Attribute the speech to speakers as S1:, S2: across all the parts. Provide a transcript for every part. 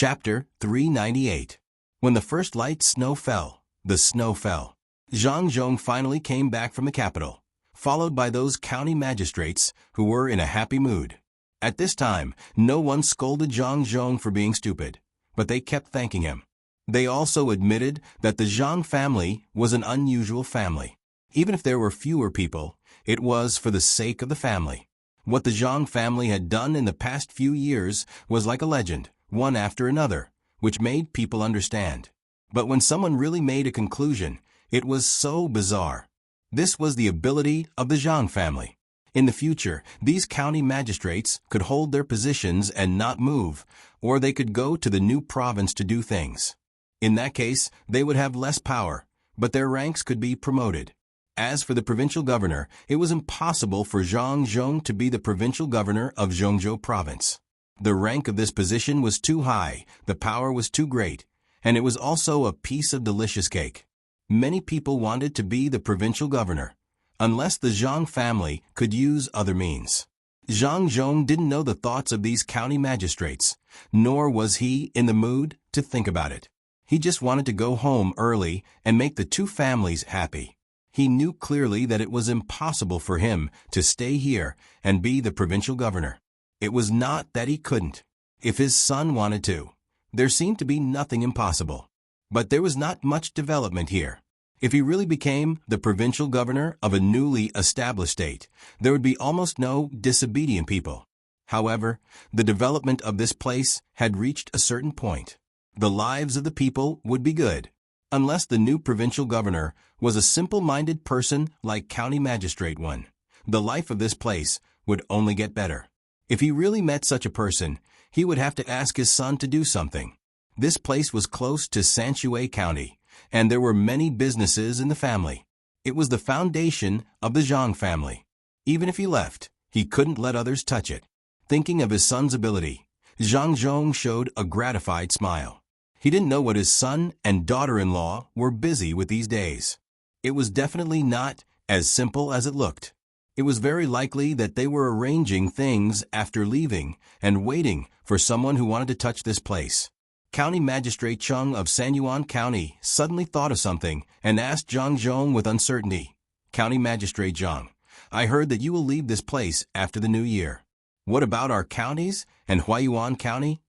S1: Chapter 398. When the first light snow fell, the snow fell. Zhang Zhong finally came back from the capital, followed by those county magistrates who were in a happy mood. At this time, no one scolded Zhang Zhong for being stupid, but they kept thanking him. They also admitted that the Zhang family was an unusual family. Even if there were fewer people, it was for the sake of the family. What the Zhang family had done in the past few years was like a legend, one after another, which made people understand. But when someone really made a conclusion, it was so bizarre. This was the ability of the Zhang family. In the future, these county magistrates could hold their positions and not move, or they could go to the new province to do things. In that case, they would have less power, but their ranks could be promoted. As for the provincial governor, it was impossible for Zhang Zhong to be the provincial governor of Zhongzhou province. The rank of this position was too high, the power was too great, and it was also a piece of delicious cake. Many people wanted to be the provincial governor, unless the Zhang family could use other means. Zhang Zhong didn't know the thoughts of these county magistrates, nor was he in the mood to think about it. He just wanted to go home early and make the two families happy. He knew clearly that it was impossible for him to stay here and be the provincial governor. It was not that he couldn't. If his son wanted to, there seemed to be nothing impossible. But there was not much development here. If he really became the provincial governor of a newly established state, there would be almost no disobedient people. However, the development of this place had reached a certain point. The lives of the people would be good. Unless the new provincial governor was a simple-minded person like county magistrate one, the life of this place would only get better. If he really met such a person, he would have to ask his son to do something. This place was close to Sanshui County, and there were many businesses in the family. It was the foundation of the Zhang family. Even if he left, he couldn't let others touch it. Thinking of his son's ability, Zhang Zhong showed a gratified smile. He didn't know what his son and daughter-in-law were busy with these days. It was definitely not as simple as it looked. It was very likely that they were arranging things after leaving and waiting for someone who wanted to touch this place. County Magistrate Chung of Sanyuan County suddenly thought of something and asked Zhang Zhong with uncertainty, "County Magistrate Zhang, I heard that you will leave this place after the new year. What about our counties and Huayuan County?"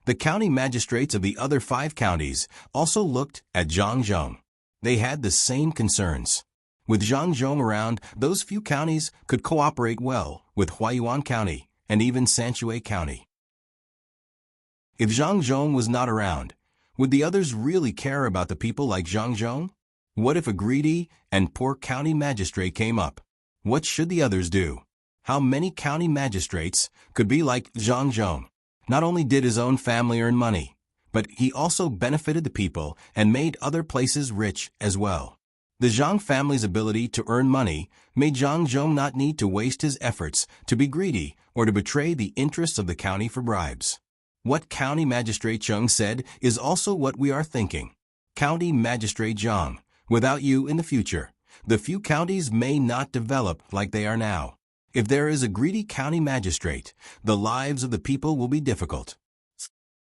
S1: The county magistrates of the other 5 counties also looked at Zhang Zhong. They had the same concerns. With Zhang Zhong around, those few counties could cooperate well with Huayuan County and even Sanshui County. If Zhang Zhong was not around, would the others really care about the people like Zhang Zhong? What if a greedy and poor county magistrate came up? What should the others do? How many county magistrates could be like Zhang Zhong? Not only did his own family earn money, but he also benefited the people and made other places rich as well. The Zhang family's ability to earn money made Zhang Zhong not need to waste his efforts to be greedy or to betray the interests of the county for bribes. What County Magistrate Chung said is also what we are thinking. County Magistrate Zhang, without you in the future, the few counties may not develop like they are now. If there is a greedy county magistrate, the lives of the people will be difficult.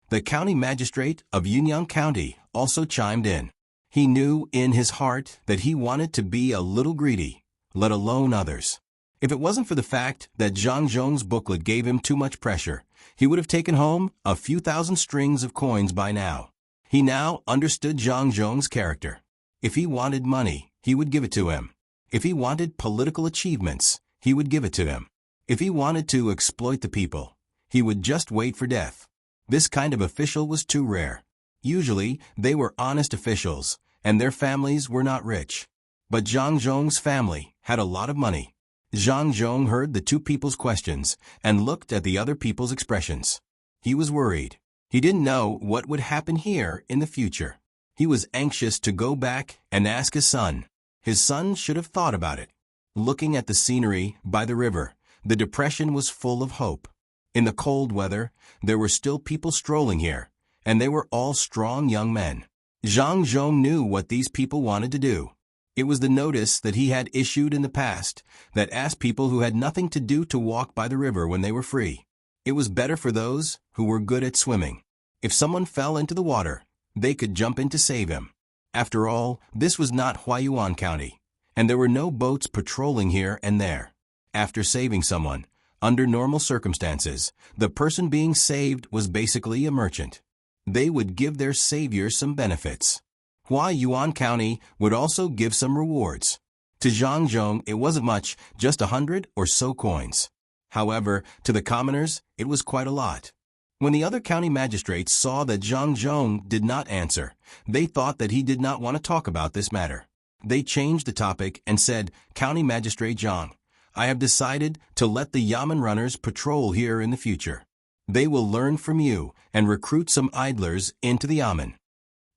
S1: The county magistrate of Yunyang County also chimed in. He knew in his heart that he wanted to be a little greedy, let alone others. If it wasn't for the fact that Zhang Zhong's booklet gave him too much pressure, he would have taken home a few thousand strings of coins by now. He now understood Zhang Zhong's character. If he wanted money, he would give it to him. If he wanted political achievements, he would give it to him. If he wanted to exploit the people, he would just wait for death. This kind of official was too rare. Usually, they were honest officials, and their families were not rich. But Zhang Zhong's family had a lot of money. Zhang Zhong heard the two people's questions and looked at the other people's expressions. He was worried. He didn't know what would happen here in the future. He was anxious to go back and ask his son. His son should have thought about it. Looking at the scenery by the river, the depression was full of hope. In the cold weather, there were still people strolling here, and they were all strong young men. Zhang Zhong knew what these people wanted to do. It was the notice that he had issued in the past that asked people who had nothing to do to walk by the river when they were free. It was better for those who were good at swimming. If someone fell into the water, they could jump in to save him. After all, this was not Huayuan County, and there were no boats patrolling here and there. After saving someone, under normal circumstances, the person being saved was basically a merchant. They would give their savior some benefits. Huayuan County would also give some rewards. To Zhang Zhong, it wasn't much, just 100 or so coins. However, to the commoners, it was quite a lot. When the other county magistrates saw that Zhang Zhong did not answer, they thought that he did not want to talk about this matter. They changed the topic and said, "County Magistrate Zhang, I have decided to let the Yamen runners patrol here in the future. They will learn from you and recruit some idlers into the Yamen."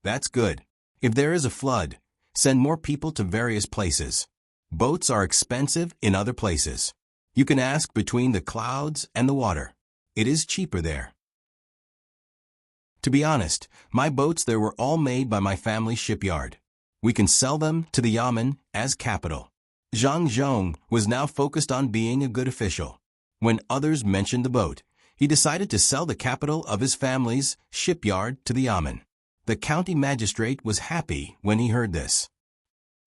S1: That's good. If there is a flood, send more people to various places. Boats are expensive in other places. You can ask between the clouds and the water. It is cheaper there. To be honest, my boats there were all made by my family's shipyard. We can sell them to the Yamen as capital. Zhang Zhong was now focused on being a good official. When others mentioned the boat, he decided to sell the capital of his family's shipyard to the Yamen. The county magistrate was happy when he heard this.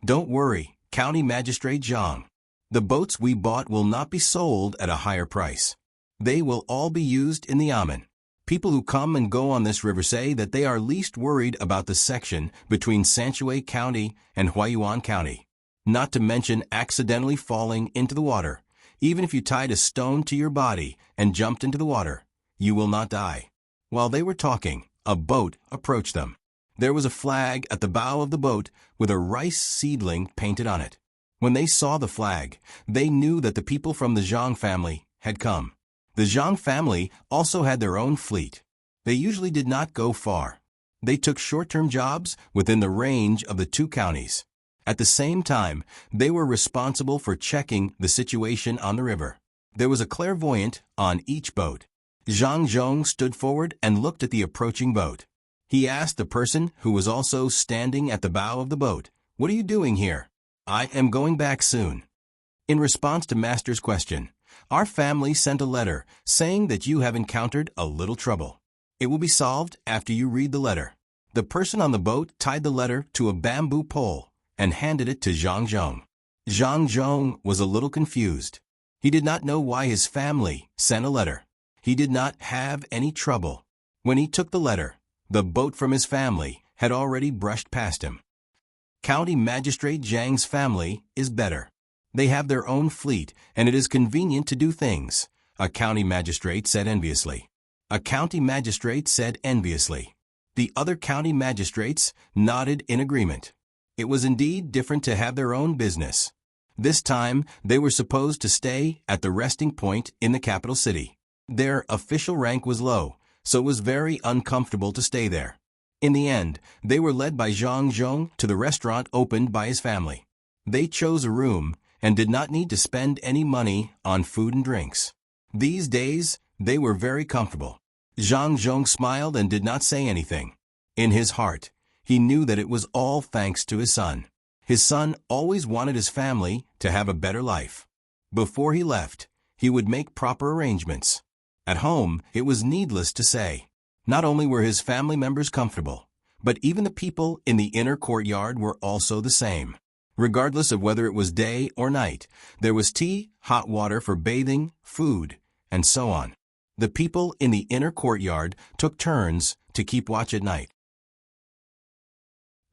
S1: "Don't worry, County Magistrate Zhang. The boats we bought will not be sold at a higher price. They will all be used in the Yamen. People who come and go on this river say that they are least worried about the section between Sanshui County and Huayuan County. Not to mention accidentally falling into the water. Even if you tied a stone to your body and jumped into the water, you will not die." While they were talking, a boat approached them. There was a flag at the bow of the boat with a rice seedling painted on it. When they saw the flag, they knew that the people from the Zhang family had come. The Zhang family also had their own fleet. They usually did not go far. They took short-term jobs within the range of the two counties. At the same time, they were responsible for checking the situation on the river. There was a clairvoyant on each boat. Zhang Zhong stood forward and looked at the approaching boat. He asked the person who was also standing at the bow of the boat, "What are you doing here?" "I am going back soon." In response to Master's question, "Our family sent a letter saying that you have encountered a little trouble. It will be solved after you read the letter." The person on the boat tied the letter to a bamboo pole and handed it to Zhang Zhong. Zhang Zhong was a little confused. He did not know why his family sent a letter. He did not have any trouble. When he took the letter, the boat from his family had already brushed past him. County Magistrate Zhang's family is better. They have their own fleet, and it is convenient to do things, a county magistrate said enviously. A county magistrate said enviously. The other county magistrates nodded in agreement. It was indeed different to have their own business. This time, they were supposed to stay at the resting point in the capital city. Their official rank was low, so it was very uncomfortable to stay there. In the end, they were led by Zhang Zhong to the restaurant opened by his family. They chose a room and did not need to spend any money on food and drinks. These days, they were very comfortable. Zhang Zhong smiled and did not say anything. In his heart, he knew that it was all thanks to his son. His son always wanted his family to have a better life. Before he left, he would make proper arrangements. At home, it was needless to say. Not only were his family members comfortable, but even the people in the inner courtyard were also the same. Regardless of whether it was day or night, there was tea, hot water for bathing, food, and so on. The people in the inner courtyard took turns to keep watch at night.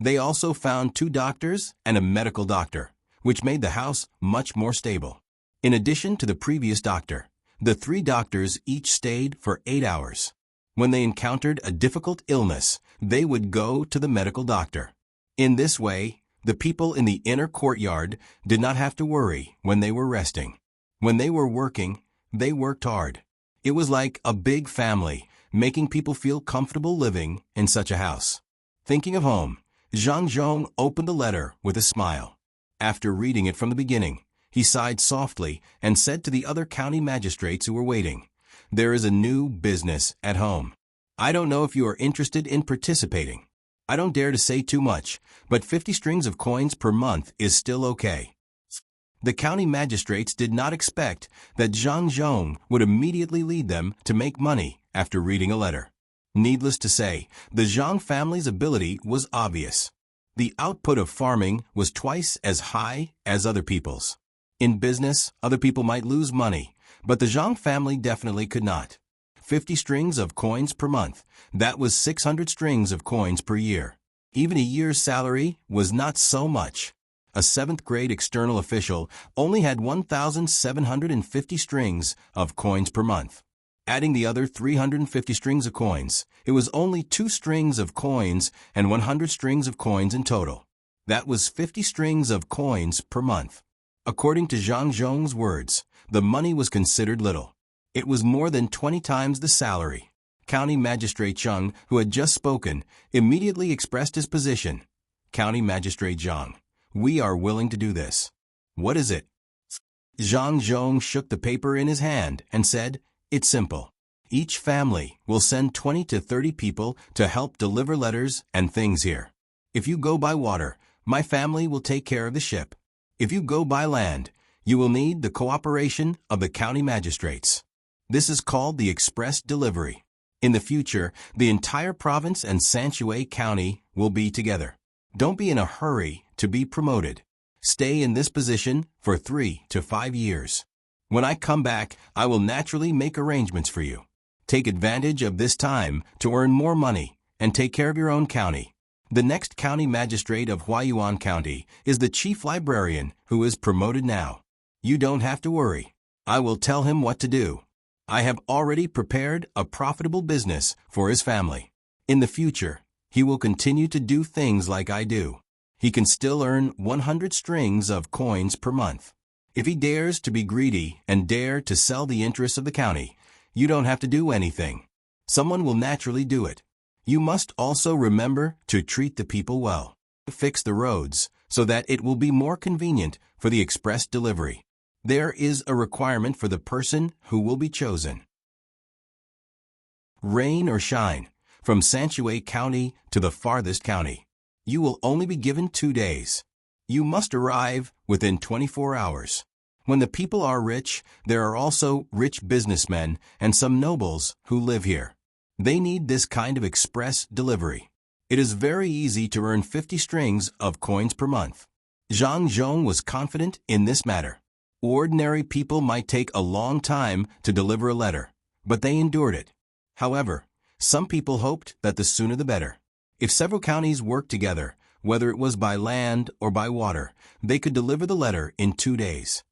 S1: They also found 2 doctors and a medical doctor, which made the house much more stable. In addition to the previous doctor, the 3 doctors each stayed for 8 hours. When they encountered a difficult illness, they would go to the medical doctor. In this way, the people in the inner courtyard did not have to worry when they were resting. When they were working, they worked hard. It was like a big family, making people feel comfortable living in such a house. Thinking of home, Zhang Zhong opened the letter with a smile. After reading it from the beginning, he sighed softly and said to the other county magistrates who were waiting, "There is a new business at home. I don't know if you are interested in participating. I don't dare to say too much, but 50 strings of coins per month is still okay." The county magistrates did not expect that Zhang Zhong would immediately lead them to make money after reading a letter. Needless to say, the Zhang family's ability was obvious. The output of farming was twice as high as other people's. In business, other people might lose money, but the Zhang family definitely could not. 50 strings of coins per month, that was 600 strings of coins per year. Even a year's salary was not so much. A 7th grade external official only had 1,750 strings of coins per month. Adding the other 350 strings of coins, it was only 2 strings of coins and 100 strings of coins in total. That was 50 strings of coins per month. According to Zhang Zhong's words, the money was considered little. It was more than 20 times the salary. County Magistrate Zhang, who had just spoken, immediately expressed his position. County Magistrate Zhang, we are willing to do this. What is it? Zhang Zhong shook the paper in his hand and said, it's simple. Each family will send 20 to 30 people to help deliver letters and things here. If you go by water, my family will take care of the ship. If you go by land, you will need the cooperation of the county magistrates. This is called the express delivery. In the future, the entire province and Sanshui County will be together. Don't be in a hurry to be promoted. Stay in this position for 3 to 5 years. When I come back, I will naturally make arrangements for you. Take advantage of this time to earn more money and take care of your own county. The next county magistrate of Huayuan County is the chief librarian who is promoted now. You don't have to worry. I will tell him what to do. I have already prepared a profitable business for his family. In the future, he will continue to do things like I do. He can still earn 100 strings of coins per month. If he dares to be greedy and dare to sell the interests of the county, you don't have to do anything. Someone will naturally do it. You must also remember to treat the people well. Fix the roads so that it will be more convenient for the express delivery. There is a requirement for the person who will be chosen. Rain or shine, from Sanshui County to the farthest county, you will only be given 2 days. You must arrive within 24 hours. When the people are rich, there are also rich businessmen and some nobles who live here. They need this kind of express delivery. It is very easy to earn 50 strings of coins per month. Zhang Zhong was confident in this matter. Ordinary people might take a long time to deliver a letter, but they endured it. However, some people hoped that the sooner the better. If several counties worked together, whether it was by land or by water, they could deliver the letter in 2 days.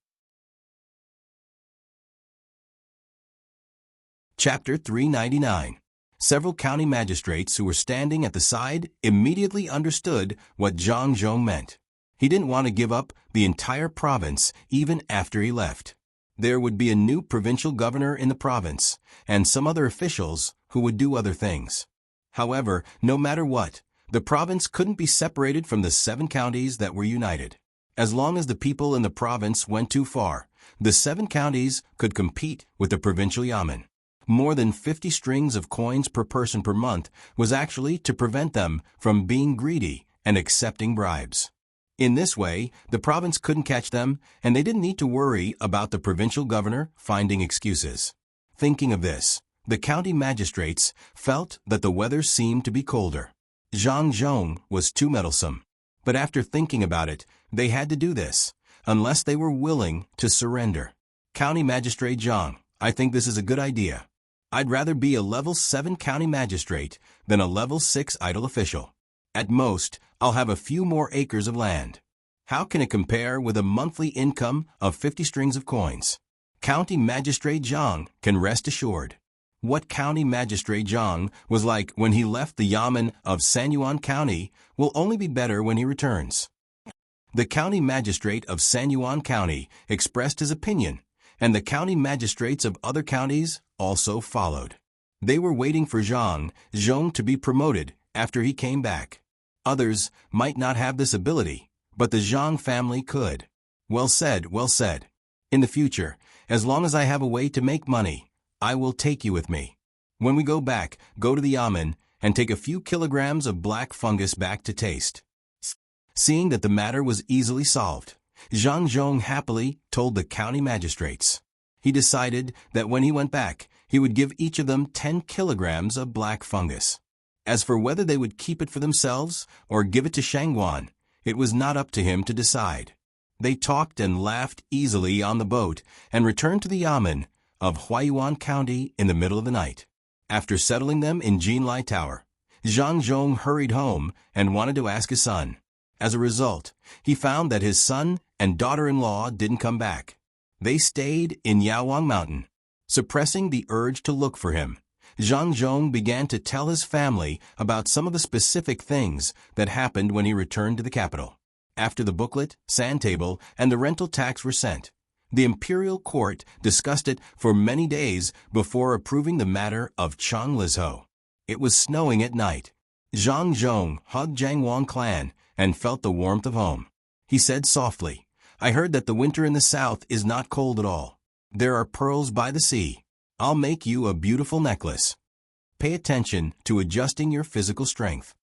S1: Chapter 399. Several county magistrates who were standing at the side immediately understood what Zhang Zhong meant. He didn't want to give up the entire province even after he left. There would be a new provincial governor in the province, and some other officials who would do other things. However, no matter what, the province couldn't be separated from the 7 counties that were united. As long as the people in the province went too far, the 7 counties could compete with the provincial yamen. More than 50 strings of coins per person per month was actually to prevent them from being greedy and accepting bribes. In this way, the province couldn't catch them, and they didn't need to worry about the provincial governor finding excuses. Thinking of this, the county magistrates felt that the weather seemed to be colder. Zhang Zhong was too meddlesome. But after thinking about it, they had to do this, unless they were willing to surrender. County Magistrate Zhang, I think this is a good idea. I'd rather be a level 7 county magistrate than a level 6 idle official. At most, I'll have a few more acres of land. How can it compare with a monthly income of 50 strings of coins? County Magistrate Zhang can rest assured. What County Magistrate Zhang was like when he left the yamen of Sanyuan County will only be better when he returns. The County Magistrate of Sanyuan County expressed his opinion, and the county magistrates of other counties also followed. They were waiting for Zhang Zhong to be promoted after he came back. Others might not have this ability, but the Zhang family could. Well said, well said. In the future, as long as I have a way to make money, I will take you with me. When we go back, go to the yamen and take a few kilograms of black fungus back to taste. Seeing that the matter was easily solved, Zhang Zhong happily told the county magistrates. He decided that when he went back, He would give each of them 10 kilograms of black fungus. As for whether they would keep it for themselves or give it to Shangguan, it was not up to him to decide. They talked and laughed easily on the boat and returned to the yamen of Huaiyuan County in the middle of the night. After settling them in Jinlai Tower, Zhang Zhong hurried home and wanted to ask his son. As a result, he found that his son and daughter-in-law didn't come back. They stayed in Yaowang Mountain. Suppressing the urge to look for him, Zhang Zhong began to tell his family about some of the specific things that happened when he returned to the capital. After the booklet, sand table, and the rental tax were sent, the imperial court discussed it for many days before approving the matter of Chang Lizhou. It was snowing at night. Zhang Zhong hugged Jiang Wang clan and felt the warmth of home. He said softly, "I heard that the winter in the south is not cold at all. There are pearls by the sea. I'll make you a beautiful necklace." Pay attention to adjusting your physical strength.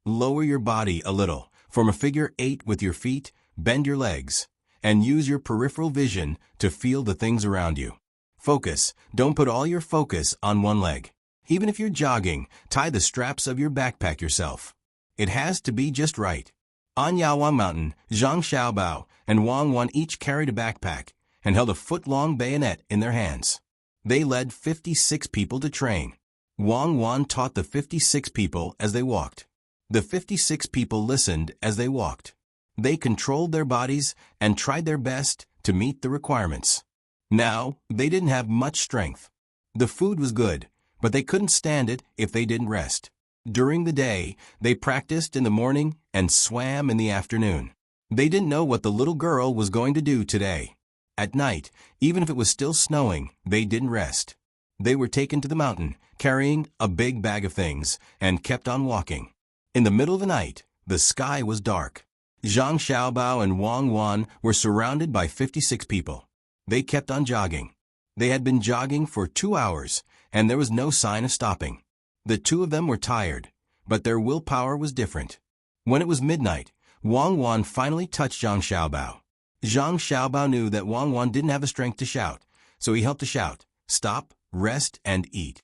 S1: Lower your body a little, form a figure 8 with your feet, bend your legs, and use your peripheral vision to feel the things around you. Focus. Don't put all your focus on one leg. Even if you're jogging, tie the straps of your backpack yourself. It has to be just right. On Yaowang Mountain, Zhang Xiaobao and Wang Wan each carried a backpack and held a foot-long bayonet in their hands. They led 56 people to train. Wang Wan taught the 56 people as they walked. The 56 people listened as they walked. They controlled their bodies and tried their best to meet the requirements. Now, they didn't have much strength. The food was good, but they couldn't stand it if they didn't rest. During the day, they practiced in the morning and swam in the afternoon. They didn't know what the little girl was going to do today. At night, even if it was still snowing, they didn't rest. They were taken to the mountain, carrying a big bag of things, and kept on walking. In the middle of the night, the sky was dark. Zhang Xiaobao and Wang Wan were surrounded by 56 people. They kept on jogging. They had been jogging for 2 hours, and there was no sign of stopping. The two of them were tired, but their willpower was different. When it was midnight, Wang Wan finally touched Zhang Xiaobao. Zhang Xiaobao knew that Wang Wan didn't have the strength to shout, so he helped to shout, "Stop, rest, and eat."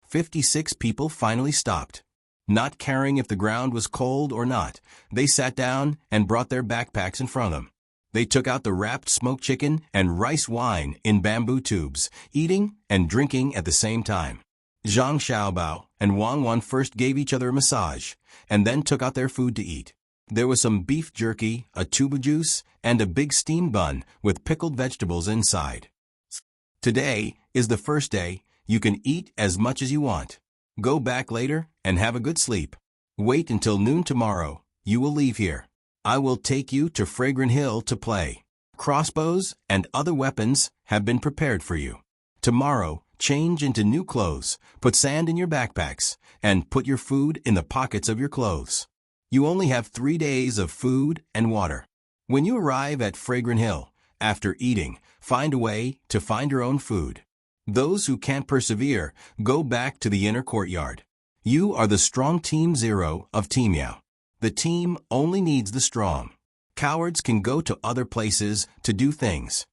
S1: 56 people finally stopped. Not caring if the ground was cold or not, they sat down and brought their backpacks in front of them. They took out the wrapped smoked chicken and rice wine in bamboo tubes, eating and drinking at the same time. Zhang Xiaobao and Wang Wan first gave each other a massage, and then took out their food to eat. There was some beef jerky, a tube of juice, and a big steamed bun with pickled vegetables inside. Today is the first day. You can eat as much as you want. Go back later and have a good sleep. Wait until noon tomorrow. You will leave here. I will take you to Fragrant Hill to play. Crossbows and other weapons have been prepared for you. Tomorrow, change into new clothes, put sand in your backpacks, and put your food in the pockets of your clothes. You only have 3 days of food and water. When you arrive at Fragrant Hill, after eating, find a way to find your own food. Those who can't persevere, go back to the inner courtyard. You are the strong Team 0 of Team Yao. The team only needs the strong. Cowards can go to other places to do things.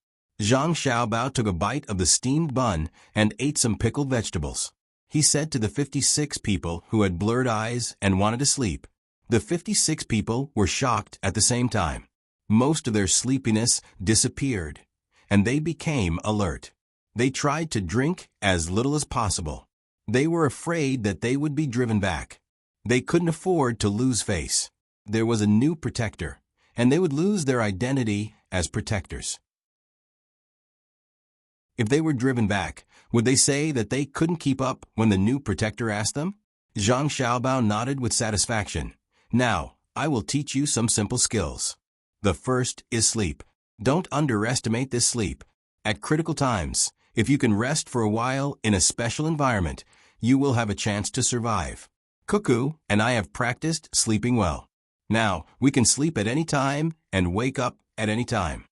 S1: Zhang Xiaobao took a bite of the steamed bun and ate some pickled vegetables. He said to the 56 people who had blurred eyes and wanted to sleep. The 56 people were shocked at the same time. Most of their sleepiness disappeared, and they became alert. They tried to drink as little as possible. They were afraid that they would be driven back. They couldn't afford to lose face. There was a new protector, and they would lose their identity as protectors. If they were driven back, would they say that they couldn't keep up when the new protector asked them? Zhang Xiaobao nodded with satisfaction. Now, I will teach you some simple skills. The first is sleep. Don't underestimate this sleep. At critical times, if you can rest for a while in a special environment, you will have a chance to survive. Cuckoo and I have practiced sleeping well. Now, we can sleep at any time and wake up at any time.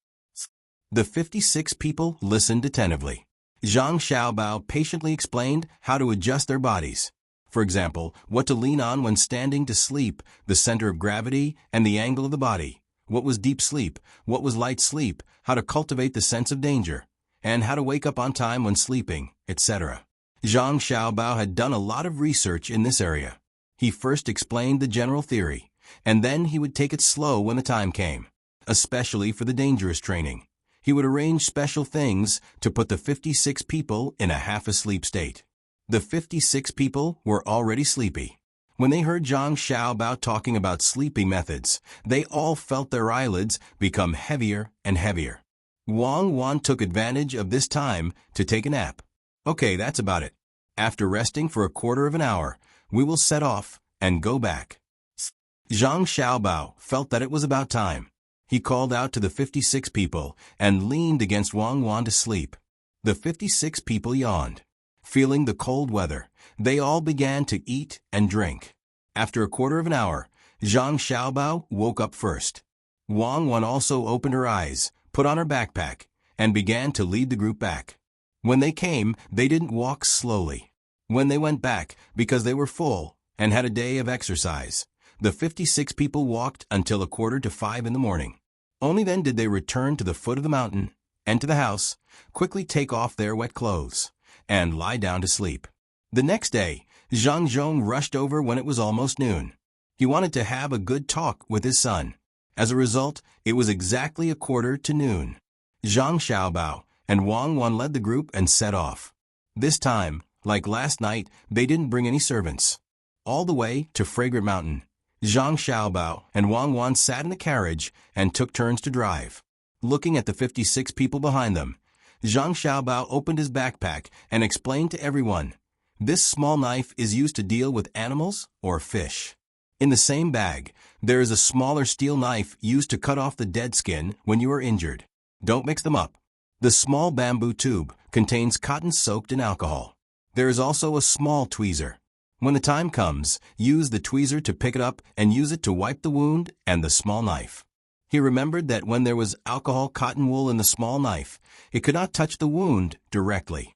S1: The 56 people listened attentively. Zhang Xiaobao patiently explained how to adjust their bodies. For example, what to lean on when standing to sleep, the center of gravity, and the angle of the body. What was deep sleep, what was light sleep, how to cultivate the sense of danger, and how to wake up on time when sleeping, etc. Zhang Xiaobao had done a lot of research in this area. He first explained the general theory, and then he would take it slow when the time came, especially for the dangerous training. He would arrange special things to put the 56 people in a half-asleep state. The 56 people were already sleepy. When they heard Zhang Xiaobao talking about sleeping methods, they all felt their eyelids become heavier and heavier. Wang Wan took advantage of this time to take a nap. Okay, that's about it. After resting for a quarter of an hour, we will set off and go back. Zhang Xiaobao felt that it was about time. He called out to the 56 people and leaned against Wang Wan to sleep. The 56 people yawned. Feeling the cold weather, they all began to eat and drink. After a quarter of an hour, Zhang Xiaobao woke up first. Wang Wan also opened her eyes, put on her backpack, and began to lead the group back. When they came, they didn't walk slowly. When they went back, because they were full and had a day of exercise, the 56 people walked until 4:45 in the morning. Only then did they return to the foot of the mountain, enter the house, quickly take off their wet clothes, and lie down to sleep. The next day, Zhang Zhong rushed over when it was almost noon. He wanted to have a good talk with his son. As a result, it was exactly 1:45 noon. Zhang Xiaobao and Wang Wan led the group and set off. This time, like last night, they didn't bring any servants. All the way to Fragrant Mountain, Zhang Xiaobao and Wang Wan sat in the carriage and took turns to drive. Looking at the 56 people behind them, Zhang Xiaobao opened his backpack and explained to everyone, "This small knife is used to deal with animals or fish." In the same bag, there is a smaller steel knife used to cut off the dead skin when you are injured. Don't mix them up. The small bamboo tube contains cotton soaked in alcohol. There is also a small tweezer. When the time comes, use the tweezer to pick it up and use it to wipe the wound and the small knife. He remembered that when there was alcohol cotton wool in the small knife, it could not touch the wound directly.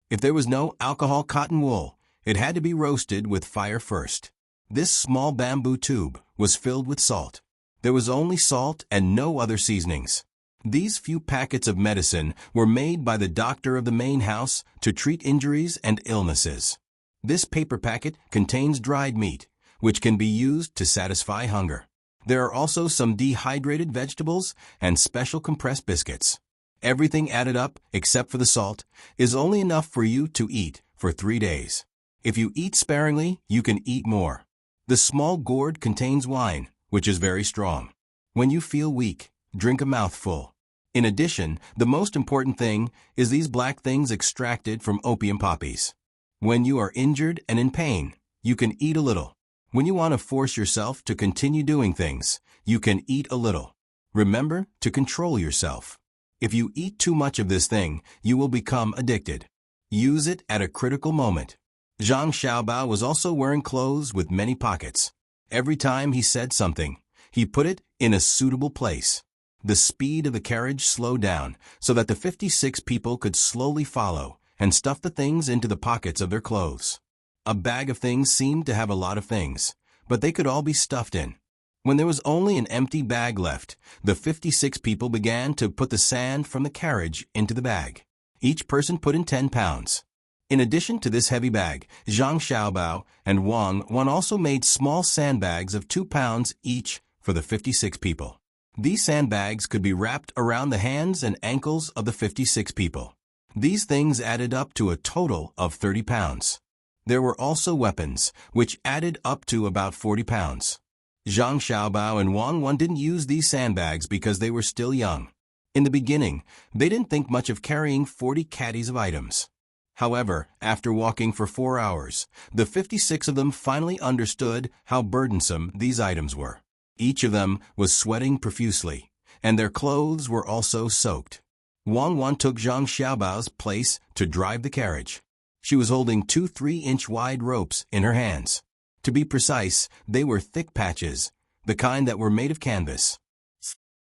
S1: If there was no alcohol cotton wool, it had to be roasted with fire first. This small bamboo tube was filled with salt. There was only salt and no other seasonings. These few packets of medicine were made by the doctor of the main house to treat injuries and illnesses. This paper packet contains dried meat, which can be used to satisfy hunger. There are also some dehydrated vegetables and special compressed biscuits. Everything added up, except for the salt, is only enough for you to eat for 3 days. If you eat sparingly, you can eat more. The small gourd contains wine, which is very strong. When you feel weak, drink a mouthful. In addition, the most important thing is these black things extracted from opium poppies. When you are injured and in pain, you can eat a little. When you want to force yourself to continue doing things, you can eat a little. Remember to control yourself. If you eat too much of this thing, you will become addicted. Use it at a critical moment. Zhang Xiaobao was also wearing clothes with many pockets. Every time he said something, he put it in a suitable place. The speed of the carriage slowed down so that the 56 people could slowly follow and stuff the things into the pockets of their clothes. A bag of things seemed to have a lot of things, but they could all be stuffed in. When there was only an empty bag left, the 56 people began to put the sand from the carriage into the bag. Each person put in 10 pounds. In addition to this heavy bag, Zhang Xiaobao and Wang Wan also made small sandbags of 2 pounds each for the 56 people. These sandbags could be wrapped around the hands and ankles of the 56 people. These things added up to a total of 30 pounds. There were also weapons, which added up to about 40 pounds. Zhang Xiaobao and Wang Wan didn't use these sandbags because they were still young. In the beginning, they didn't think much of carrying 40 caddies of items. However, after walking for 4 hours, the 56 of them finally understood how burdensome these items were. Each of them was sweating profusely, and their clothes were also soaked. Wang Wan took Zhang Xiaobao's place to drive the carriage. She was holding 2 3-inch wide ropes in her hands. To be precise, they were thick patches, the kind that were made of canvas.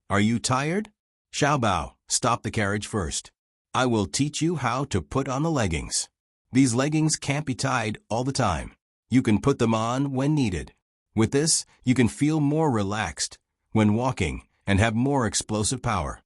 S1: Are you tired? Xiaobao, stop the carriage first. I will teach you how to put on the leggings. These leggings can't be tied all the time. You can put them on when needed. With this, you can feel more relaxed when walking and have more explosive power.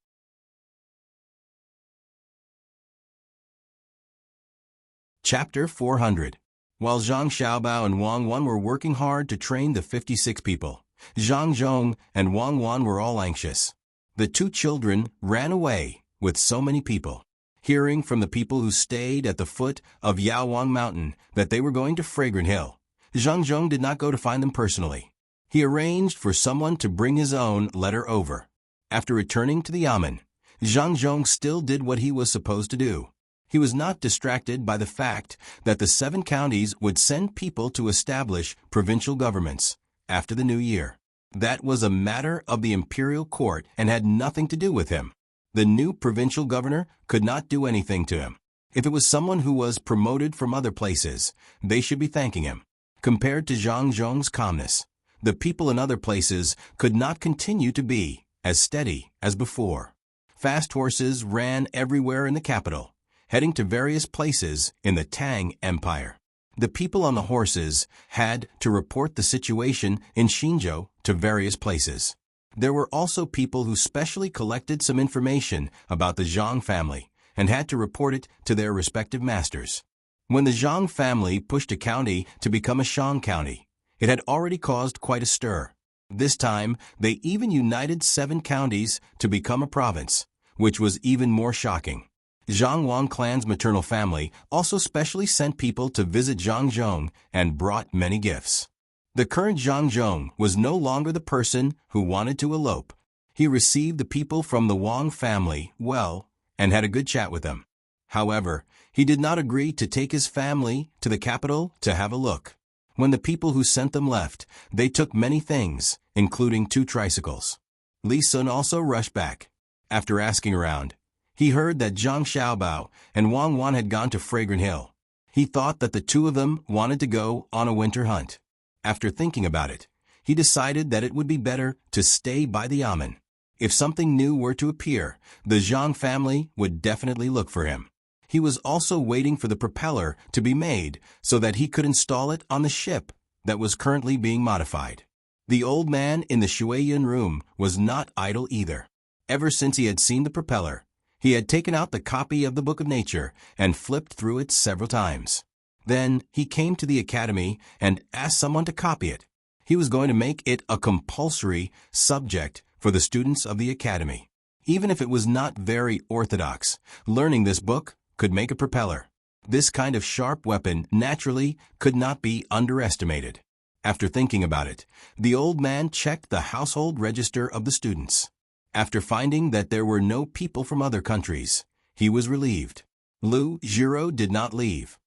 S1: Chapter 400. While Zhang Xiaobao and Wang Wan were working hard to train the 56 people, Zhang Zhong and Wang Wan were all anxious. The two children ran away with so many people. Hearing from the people who stayed at the foot of Yaowang Mountain that they were going to Fragrant Hill, Zhang Zhong did not go to find them personally. He arranged for someone to bring his own letter over. After returning to the yamen, Zhang Zhong still did what he was supposed to do. He was not distracted by the fact that the 7 counties would send people to establish provincial governments after the new year. That was a matter of the imperial court and had nothing to do with him. The new provincial governor could not do anything to him. If it was someone who was promoted from other places, they should be thanking him. Compared to Zhang Zhong's calmness, the people in other places could not continue to be as steady as before. Fast horses ran everywhere in the capital, heading to various places in the Tang Empire. The people on the horses had to report the situation in Xinzhou to various places. There were also people who specially collected some information about the Zhang family and had to report it to their respective masters. When the Zhang family pushed a county to become a Shang county, it had already caused quite a stir. This time, they even united 7 counties to become a province, which was even more shocking. Zhang Wang clan's maternal family also specially sent people to visit Zhang Zhong and brought many gifts. The current Zhang Zhong was no longer the person who wanted to elope. He received the people from the Wang family well and had a good chat with them. However, he did not agree to take his family to the capital to have a look. When the people who sent them left, they took many things, including 2 tricycles. Li Sun also rushed back. After asking around, he heard that Zhang Xiaobao and Wang Wan had gone to Fragrant Hill. He thought that the 2 of them wanted to go on a winter hunt. After thinking about it, he decided that it would be better to stay by the yamen. If something new were to appear, the Zhang family would definitely look for him. He was also waiting for the propeller to be made so that he could install it on the ship that was currently being modified. The old man in the Shuiyan room was not idle either. Ever since he had seen the propeller, he had taken out the copy of the Book of Nature and flipped through it several times. Then he came to the academy and asked someone to copy it. He was going to make it a compulsory subject for the students of the academy. Even if it was not very orthodox, learning this book could make a propeller. This kind of sharp weapon naturally could not be underestimated. After thinking about it, the old man checked the household register of the students. After finding that there were no people from other countries, he was relieved. Lu Jiro did not leave.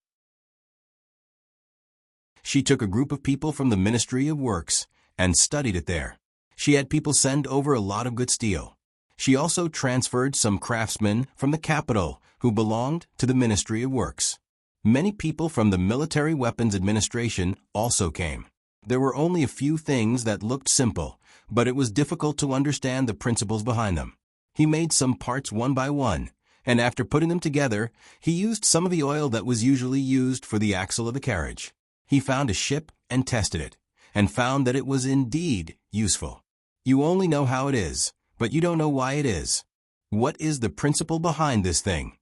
S1: She took a group of people from the Ministry of Works and studied it there. She had people send over a lot of good steel. She also transferred some craftsmen from the capital who belonged to the Ministry of Works. Many people from the Military Weapons Administration also came. There were only a few things that looked simple, but it was difficult to understand the principles behind them. He made some parts one by one, and after putting them together, he used some of the oil that was usually used for the axle of the carriage. He found a ship and tested it, and found that it was indeed useful. You only know how it is, but you don't know why it is. What is the principle behind this thing?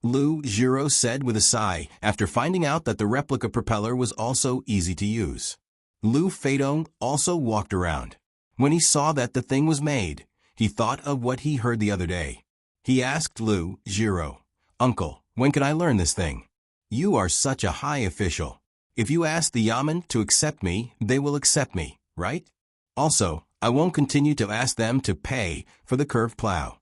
S1: Lu Jiro said with a sigh after finding out that the replica propeller was also easy to use. Lu Feidong also walked around. When he saw that the thing was made, he thought of what he heard the other day. He asked Lu Jiro, "Uncle, when can I learn this thing? You are such a high official. If you ask the yamen to accept me, they will accept me, right? Also, I won't continue to ask them to pay for the curved plow."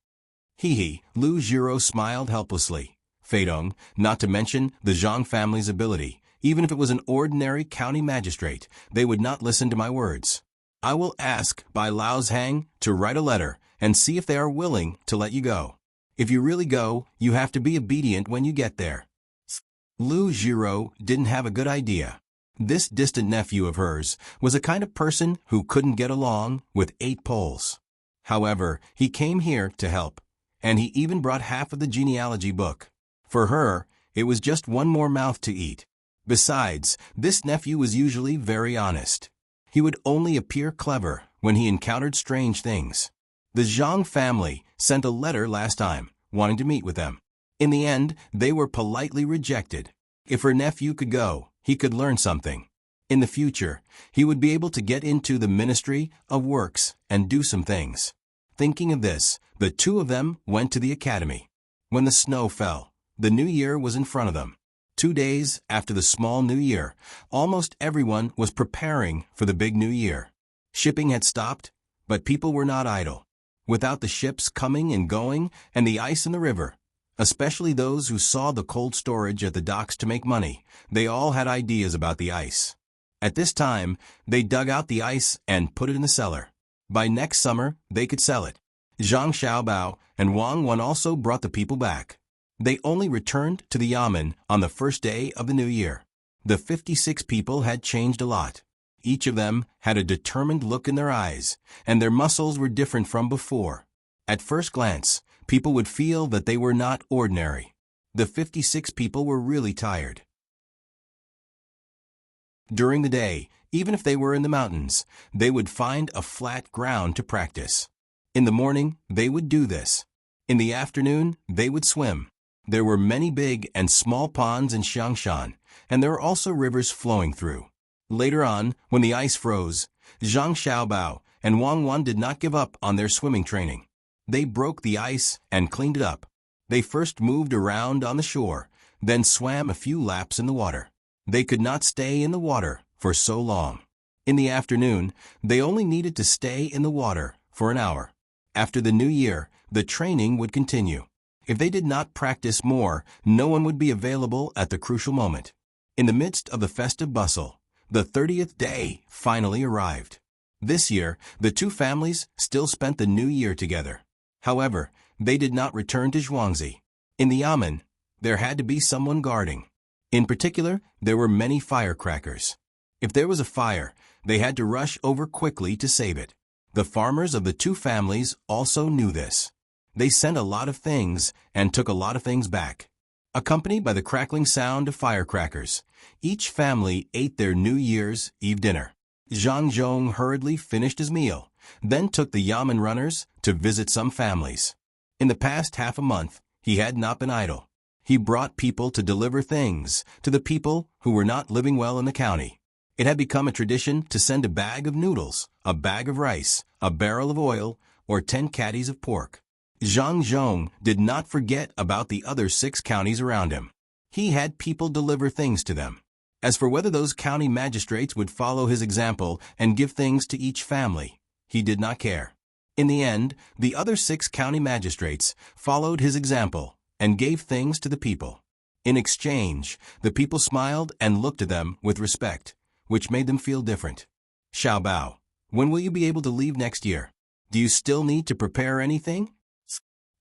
S1: Hee, Lu Jiro smiled helplessly. Feidong, not to mention the Zhang family's ability, even if it was an ordinary county magistrate, they would not listen to my words. I will ask Bai Laozhang to write a letter and see if they are willing to let you go. If you really go, you have to be obedient when you get there. Lu Jiro didn't have a good idea. This distant nephew of hers was a kind of person who couldn't get along with 8 Poles. However, he came here to help, and he even brought half of the genealogy book. For her, it was just one more mouth to eat. Besides, this nephew was usually very honest. He would only appear clever when he encountered strange things. The Zhang family sent a letter last time, wanting to meet with them. In the end, they were politely rejected. If her nephew could go, he could learn something. In the future, he would be able to get into the Ministry of Works and do some things. Thinking of this, the two of them went to the academy. When the snow fell, the new year was in front of them. 2 days after the small new year, almost everyone was preparing for the big new year. Shipping had stopped, but people were not idle. Without the ships coming and going and the ice in the river, especially those who saw the cold storage at the docks to make money, they all had ideas about the ice. At this time, they dug out the ice and put it in the cellar. By next summer, they could sell it. Zhang Xiaobao and Wang Wan also brought the people back. They only returned to the yamen on the first day of the new year. The 56 people had changed a lot. Each of them had a determined look in their eyes, and their muscles were different from before. At first glance, people would feel that they were not ordinary. The 56 people were really tired. During the day, even if they were in the mountains, they would find a flat ground to practice. In the morning, they would do this. In the afternoon, they would swim. There were many big and small ponds in Xiangshan, and there were also rivers flowing through. Later on, when the ice froze, Zhang Xiaobao and Wang Wan did not give up on their swimming training. They broke the ice and cleaned it up. They first moved around on the shore, then swam a few laps in the water. They could not stay in the water for so long. In the afternoon, they only needed to stay in the water for an hour. After the new year, the training would continue. If they did not practice more, no one would be available at the crucial moment. In the midst of the festive bustle, the 30th day finally arrived. This year, the two families still spent the new year together. However, they did not return to Zhuangzi. In the yamen, there had to be someone guarding. In particular, there were many firecrackers. If there was a fire, they had to rush over quickly to save it. The farmers of the two families also knew this. They sent a lot of things and took a lot of things back. Accompanied by the crackling sound of firecrackers, each family ate their New Year's Eve dinner. Zhang Zhong hurriedly finished his meal, then took the yamen runners to visit some families. In the past half a month, he had not been idle. He brought people to deliver things to the people who were not living well in the county. It had become a tradition to send a bag of noodles, a bag of rice, a barrel of oil, or 10 caddies of pork. Zhang Zhong did not forget about the other 6 counties around him. He had people deliver things to them. As for whether those county magistrates would follow his example and give things to each family, he did not care. In the end, the other 6 county magistrates followed his example and gave things to the people. In exchange, the people smiled and looked at them with respect, which made them feel different. Xiaobao, when will you be able to leave next year? Do you still need to prepare anything?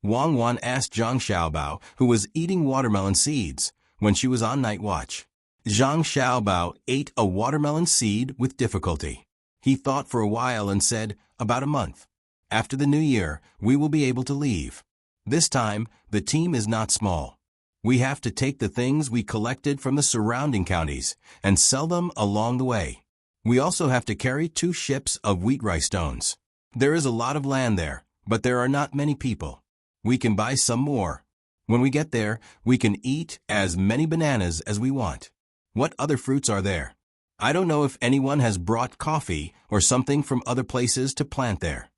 S1: Wang Wan asked Zhang Xiaobao, who was eating watermelon seeds, when she was on night watch. Zhang Xiaobao ate a watermelon seed with difficulty. He thought for a while and said, "About a month. After the new year, we will be able to leave. This time, the team is not small. We have to take the things we collected from the surrounding counties and sell them along the way. We also have to carry 2 ships of wheat rice stones. There is a lot of land there, but there are not many people. We can buy some more. When we get there, we can eat as many bananas as we want. What other fruits are there? I don't know if anyone has brought coffee or something from other places to plant there.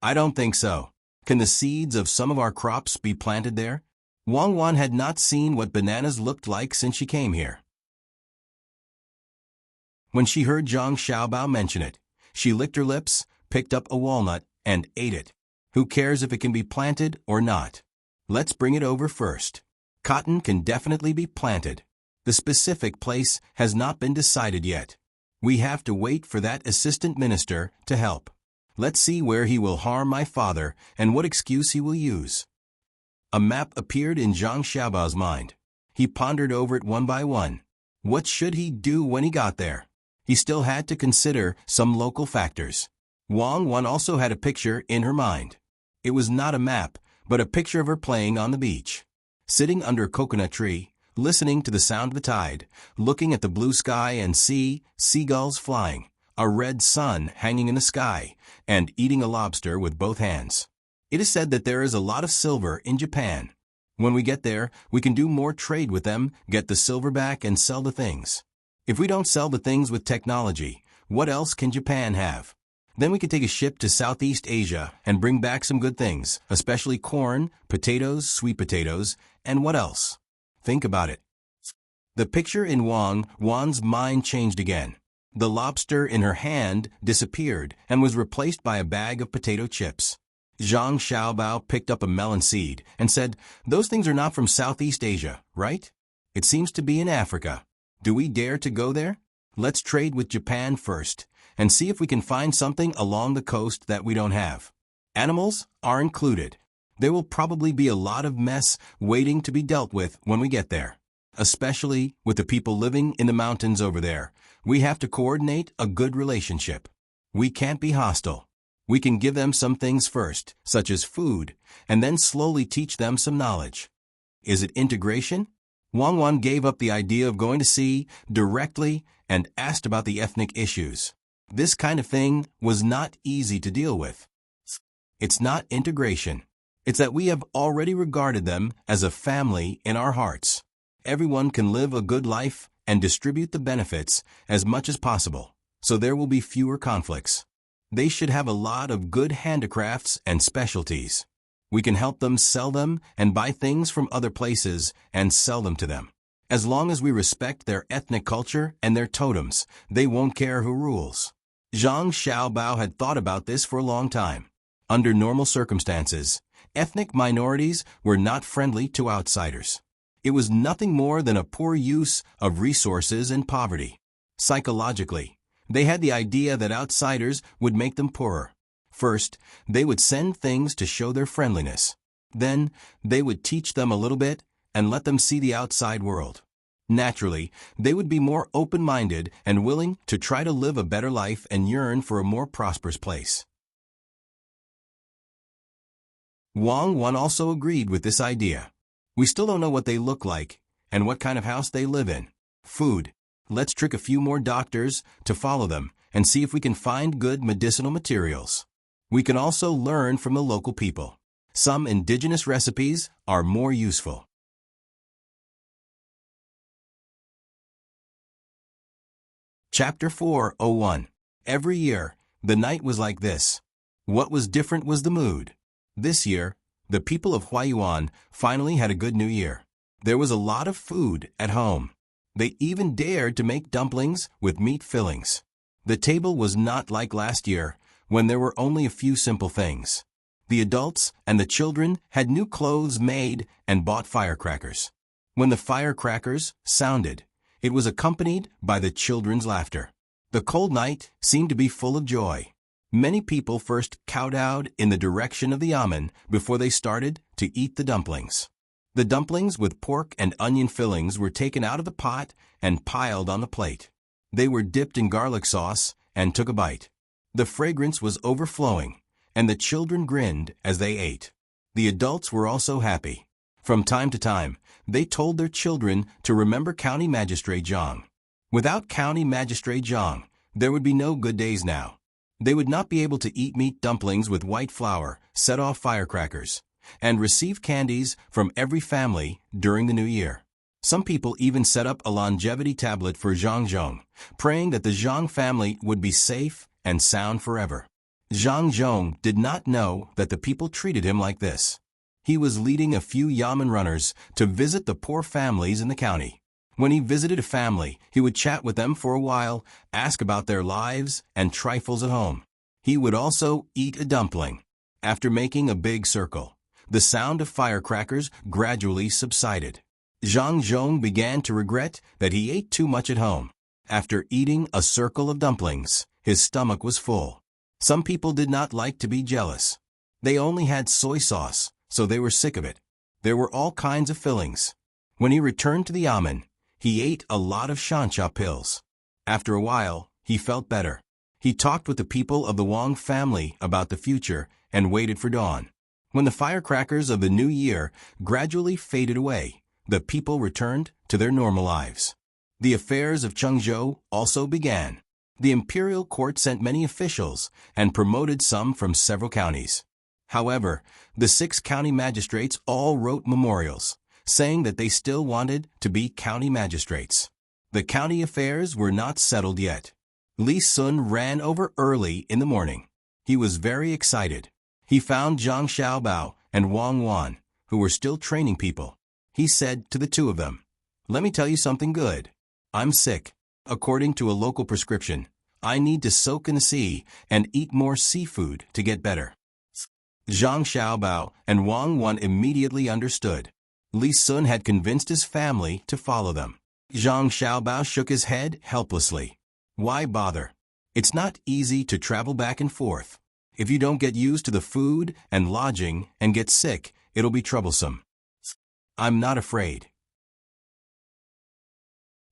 S1: I don't think so. Can the seeds of some of our crops be planted there?" Wang Wan had not seen what bananas looked like since she came here. When she heard Zhang Xiaobao mention it, she licked her lips, picked up a walnut, and ate it. Who cares if it can be planted or not? Let's bring it over first. Cotton can definitely be planted. The specific place has not been decided yet. We have to wait for that assistant minister to help. Let's see where he will harm my father and what excuse he will use. A map appeared in Zhang Xiaobao's mind. He pondered over it one by one. What should he do when he got there? He still had to consider some local factors. Wang Wan also had a picture in her mind. It was not a map, but a picture of her playing on the beach. Sitting under a coconut tree, listening to the sound of the tide, looking at the blue sky and seagulls flying, a red sun hanging in the sky, and eating a lobster with both hands. It is said that there is a lot of silver in Japan. When we get there, we can do more trade with them, get the silver back, and sell the things. If we don't sell the things with technology, what else can Japan have? Then we could take a ship to Southeast Asia and bring back some good things, especially corn, potatoes, sweet potatoes, and what else? Think about it. The picture in Wan's mind changed again. The lobster in her hand disappeared and was replaced by a bag of potato chips. Zhang Xiaobao picked up a melon seed and said, "Those things are not from Southeast Asia, right? It seems to be in Africa. Do we dare to go there? Let's trade with Japan first and see if we can find something along the coast that we don't have. Animals are included. There will probably be a lot of mess waiting to be dealt with when we get there. Especially with the people living in the mountains over there. We have to coordinate a good relationship. We can't be hostile. We can give them some things first, such as food, and then slowly teach them some knowledge." Is it integration? Wang gave up the idea of going to sea directly and asked about the ethnic issues. This kind of thing was not easy to deal with. It's not integration. It's that we have already regarded them as a family in our hearts. Everyone can live a good life and distribute the benefits as much as possible, so there will be fewer conflicts. They should have a lot of good handicrafts and specialties. We can help them sell them and buy things from other places and sell them to them. As long as we respect their ethnic culture and their totems, they won't care who rules. Zhang Xiaobao had thought about this for a long time. Under normal circumstances, ethnic minorities were not friendly to outsiders. It was nothing more than a poor use of resources and poverty. Psychologically, they had the idea that outsiders would make them poorer. First, they would send things to show their friendliness. Then, they would teach them a little bit and let them see the outside world. Naturally, they would be more open-minded and willing to try to live a better life and yearn for a more prosperous place. Wang also agreed with this idea. We still don't know what they look like and what kind of house they live in. Food. Let's trick a few more doctors to follow them and see if we can find good medicinal materials. We can also learn from the local people. Some indigenous recipes are more useful. Chapter 4:01. Every year, the night was like this. What was different was the mood. This year, the people of Huayuan finally had a good New Year. There was a lot of food at home. They even dared to make dumplings with meat fillings. The table was not like last year, when there were only a few simple things. The adults and the children had new clothes made and bought firecrackers. When the firecrackers sounded, it was accompanied by the children's laughter. The cold night seemed to be full of joy. Many people first kowtowed in the direction of the yamen before they started to eat the dumplings. The dumplings with pork and onion fillings were taken out of the pot and piled on the plate. They were dipped in garlic sauce and took a bite. The fragrance was overflowing, and the children grinned as they ate. The adults were also happy. From time to time, they told their children to remember County Magistrate Zhang. Without County Magistrate Zhang, there would be no good days now. They would not be able to eat meat dumplings with white flour, set off firecrackers, and receive candies from every family during the New Year. Some people even set up a longevity tablet for Zhang Zhong, praying that the Zhang family would be safe and sound forever. Zhang Zhong did not know that the people treated him like this. He was leading a few yamen runners to visit the poor families in the county. When he visited a family, he would chat with them for a while, ask about their lives and trifles at home. He would also eat a dumpling. After making a big circle, the sound of firecrackers gradually subsided. Zhang Zhong began to regret that he ate too much at home. After eating a circle of dumplings, his stomach was full. Some people did not like to be jealous. They only had soy sauce, so they were sick of it. There were all kinds of fillings. When he returned to the yamen, he ate a lot of shancha pills. After a while, he felt better. He talked with the people of the Wang family about the future and waited for dawn. When the firecrackers of the new year gradually faded away, the people returned to their normal lives. The affairs of Chengzhou also began. The imperial court sent many officials and promoted some from several counties. However, the 6 county magistrates all wrote memorials, saying that they still wanted to be county magistrates. The county affairs were not settled yet. Li Sun ran over early in the morning. He was very excited. He found Zhang Xiaobao and Wang Wan, who were still training people. He said to the two of them, "Let me tell you something good. I'm sick. According to a local prescription, I need to soak in the sea and eat more seafood to get better." Zhang Xiaobao and Wang Wan immediately understood. Li Sun had convinced his family to follow them. Zhang Xiaobao shook his head helplessly. Why bother? It's not easy to travel back and forth. If you don't get used to the food and lodging and get sick, it'll be troublesome. I'm not afraid.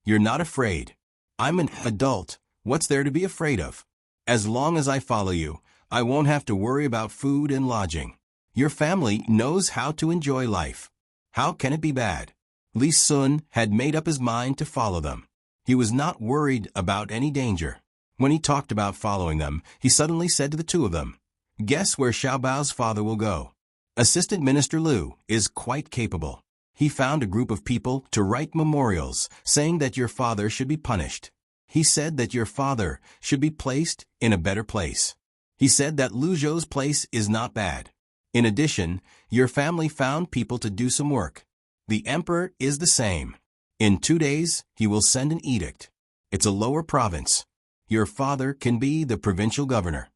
S1: You're not afraid. I'm an adult. What's there to be afraid of? As long as I follow you, I won't have to worry about food and lodging. Your family knows how to enjoy life. How can it be bad? Li Sun had made up his mind to follow them. He was not worried about any danger. When he talked about following them, he suddenly said to the two of them, "Guess where Xiaobao's father will go?" Assistant Minister Liu is quite capable. He found a group of people to write memorials saying that your father should be punished. He said that your father should be placed in a better place. He said that Lu Zhou's place is not bad. In addition, your family found people to do some work. The emperor is the same. In 2 days, he will send an edict. It's a lower province. Your father can be the provincial governor.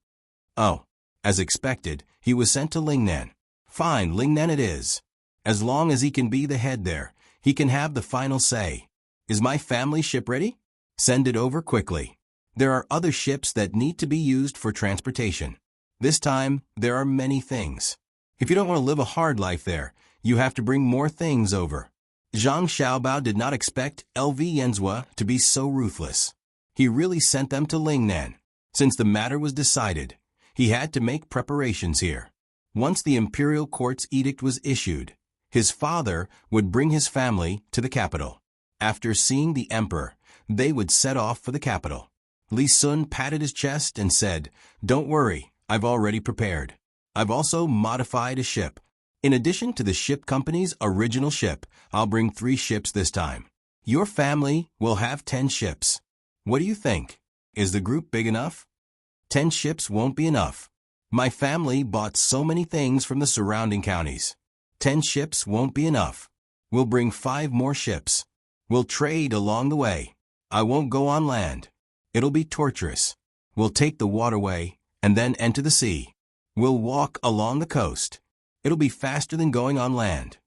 S1: Oh, as expected, he was sent to Lingnan. Fine, Lingnan it is. As long as he can be the head there, he can have the final say. Is my family ship ready? Send it over quickly. There are other ships that need to be used for transportation. This time, there are many things. If you don't want to live a hard life there, you have to bring more things over. Zhang Xiaobao did not expect LV Yenzhua to be so ruthless. He really sent them to Lingnan. Since the matter was decided, he had to make preparations here. Once the imperial court's edict was issued, his father would bring his family to the capital. After seeing the emperor, they would set off for the capital. Li Sun patted his chest and said, "Don't worry, I've already prepared. I've also modified a ship. In addition to the ship company's original ship, I'll bring 3 ships this time. Your family will have 10 ships. What do you think? Is the group big enough? 10 ships won't be enough. My family bought so many things from the surrounding counties. 10 ships won't be enough. We'll bring 5 more ships. We'll trade along the way. I won't go on land. It'll be torturous. We'll take the waterway and then enter the sea. We'll walk along the coast. It'll be faster than going on land."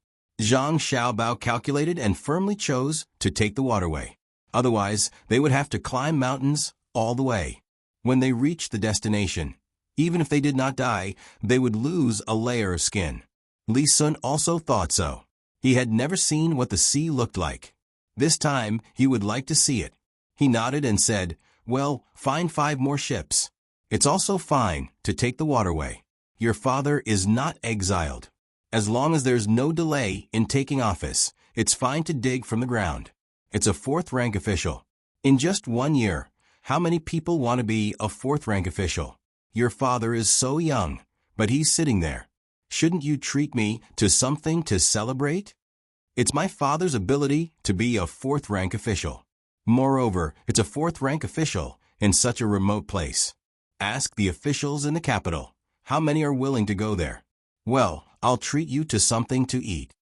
S1: Zhang Xiaobao calculated and firmly chose to take the waterway. Otherwise, they would have to climb mountains all the way. When they reached the destination, even if they did not die, they would lose a layer of skin. Li Sun also thought so. He had never seen what the sea looked like. This time, he would like to see it. He nodded and said, "Well, find 5 more ships. It's also fine to take the waterway. Your father is not exiled. As long as there's no delay in taking office, it's fine to dig from the ground. It's a 4th-rank official. In just 1 year, how many people want to be a 4th-rank official? Your father is so young, but he's sitting there. Shouldn't you treat me to something to celebrate? It's my father's ability to be a 4th-rank official. Moreover, it's a 4th-rank official in such a remote place. Ask the officials in the capital. How many are willing to go there? Well, I'll treat you to something to eat."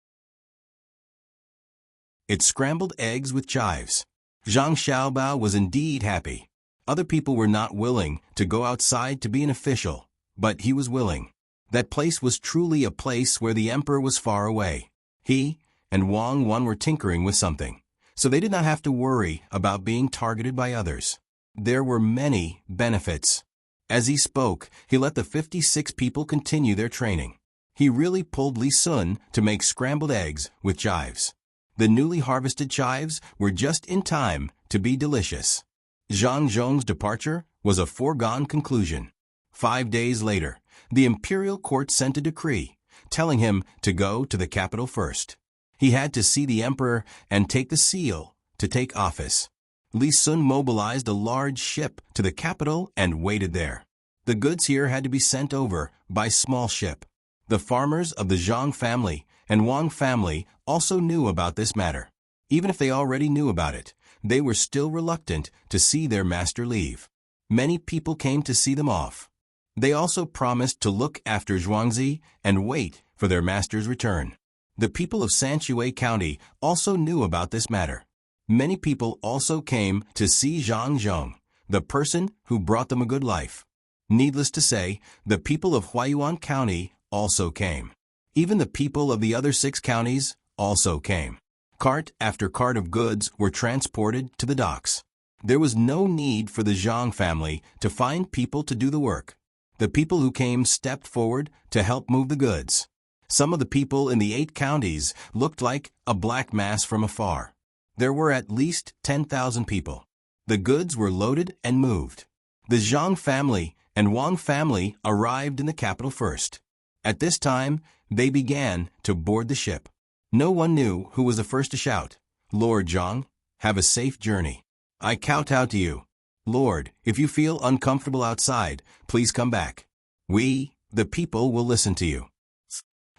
S1: It's scrambled eggs with chives. Zhang Xiaobao was indeed happy. Other people were not willing to go outside to be an official, but he was willing. That place was truly a place where the emperor was far away. He and Wang Wan were tinkering with something, so they did not have to worry about being targeted by others. There were many benefits. As he spoke, he let the 56 people continue their training. He really pulled Li Sun to make scrambled eggs with chives. The newly harvested chives were just in time to be delicious. Zhang Zhong's departure was a foregone conclusion. 5 days later, the imperial court sent a decree, telling him to go to the capital first. He had to see the emperor and take the seal to take office. Li Sun mobilized a large ship to the capital and waited there. The goods here had to be sent over by small ship. The farmers of the Zhang family and Wang family also knew about this matter. Even if they already knew about it, they were still reluctant to see their master leave. Many people came to see them off. They also promised to look after Zhuangzi and wait for their master's return. The people of Sanshui County also knew about this matter. Many people also came to see Zhang Zhong, the person who brought them a good life. Needless to say, the people of Huayuan County also came. Even the people of the other 6 counties also came. Cart after cart of goods were transported to the docks. There was no need for the Zhang family to find people to do the work. The people who came stepped forward to help move the goods. Some of the people in the 8 counties looked like a black mass from afar. There were at least 10,000 people. The goods were loaded and moved. The Zhang family and Wang family arrived in the capital first. At this time, they began to board the ship. No one knew who was the first to shout, "Lord Zhang, have a safe journey. I kowtow to you. Lord, if you feel uncomfortable outside, please come back. We, the people, will listen to you."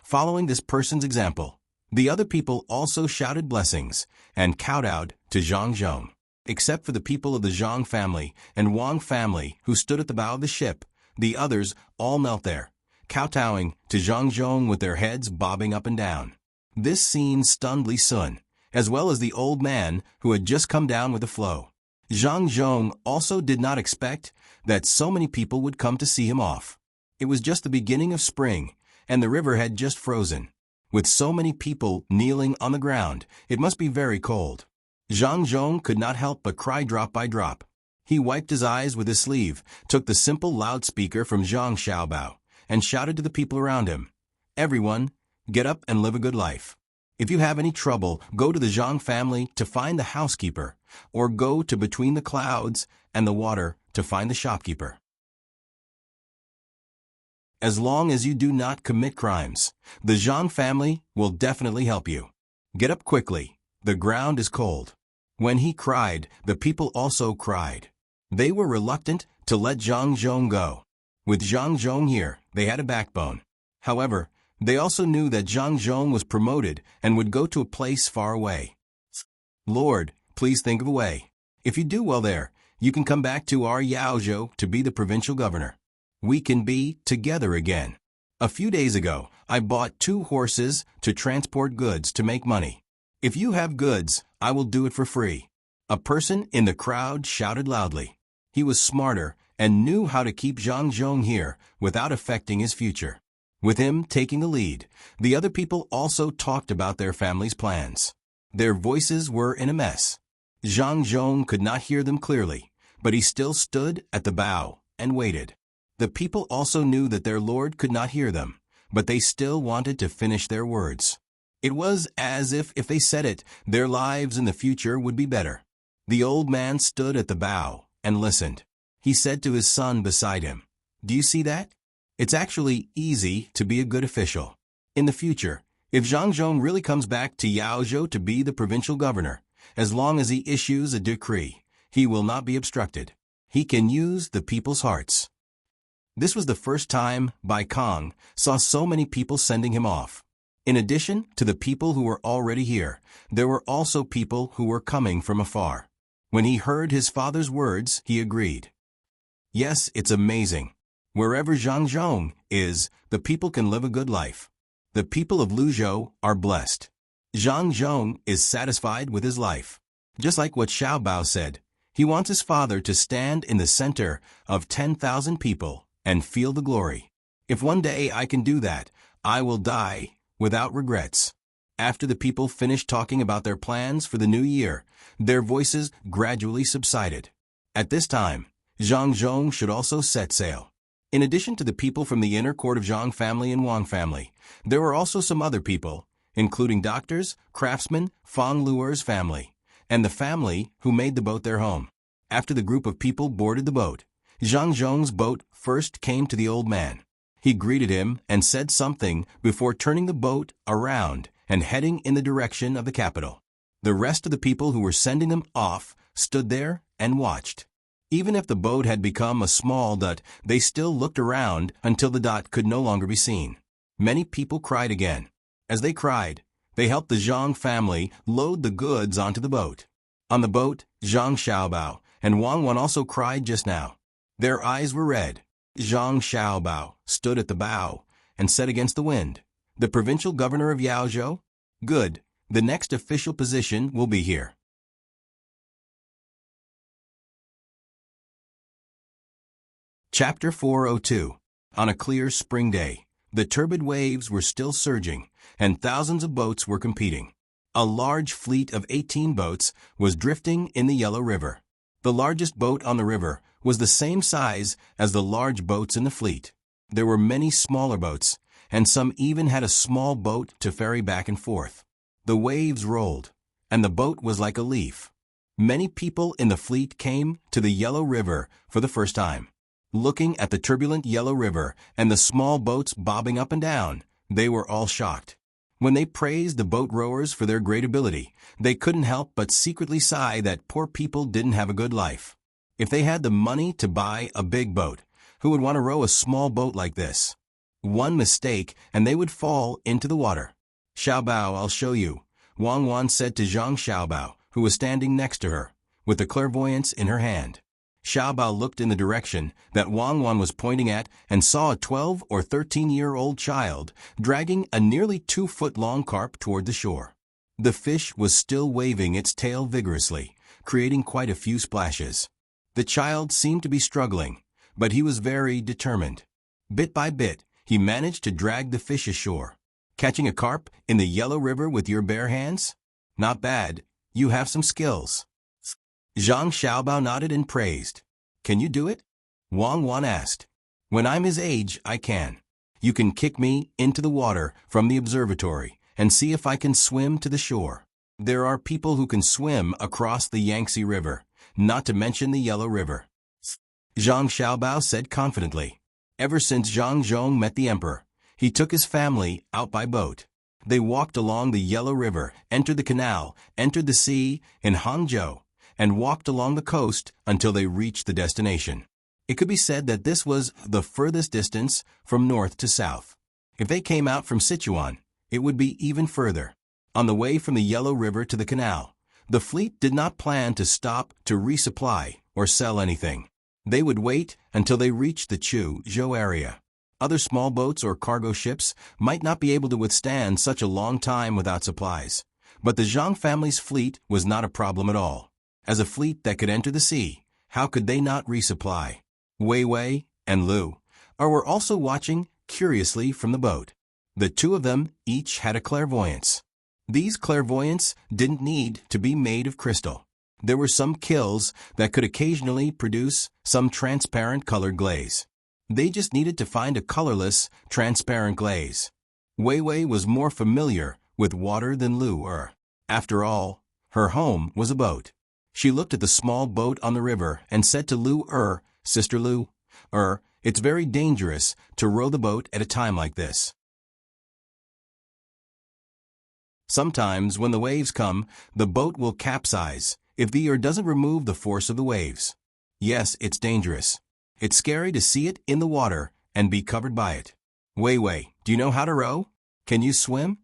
S1: Following this person's example, the other people also shouted blessings and kowtowed to Zhang Zhong. Except for the people of the Zhang family and Wang family who stood at the bow of the ship, the others all knelt there, kowtowing to Zhang Zhong with their heads bobbing up and down. This scene stunned Li Sun, as well as the old man who had just come down with the flow. Zhang Zhong also did not expect that so many people would come to see him off. It was just the beginning of spring, and the river had just frozen. With so many people kneeling on the ground, it must be very cold. Zhang Zhong could not help but cry drop by drop. He wiped his eyes with his sleeve, took the simple loudspeaker from Zhang Xiaobao, and shouted to the people around him, "Everyone, get up and live a good life. If you have any trouble, go to the Zhang family to find the housekeeper, or go to Between the Clouds and the Water to find the shopkeeper. As long as you do not commit crimes, the Zhang family will definitely help you. Get up quickly. The ground is cold." When he cried, the people also cried. They were reluctant to let Zhang Zhong go. With Zhang Zhong here, they had a backbone. However, they also knew that Zhang Zhong was promoted and would go to a place far away. "Lord, please think of a way. If you do well there, you can come back to our Yaozhou to be the provincial governor. We can be together again. A few days ago, I bought 2 horses to transport goods to make money. If you have goods, I will do it for free." A person in the crowd shouted loudly. He was smarter and knew how to keep Zhang Zhong here without affecting his future. With him taking the lead, the other people also talked about their family's plans. Their voices were in a mess. Zhang Zhong could not hear them clearly, but he still stood at the bow and waited. The people also knew that their lord could not hear them, but they still wanted to finish their words. It was as if they said it, their lives in the future would be better. The old man stood at the bow and listened. He said to his son beside him, "Do you see that? It's actually easy to be a good official. In the future, if Zhang Zhong really comes back to Yaozhou to be the provincial governor, as long as he issues a decree, he will not be obstructed. He can use the people's hearts." This was the first time Bai Kong saw so many people sending him off. In addition to the people who were already here, there were also people who were coming from afar. When he heard his father's words, he agreed. Yes, it's amazing. Wherever Zhang Zhong is, the people can live a good life. The people of Luzhou are blessed. Zhang Zhong is satisfied with his life. Just like what Xiaobao said, he wants his father to stand in the center of 10,000 people and feel the glory. If one day I can do that, I will die without regrets. After the people finished talking about their plans for the new year, their voices gradually subsided. At this time, Zhang Zhong should also set sail. In addition to the people from the inner court of Zhang family and Wang family, there were also some other people, including doctors, craftsmen, Fang Luer's family, and the family who made the boat their home. After the group of people boarded the boat, Zhang Zhong's boat first came to the old man. He greeted him and said something before turning the boat around and heading in the direction of the capital. The rest of the people who were sending them off stood there and watched. Even if the boat had become a small dot, they still looked around until the dot could no longer be seen. Many people cried again. As they cried, they helped the Zhang family load the goods onto the boat. On the boat, Zhang Xiaobao and Wang Wan also cried just now. Their eyes were red. Zhang Xiaobao stood at the bow and said against the wind, "The provincial governor of Yaozhou? Good, the next official position will be here." Chapter 402. On a clear spring day, the turbid waves were still surging, and thousands of boats were competing. A large fleet of 18 boats was drifting in the Yellow River. The largest boat on the river was the same size as the large boats in the fleet. There were many smaller boats, and some even had a small boat to ferry back and forth. The waves rolled, and the boat was like a leaf. Many people in the fleet came to the Yellow River for the first time. Looking at the turbulent Yellow River and the small boats bobbing up and down, they were all shocked. When they praised the boat rowers for their great ability, they couldn't help but secretly sigh that poor people didn't have a good life. If they had the money to buy a big boat, who would want to row a small boat like this? One mistake and they would fall into the water. "Xiaobao, I'll show you," Wang Wan said to Zhang Xiaobao, who was standing next to her, with the clairvoyance in her hand. Xiaobao looked in the direction that Wang Wan was pointing at and saw a 12 or 13-year-old child dragging a nearly 2-foot-long carp toward the shore. The fish was still waving its tail vigorously, creating quite a few splashes. The child seemed to be struggling, but he was very determined. Bit by bit, he managed to drag the fish ashore. "Catching a carp in the Yellow River with your bare hands? Not bad. You have some skills." Zhang Xiaobao nodded and praised. "Can you do it?" Wang Wan asked. "When I'm his age, I can. You can kick me into the water from the observatory and see if I can swim to the shore. There are people who can swim across the Yangtze River, not to mention the Yellow River." Zhang Xiaobao said confidently. Ever since Zhang Zhong met the emperor, he took his family out by boat. They walked along the Yellow River, entered the canal, entered the sea in Hangzhou, and walked along the coast until they reached the destination. It could be said that this was the furthest distance from north to south. If they came out from Sichuan, it would be even further. On the way from the Yellow River to the canal, the fleet did not plan to stop to resupply or sell anything. They would wait until they reached the Chuzhou area. Other small boats or cargo ships might not be able to withstand such a long time without supplies. But the Zhang family's fleet was not a problem at all. As a fleet that could enter the sea, how could they not resupply? Wei Wei and Lu were also watching curiously from the boat. The two of them each had a clairvoyance. These clairvoyants didn't need to be made of crystal. There were some kills that could occasionally produce some transparent colored glaze. They just needed to find a colorless, transparent glaze. Wei Wei was more familiar with water than Lu Er. After all, her home was a boat. She looked at the small boat on the river and said to Lu Er, "Sister Lu Er, it's very dangerous to row the boat at a time like this. Sometimes when the waves come, the boat will capsize if the Er doesn't remove the force of the waves. Yes, it's dangerous. It's scary to see it in the water and be covered by it. Wei Wei, do you know how to row? Can you swim?"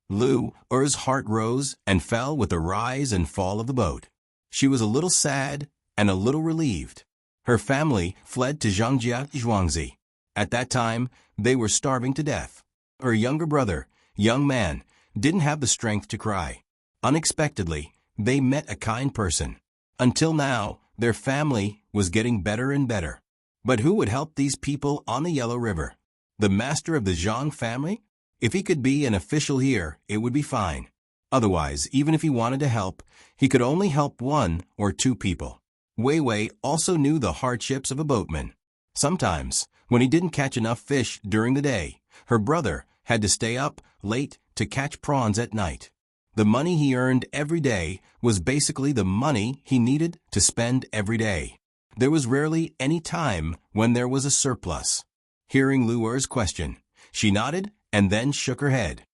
S1: Lu Er's heart rose and fell with the rise and fall of the boat. She was a little sad and a little relieved. Her family fled to Zhangjia Zhuangzi. At that time, they were starving to death. Her younger brother, young man, didn't have the strength to cry. Unexpectedly, they met a kind person. Until now, their family was getting better and better. But who would help these people on the Yellow River? The master of the Zhang family? If he could be an official here, it would be fine. Otherwise, even if he wanted to help, he could only help 1 or 2 people. Wei Wei also knew the hardships of a boatman. Sometimes, when he didn't catch enough fish during the day, her brother had to stay up late to catch prawns at night. The money he earned every day was basically the money he needed to spend every day. There was rarely any time when there was a surplus. Hearing Lu Er's question, she nodded and then shook her head.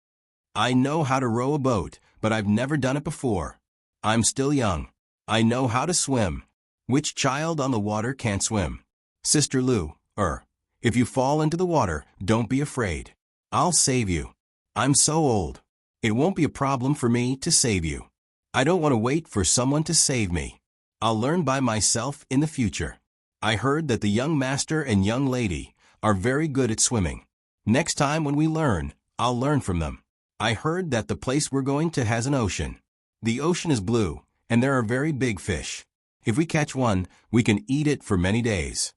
S1: "I know how to row a boat, but I've never done it before. I'm still young. I know how to swim. Which child on the water can't swim? Sister Lu Er, if you fall into the water, don't be afraid. I'll save you. I'm so old. It won't be a problem for me to save you. I don't want to wait for someone to save me. I'll learn by myself in the future. I heard that the young master and young lady are very good at swimming. Next time when we learn, I'll learn from them. I heard that the place we're going to has an ocean. The ocean is blue, and there are very big fish. If we catch one, we can eat it for many days.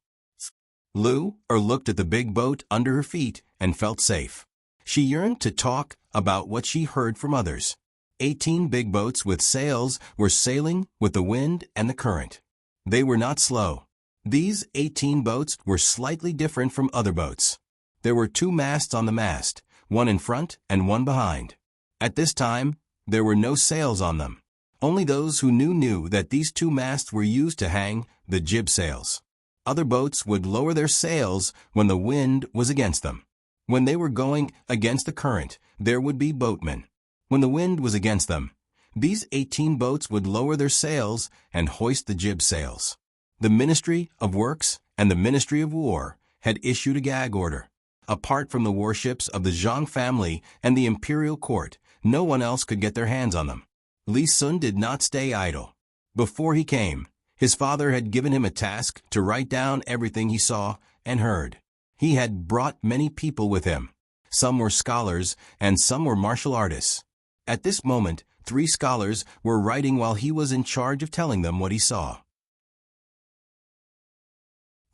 S1: Lu looked at the big boat under her feet and felt safe. She yearned to talk about what she heard from others. 18 big boats with sails were sailing with the wind and the current. They were not slow. These 18 boats were slightly different from other boats. There were 2 masts on the mast, one in front and one behind. At this time, there were no sails on them. Only those who knew that these 2 masts were used to hang the jib sails. Other boats would lower their sails when the wind was against them. When they were going against the current, there would be boatmen. When the wind was against them, these 18 boats would lower their sails and hoist the jib sails. The Ministry of Works and the Ministry of War had issued a gag order. Apart from the warships of the Zhang family and the imperial court, no one else could get their hands on them. Li Sun did not stay idle. Before he came, his father had given him a task to write down everything he saw and heard. He had brought many people with him. Some were scholars and some were martial artists. At this moment, 3 scholars were writing while he was in charge of telling them what he saw.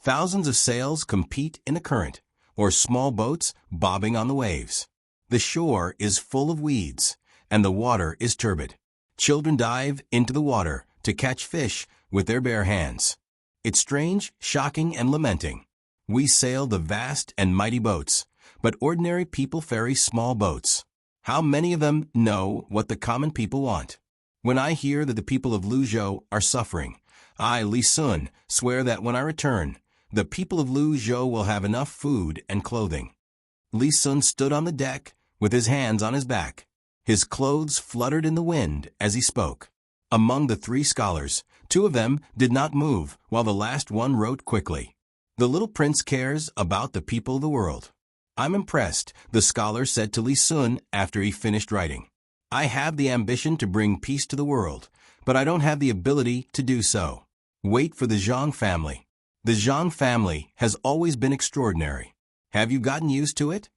S1: Thousands of sails compete in a current, or small boats bobbing on the waves. The shore is full of weeds, and the water is turbid. Children dive into the water to catch fish with their bare hands. It's strange, shocking, and lamenting. We sail the vast and mighty boats, but ordinary people ferry small boats. How many of them know what the common people want? When I hear that the people of Luzhou are suffering, I, Li Sun, swear that when I return, the people of Luzhou will have enough food and clothing. Li Sun stood on the deck with his hands on his back. His clothes fluttered in the wind as he spoke. Among the 3 scholars, 2 of them did not move, while the last one wrote quickly. The little prince cares about the people of the world. I'm impressed, the scholar said to Li Sun after he finished writing. I have the ambition to bring peace to the world, but I don't have the ability to do so. Wait for the Zhang family. The Zhang family has always been extraordinary. Have you gotten used to it?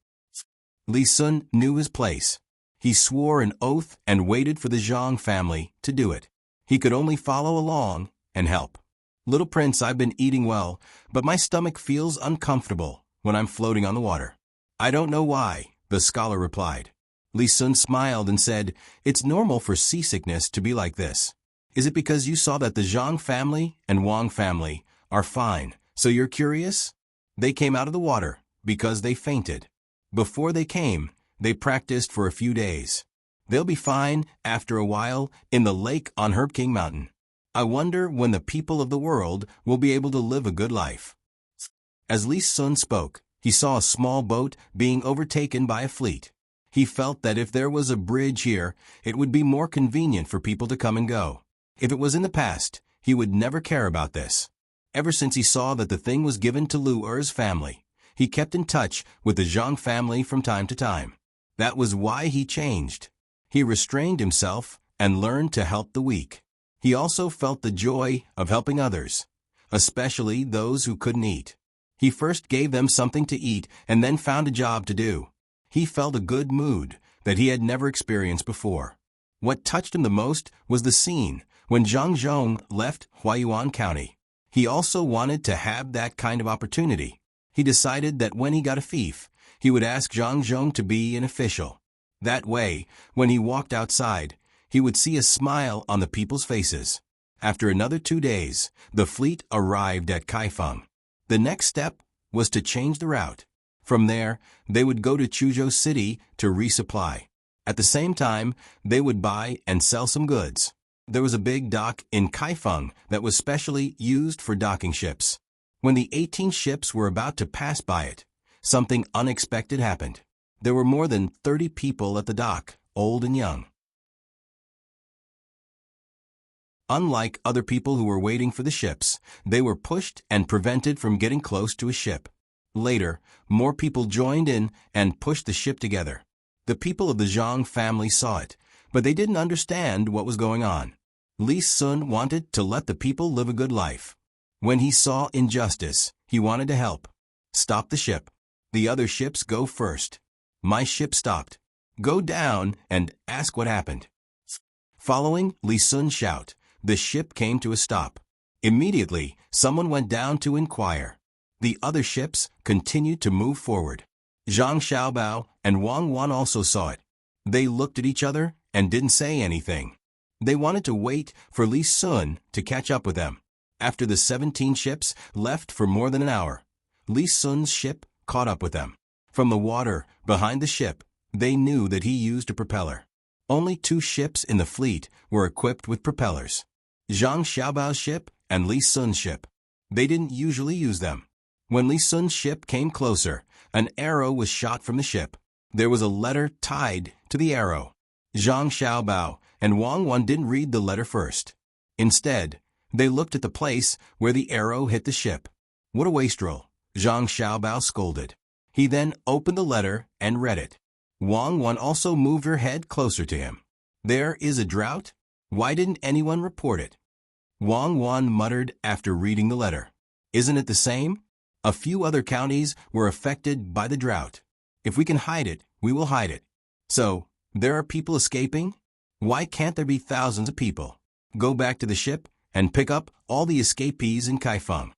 S1: Li Sun knew his place. He swore an oath and waited for the Zhang family to do it. He could only follow along and help. Little prince, I've been eating well, but my stomach feels uncomfortable when I'm floating on the water. I don't know why, the scholar replied. Li Sun smiled and said, it's normal for seasickness to be like this. Is it because you saw that the Zhang family and Wang family are fine, so you're curious? They came out of the water because they fainted. Before they came, they practiced for a few days. They'll be fine after a while in the lake on Herb King Mountain. I wonder when the people of the world will be able to live a good life. As Li Sun spoke, he saw a small boat being overtaken by a fleet. He felt that if there was a bridge here, it would be more convenient for people to come and go. If it was in the past, he would never care about this. Ever since he saw that the thing was given to Lu Er's family, he kept in touch with the Zhang family from time to time. That was why he changed. He restrained himself and learned to help the weak. He also felt the joy of helping others, especially those who couldn't eat. He first gave them something to eat and then found a job to do. He felt a good mood that he had never experienced before. What touched him the most was the scene when Zhang Zhong left Huayuan County. He also wanted to have that kind of opportunity. He decided that when he got a fief, he would ask Zhang Zhong to be an official. That way, when he walked outside, he would see a smile on the people's faces. After another 2 days, the fleet arrived at Kaifeng. The next step was to change the route. From there, they would go to Chuzhou City to resupply. At the same time, they would buy and sell some goods. There was a big dock in Kaifeng that was specially used for docking ships. When the 18 ships were about to pass by it, something unexpected happened. There were more than 30 people at the dock, old and young. Unlike other people who were waiting for the ships, they were pushed and prevented from getting close to a ship. Later, more people joined in and pushed the ship together. The people of the Zhang family saw it, but they didn't understand what was going on. Li Sun wanted to let the people live a good life. When he saw injustice, he wanted to help. Stop the ship. The other ships go first. My ship stopped. Go down and ask what happened. Following Li Sun's shout, the ship came to a stop. Immediately, someone went down to inquire. The other ships continued to move forward. Zhang Xiaobao and Wang Wan also saw it. They looked at each other and didn't say anything. They wanted to wait for Li Sun to catch up with them. After the 17 ships left for more than an hour, Li Sun's ship caught up with them. From the water behind the ship, they knew that he used a propeller. Only 2 ships in the fleet were equipped with propellers. Zhang Xiaobao's ship and Li Sun's ship. They didn't usually use them. When Li Sun's ship came closer, an arrow was shot from the ship. There was a letter tied to the arrow. Zhang Xiaobao and Wang Wan didn't read the letter first. Instead, they looked at the place where the arrow hit the ship. What a wastrel, Zhang Xiaobao scolded. He then opened the letter and read it. Wang Wan also moved her head closer to him. There is a drought? Why didn't anyone report it? Wang Wan muttered after reading the letter. Isn't it the same? A few other counties were affected by the drought. If we can hide it, we will hide it. So, there are people escaping? Why can't there be thousands of people? Go back to the ship and pick up all the escapees in Kaifeng.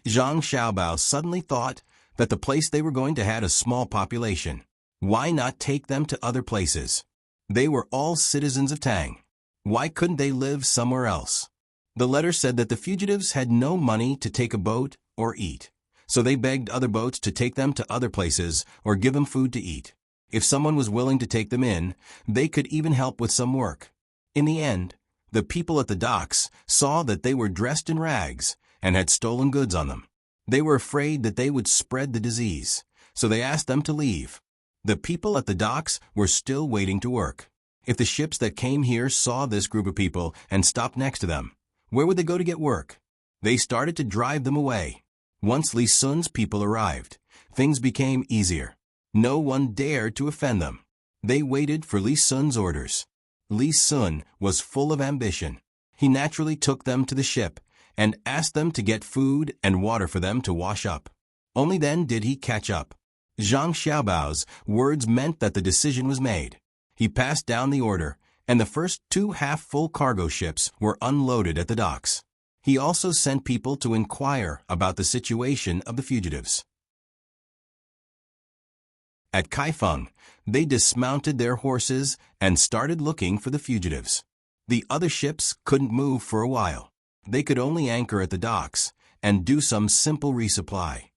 S1: Zhang Xiaobao suddenly thought that the place they were going to had a small population. Why not take them to other places? They were all citizens of Tang. Why couldn't they live somewhere else? The letter said that the fugitives had no money to take a boat or eat, so they begged other boats to take them to other places or give them food to eat. If someone was willing to take them in, they could even help with some work. In the end, the people at the docks saw that they were dressed in rags and had stolen goods on them. They were afraid that they would spread the disease, so they asked them to leave. The people at the docks were still waiting to work. If the ships that came here saw this group of people and stopped next to them, where would they go to get work? They started to drive them away. Once Li Sun's people arrived, things became easier. No one dared to offend them. They waited for Li Sun's orders. Li Sun was full of ambition. He naturally took them to the ship and asked them to get food and water for them to wash up. Only then did he catch up. Zhang Xiaobao's words meant that the decision was made. He passed down the order, and the first 2 half-full cargo ships were unloaded at the docks. He also sent people to inquire about the situation of the fugitives. At Kaifeng, they dismounted their horses and started looking for the fugitives. The other ships couldn't move for a while. They could only anchor at the docks and do some simple resupply.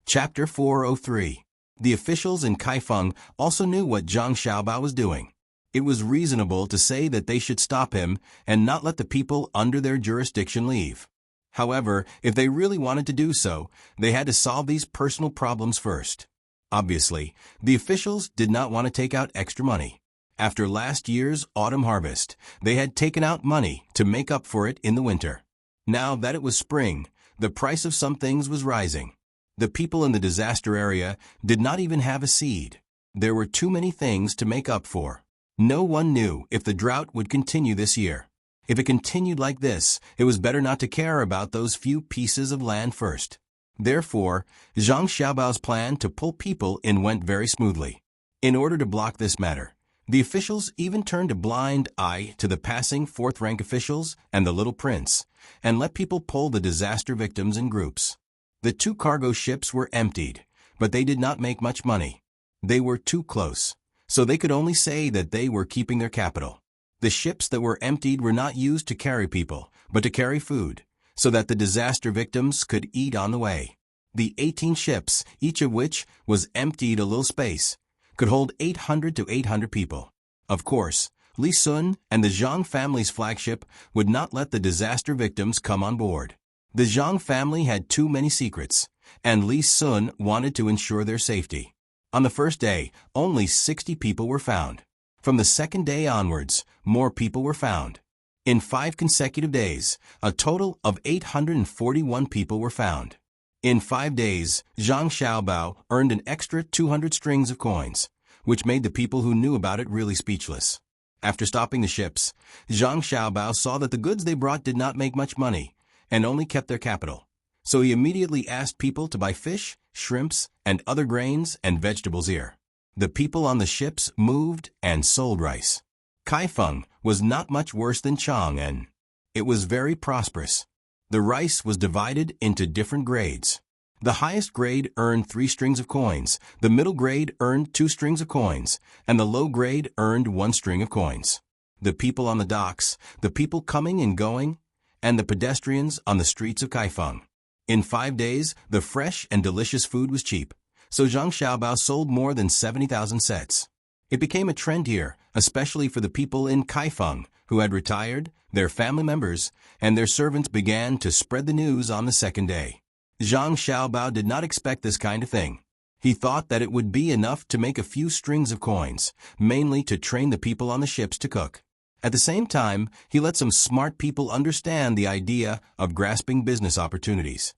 S1: Chapter 403. The officials in Kaifeng also knew what Zhang Xiaobao was doing. It was reasonable to say that they should stop him and not let the people under their jurisdiction leave. However, if they really wanted to do so, they had to solve these personal problems first. Obviously, the officials did not want to take out extra money. After last year's autumn harvest, they had taken out money to make up for it in the winter. Now that it was spring, the price of some things was rising. The people in the disaster area did not even have a seed. There were too many things to make up for. No one knew if the drought would continue this year. If it continued like this, it was better not to care about those few pieces of land first. Therefore, Zhang Xiaobao's plan to pull people in went very smoothly. In order to block this matter, the officials even turned a blind eye to the passing fourth-rank officials and the little prince, and let people pull the disaster victims in groups. The 2 cargo ships were emptied, but they did not make much money. They were too close, so they could only say that they were keeping their capital. The ships that were emptied were not used to carry people, but to carry food, so that the disaster victims could eat on the way. The 18 ships, each of which was emptied a little space, could hold 800 to 800 people. Of course, Li Sun and the Zhang family's flagship would not let the disaster victims come on board. The Zhang family had too many secrets, and Li Sun wanted to ensure their safety. On the first day, only 60 people were found. From the second day onwards, more people were found. In 5 consecutive days, a total of 841 people were found. In 5 days, Zhang Xiaobao earned an extra 200 strings of coins, which made the people who knew about it really speechless. After stopping the ships, Zhang Xiaobao saw that the goods they brought did not make much money and only kept their capital. So he immediately asked people to buy fish, shrimps, and other grains and vegetables here. The people on the ships moved and sold rice. Kaifeng was not much worse than Chang'an. It was very prosperous. The rice was divided into different grades. The highest grade earned 3 strings of coins, the middle grade earned 2 strings of coins, and the low grade earned 1 string of coins. The people on the docks, the people coming and going, and the pedestrians on the streets of Kaifeng. In 5 days, the fresh and delicious food was cheap, so Zhang Xiaobao sold more than 70,000 sets. It became a trend here, especially for the people in Kaifeng who had retired, their family members, and their servants began to spread the news on the second day. Zhang Xiaobao did not expect this kind of thing. He thought that it would be enough to make a few strings of coins, mainly to train the people on the ships to cook. At the same time, he let some smart people understand the idea of grasping business opportunities.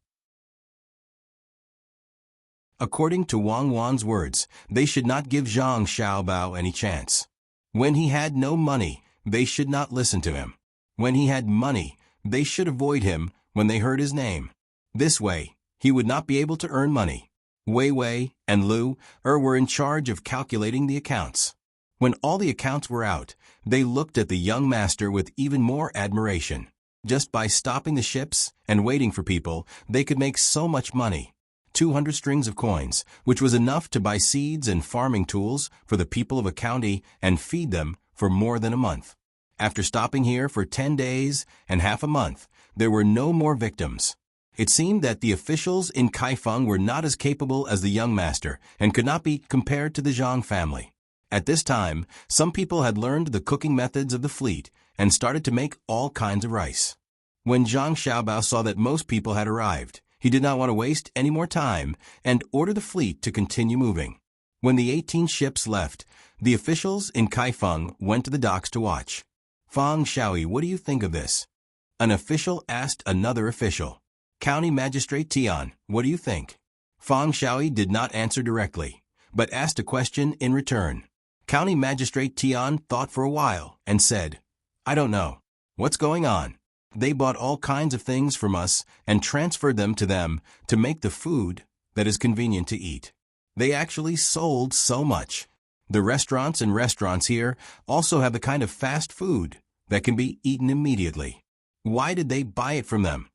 S1: According to Wang Wan's words, they should not give Zhang Xiaobao any chance. When he had no money, they should not listen to him. When he had money, they should avoid him when they heard his name. This way, he would not be able to earn money. Wei Wei and Lu were in charge of calculating the accounts. When all the accounts were out, they looked at the young master with even more admiration. Just by stopping the ships and waiting for people, they could make so much money. 200 strings of coins, which was enough to buy seeds and farming tools for the people of a county and feed them for more than a month. After stopping here for 10 days and half a month, there were no more victims. It seemed that the officials in Kaifeng were not as capable as the young master and could not be compared to the Zhang family. At this time, some people had learned the cooking methods of the fleet and started to make all kinds of rice. When Zhang Xiaobao saw that most people had arrived, he did not want to waste any more time and ordered the fleet to continue moving. When the 18 ships left, the officials in Kaifeng went to the docks to watch. Fang Xiaoyi, what do you think of this? An official asked another official. County Magistrate Tian, what do you think? Fang Xiaoyi did not answer directly, but asked a question in return. County Magistrate Tian thought for a while and said, I don't know. What's going on? They bought all kinds of things from us and transferred them to them to make the food that is convenient to eat. They actually sold so much. The restaurants here also have the kind of fast food that can be eaten immediately. Why did they buy it from them?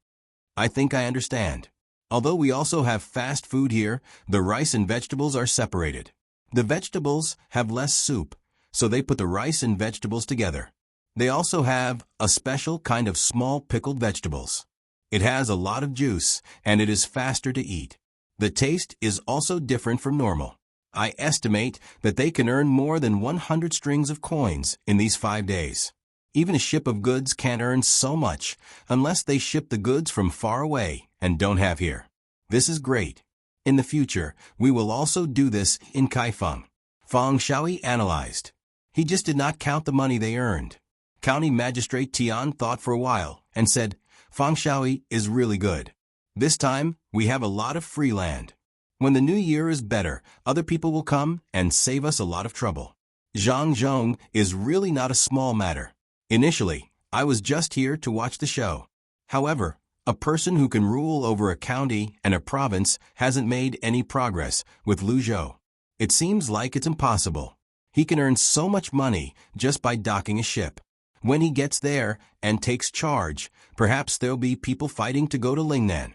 S1: I think I understand. Although we also have fast food here, the rice and vegetables are separated. The vegetables have less soup, so they put the rice and vegetables together. They also have a special kind of small pickled vegetables. It has a lot of juice, and it is faster to eat. The taste is also different from normal. I estimate that they can earn more than 100 strings of coins in these 5 days. Even a ship of goods can't earn so much unless they ship the goods from far away and don't have here. This is great. In the future, we will also do this in Kaifeng. Fang Xiaoyi analyzed. He just did not count the money they earned. County Magistrate Tian thought for a while and said, Fang Xiaoyi is really good. This time, we have a lot of free land. When the new year is better, other people will come and save us a lot of trouble. Zhang Zhong is really not a small matter. Initially, I was just here to watch the show. However, a person who can rule over a county and a province hasn't made any progress with Lu Zhou. It seems like it's impossible. He can earn so much money just by docking a ship. When he gets there and takes charge, perhaps there'll be people fighting to go to Lingnan.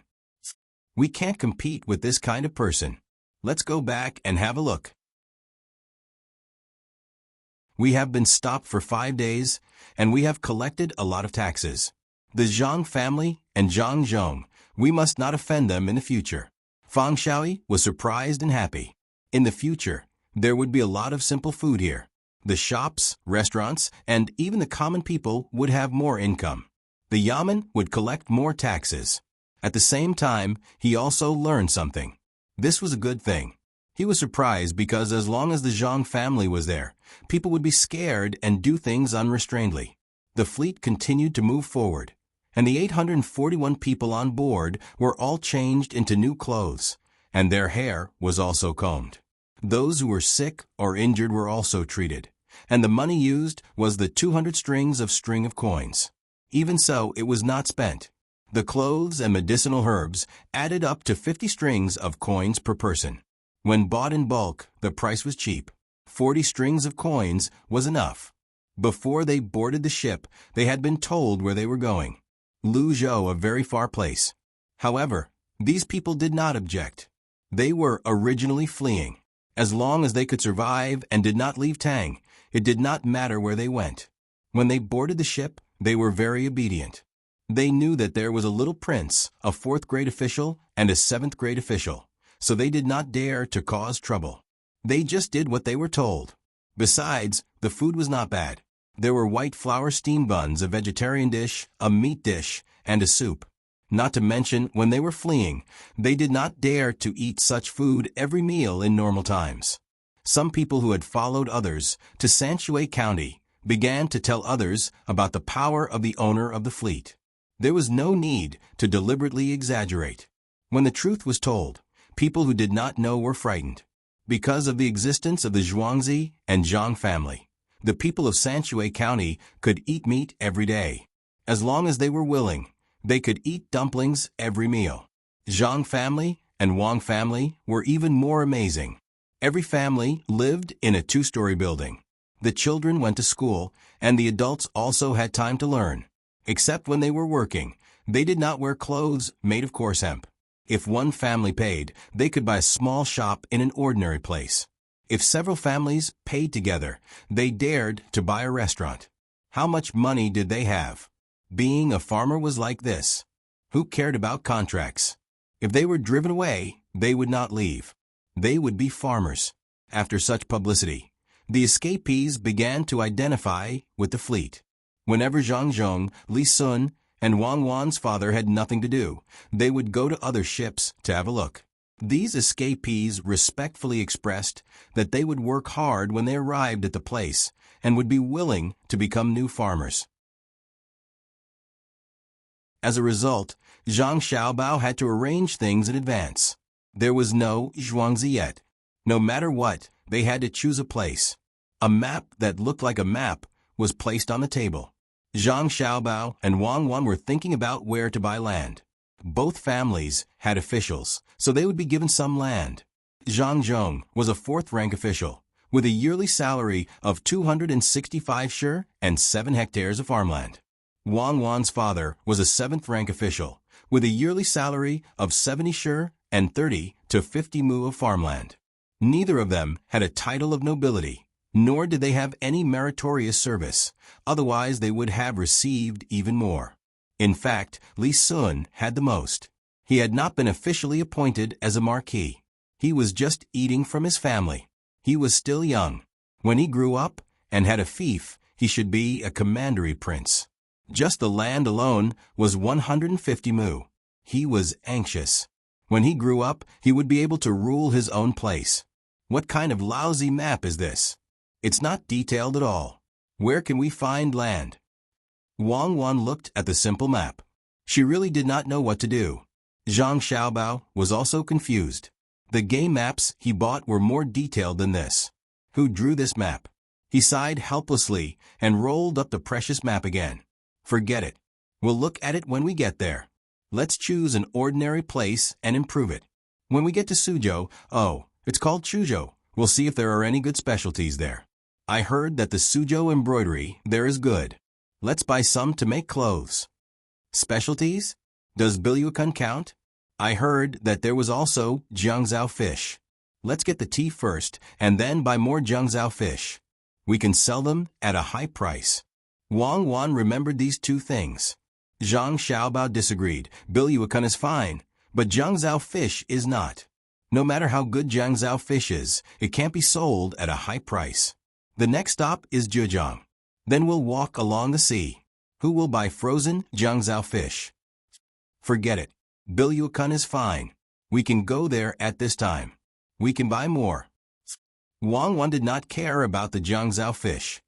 S1: We can't compete with this kind of person. Let's go back and have a look. We have been stopped for 5 days, and we have collected a lot of taxes. The Zhang family and Zhang Zhong, we must not offend them in the future. Fang Xiaoyi was surprised and happy. In the future, there would be a lot of simple food here. The shops, restaurants, and even the common people would have more income. The Yamen would collect more taxes. At the same time, he also learned something. This was a good thing. He was surprised because as long as the Zhang family was there, people would be scared and do things unrestrainedly. The fleet continued to move forward, and the 841 people on board were all changed into new clothes, and their hair was also combed. Those who were sick or injured were also treated, and the money used was the 200 strings of coins. Even so, it was not spent. The clothes and medicinal herbs added up to 50 strings of coins per person. When bought in bulk, the price was cheap. 40 strings of coins was enough. Before they boarded the ship, they had been told where they were going. Luzhou, a very far place. However, these people did not object. They were originally fleeing. As long as they could survive and did not leave Tang, it did not matter where they went. When they boarded the ship, they were very obedient. They knew that there was a little prince, a 4th grade official, and a 7th grade official, so they did not dare to cause trouble. They just did what they were told. Besides, the food was not bad. There were white flour steamed buns, a vegetarian dish, a meat dish, and a soup. Not to mention, when they were fleeing, they did not dare to eat such food every meal in normal times. Some people who had followed others to Sanshui County began to tell others about the power of the owner of the fleet. There was no need to deliberately exaggerate. When the truth was told, people who did not know were frightened. Because of the existence of the Zhuangzi and Zhang family, the people of Sanshui County could eat meat every day. As long as they were willing, they could eat dumplings every meal. Zhang family and Wang family were even more amazing. Every family lived in a 2-story building. The children went to school, and the adults also had time to learn. Except when they were working, they did not wear clothes made of coarse hemp. If one family paid, they could buy a small shop in an ordinary place. If several families paid together, they dared to buy a restaurant. How much money did they have? Being a farmer was like this. Who cared about contracts? If they were driven away, they would not leave. They would be farmers. After such publicity, the escapees began to identify with the fleet. Whenever Zhang Zhong, Li Sun, and Wang Wan's father had nothing to do, they would go to other ships to have a look. These escapees respectfully expressed that they would work hard when they arrived at the place and would be willing to become new farmers. As a result, Zhang Xiaobao had to arrange things in advance. There was no Zhuangzi yet. No matter what, they had to choose a place. A map that looked like a map was placed on the table. Zhang Xiaobao and Wang Wan were thinking about where to buy land. Both families had officials, so they would be given some land. Zhang Zhong was a 4th-rank official, with a yearly salary of 265 sher and 7 hectares of farmland. Wang Wan's father was a 7th-rank official, with a yearly salary of 70 sher and 30 to 50 mu of farmland. Neither of them had a title of nobility, nor did they have any meritorious service, otherwise they would have received even more. In fact, Li Sun had the most. He had not been officially appointed as a marquis. He was just eating from his family. He was still young. When he grew up and had a fief, he should be a commandery prince. Just the land alone was 150 mu. He was anxious. When he grew up, he would be able to rule his own place. What kind of lousy map is this? It's not detailed at all. Where can we find land? Wang Wan looked at the simple map. She really did not know what to do. Zhang Xiaobao was also confused. The game maps he bought were more detailed than this. Who drew this map? He sighed helplessly and rolled up the precious map again. Forget it. We'll look at it when we get there. Let's choose an ordinary place and improve it. When we get to Suzhou, it's called Chuzhou. We'll see if there are any good specialties there. I heard that the Suzhou embroidery there is good. Let's buy some to make clothes. Specialties? Does Bilyukan count? I heard that there was also jiangzhou fish. Let's get the tea first and then buy more jiangzhou fish. We can sell them at a high price. Wang Wan remembered these 2 things. Zhang Xiaobao disagreed. Bilyukan is fine, but jiangzhou fish is not. No matter how good jiangzhou fish is, it can't be sold at a high price. The next stop is Zhejiang. Then we'll walk along the sea. Who will buy frozen jiangzhou fish? Forget it. Bilyukan is fine. We can go there at this time. We can buy more. Wang Wan did not care about the jiangzhou fish.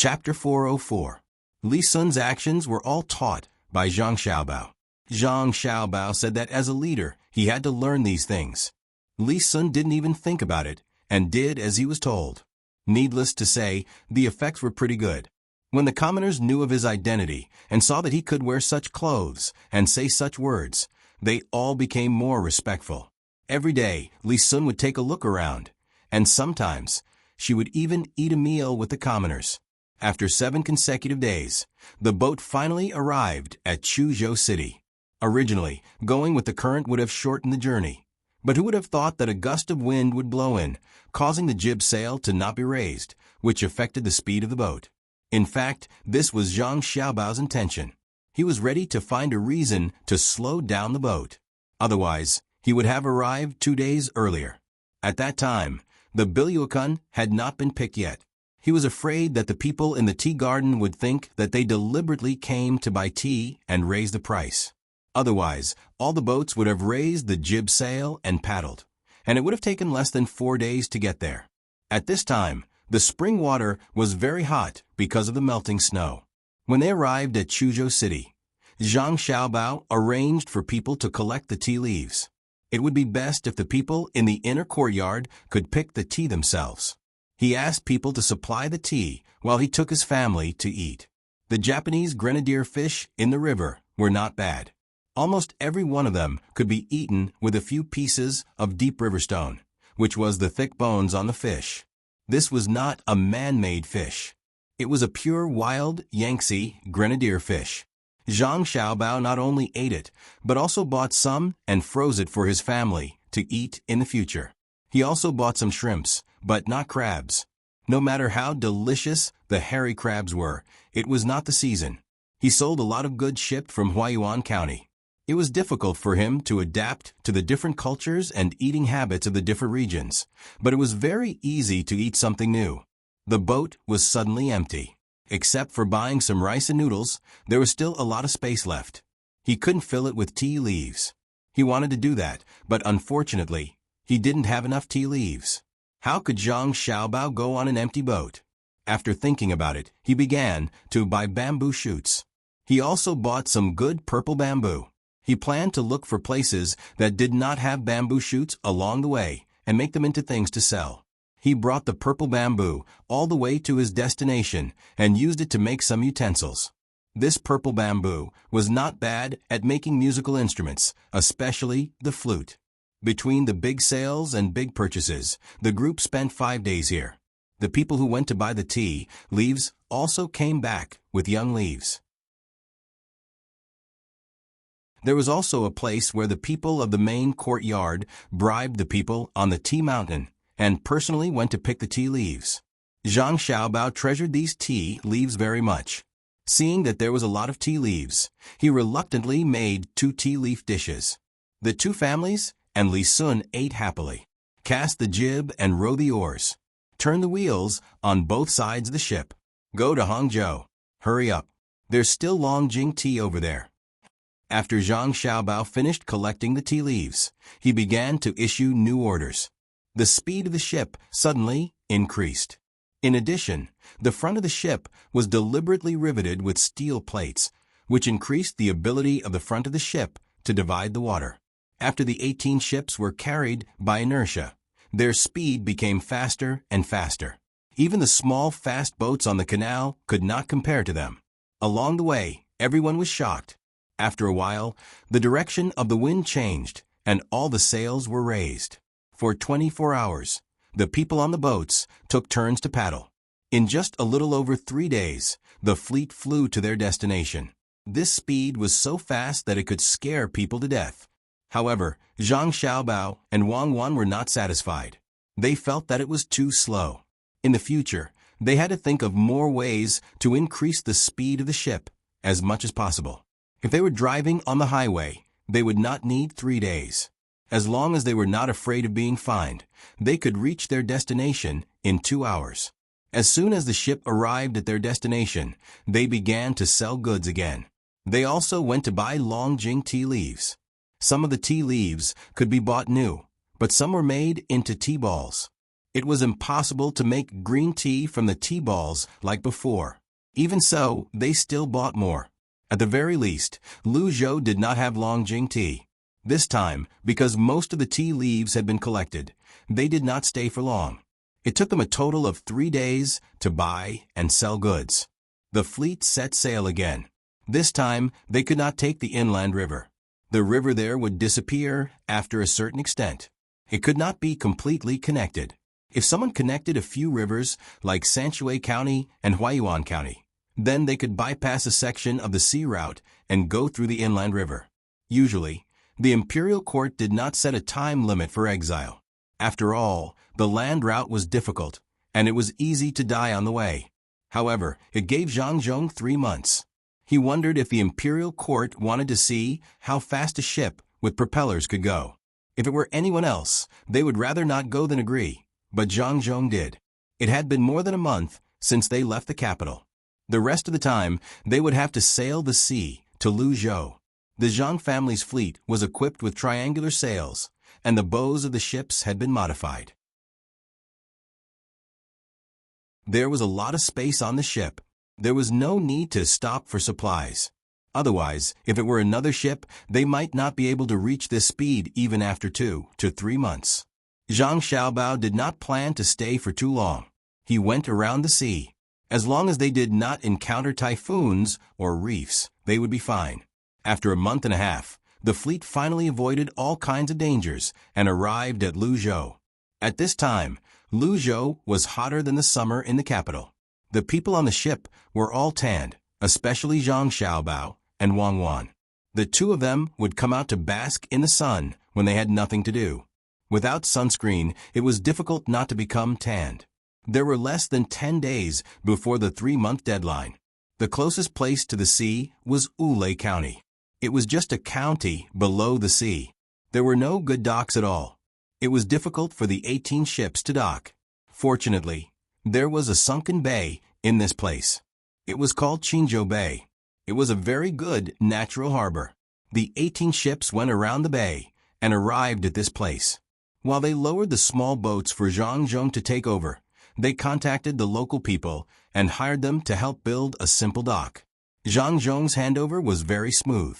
S1: Chapter 404. Li Sun's actions were all taught by Zhang Xiaobao. Zhang Xiaobao said that as a leader, he had to learn these things. Li Sun didn't even think about it, and did as he was told. Needless to say, the effects were pretty good. When the commoners knew of his identity and saw that he could wear such clothes and say such words, they all became more respectful. Every day, Li Sun would take a look around, and sometimes she would even eat a meal with the commoners. After 7 consecutive days, the boat finally arrived at Chuzhou City. Originally, going with the current would have shortened the journey, but who would have thought that a gust of wind would blow in, causing the jib sail to not be raised, which affected the speed of the boat. In fact, this was Zhang Xiaobao's intention. He was ready to find a reason to slow down the boat. Otherwise, he would have arrived 2 days earlier. At that time, the bilyukan had not been picked yet. He was afraid that the people in the tea garden would think that they deliberately came to buy tea and raise the price. Otherwise, all the boats would have raised the jib sail and paddled, and it would have taken less than 4 days to get there. At this time, the spring water was very hot because of the melting snow. When they arrived at Chuzhou City, Zhang Xiaobao arranged for people to collect the tea leaves. It would be best if the people in the inner courtyard could pick the tea themselves. He asked people to supply the tea while he took his family to eat. The Japanese grenadier fish in the river were not bad. Almost every one of them could be eaten with a few pieces of deep river stone, which was the thick bones on the fish. This was not a man-made fish. It was a pure wild Yangtze grenadier fish. Zhang Xiaobao not only ate it, but also bought some and froze it for his family to eat in the future. He also bought some shrimps, but not crabs. No matter how delicious the hairy crabs were, it was not the season. He sold a lot of goods shipped from Huaiyuan County. It was difficult for him to adapt to the different cultures and eating habits of the different regions, but it was very easy to eat something new. The boat was suddenly empty. Except for buying some rice and noodles, there was still a lot of space left. He couldn't fill it with tea leaves. He wanted to do that, but unfortunately, he didn't have enough tea leaves. How could Zhang Xiaobao go on an empty boat? After thinking about it, he began to buy bamboo shoots. He also bought some good purple bamboo. He planned to look for places that did not have bamboo shoots along the way and make them into things to sell. He brought the purple bamboo all the way to his destination and used it to make some utensils. This purple bamboo was not bad at making musical instruments, especially the flute. Between the big sales and big purchases, the group spent 5 days here. The people who went to buy the tea leaves also came back with young leaves. There was also a place where the people of the main courtyard bribed the people on the tea mountain and personally went to pick the tea leaves. Zhang Xiaobao treasured these tea leaves very much. Seeing that there was a lot of tea leaves, he reluctantly made 2 tea leaf dishes. The 2 families and Li Sun ate happily. Cast the jib and row the oars. Turn the wheels on both sides of the ship. Go to Hangzhou. Hurry up. There's still Longjing tea over there. After Zhang Xiaobao finished collecting the tea leaves, he began to issue new orders. The speed of the ship suddenly increased. In addition, the front of the ship was deliberately riveted with steel plates, which increased the ability of the front of the ship to divide the water. After the 18 ships were carried by inertia, their speed became faster and faster. Even the small, fast boats on the canal could not compare to them. Along the way, everyone was shocked. After a while, the direction of the wind changed, and all the sails were raised. For 24 hours, the people on the boats took turns to paddle. In just a little over 3 days, the fleet flew to their destination. This speed was so fast that it could scare people to death. However, Zhang Xiaobao and Wang Wan were not satisfied. They felt that it was too slow. In the future, they had to think of more ways to increase the speed of the ship as much as possible. If they were driving on the highway, they would not need 3 days. As long as they were not afraid of being fined, they could reach their destination in 2 hours. As soon as the ship arrived at their destination, they began to sell goods again. They also went to buy Longjing tea leaves. Some of the tea leaves could be bought new, but some were made into tea balls. It was impossible to make green tea from the tea balls like before. Even so, they still bought more. At the very least, Lu Zhou did not have Longjing tea. This time, because most of the tea leaves had been collected, they did not stay for long. It took them a total of 3 days to buy and sell goods. The fleet set sail again. This time, they could not take the inland river. The river there would disappear after a certain extent. It could not be completely connected. If someone connected a few rivers, like Sanshui County and Huaiyuan County, then they could bypass a section of the sea route and go through the inland river. Usually, the imperial court did not set a time limit for exile. After all, the land route was difficult, and it was easy to die on the way. However, it gave Zhang Zhong 3 months. He wondered if the imperial court wanted to see how fast a ship with propellers could go. If it were anyone else, they would rather not go than agree, but Zhang Zhong did. It had been more than a month since they left the capital. The rest of the time, they would have to sail the sea to Lu Zhou. The Zhang family's fleet was equipped with triangular sails, and the bows of the ships had been modified. There was a lot of space on the ship. There was no need to stop for supplies. Otherwise, if it were another ship, they might not be able to reach this speed even after 2 to 3 months. Zhang Xiaobao did not plan to stay for too long. He went around the sea. As long as they did not encounter typhoons or reefs, they would be fine. After a month and a half, the fleet finally avoided all kinds of dangers and arrived at Lu Zhou. At this time, Lu Zhou was hotter than the summer in the capital. The people on the ship were all tanned, especially Zhang Xiaobao and Wang Wan. The two of them would come out to bask in the sun when they had nothing to do. Without sunscreen, it was difficult not to become tanned. There were less than 10 days before the 3-month deadline. The closest place to the sea was Wulei County. It was just a county below the sea. There were no good docks at all. It was difficult for the 18 ships to dock. Fortunately, there was a sunken bay in this place. It was called Qinzhou Bay. It was a very good natural harbor. The 18 ships went around the bay and arrived at this place. While they lowered the small boats for Zhang Zhong to take over, they contacted the local people and hired them to help build a simple dock. Zhang Zhong's handover was very smooth.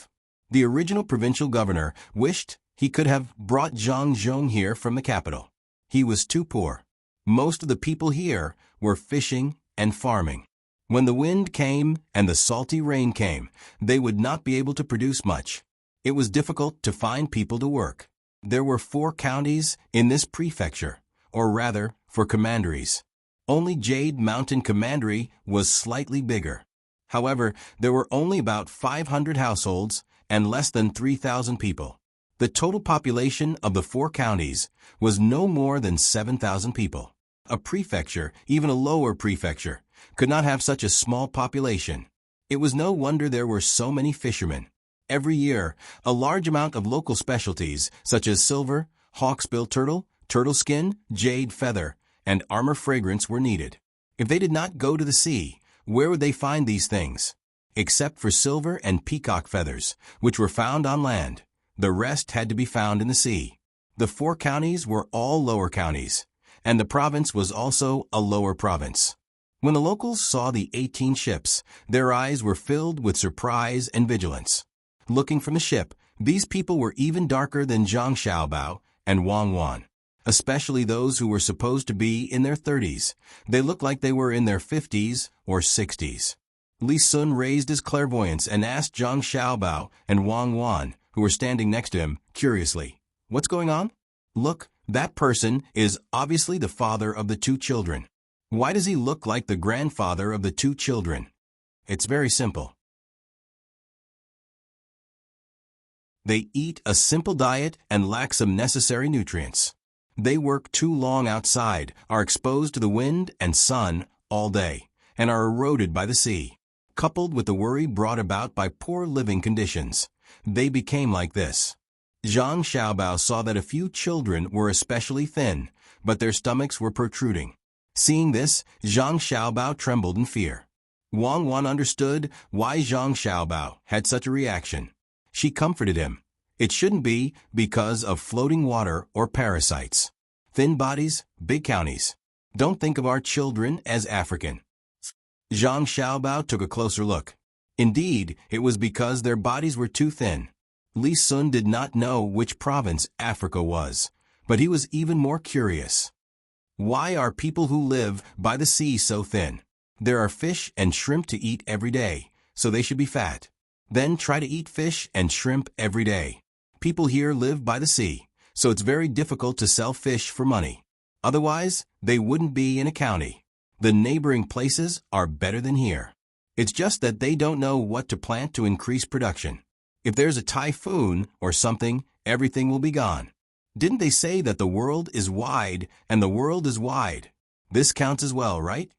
S1: The original provincial governor wished he could have brought Zhang Zhong here from the capital. He was too poor. Most of the people here were fishing and farming. When the wind came and the salty rain came, they would not be able to produce much. It was difficult to find people to work. There were 4 counties in this prefecture, or rather, 4 commanderies. Only Jade Mountain Commandery was slightly bigger. However, there were only about 500 households and less than 3,000 people. The total population of the 4 counties was no more than 7,000 people. A prefecture, even a lower prefecture, could not have such a small population. It was no wonder there were so many fishermen. Every year, a large amount of local specialties, such as silver, hawksbill turtle, turtle skin, jade feather, and armor fragrance were needed. If they did not go to the sea, where would they find these things? Except for silver and peacock feathers, which were found on land, the rest had to be found in the sea. The 4 counties were all lower counties, and the province was also a lower province. When the locals saw the 18 ships, their eyes were filled with surprise and vigilance. Looking from the ship, these people were even darker than Zhang Xiaobao and Wang Wan, especially those who were supposed to be in their 30s. They looked like they were in their 50s or 60s. Li Sun raised his clairvoyance and asked Zhang Xiaobao and Wang Wan, who were standing next to him, curiously, "What's going on?" "Look, that person is obviously the father of the 2 children. Why does he look like the grandfather of the 2 children?" It's very simple. They eat a simple diet and lack some necessary nutrients. They work too long outside, are exposed to the wind and sun all day, and are eroded by the sea. Coupled with the worry brought about by poor living conditions, they became like this. Zhang Xiaobao saw that a few children were especially thin, but their stomachs were protruding. Seeing this, Zhang Xiaobao trembled in fear. Wang Wan understood why Zhang Xiaobao had such a reaction. She comforted him. It shouldn't be because of floating water or parasites. Thin bodies, big counties. Don't think of our children as African. Zhang Xiaobao took a closer look. Indeed, it was because their bodies were too thin. Li Sun did not know which province Africa was, but he was even more curious. Why are people who live by the sea so thin? There are fish and shrimp to eat every day, so they should be fat. Then try to eat fish and shrimp every day. People here live by the sea, so it's very difficult to sell fish for money. Otherwise, they wouldn't be in a county. The neighboring places are better than here. It's just that they don't know what to plant to increase production. If there's a typhoon or something, everything will be gone. Didn't they say that the world is wide and the world is wide? This counts as well, right?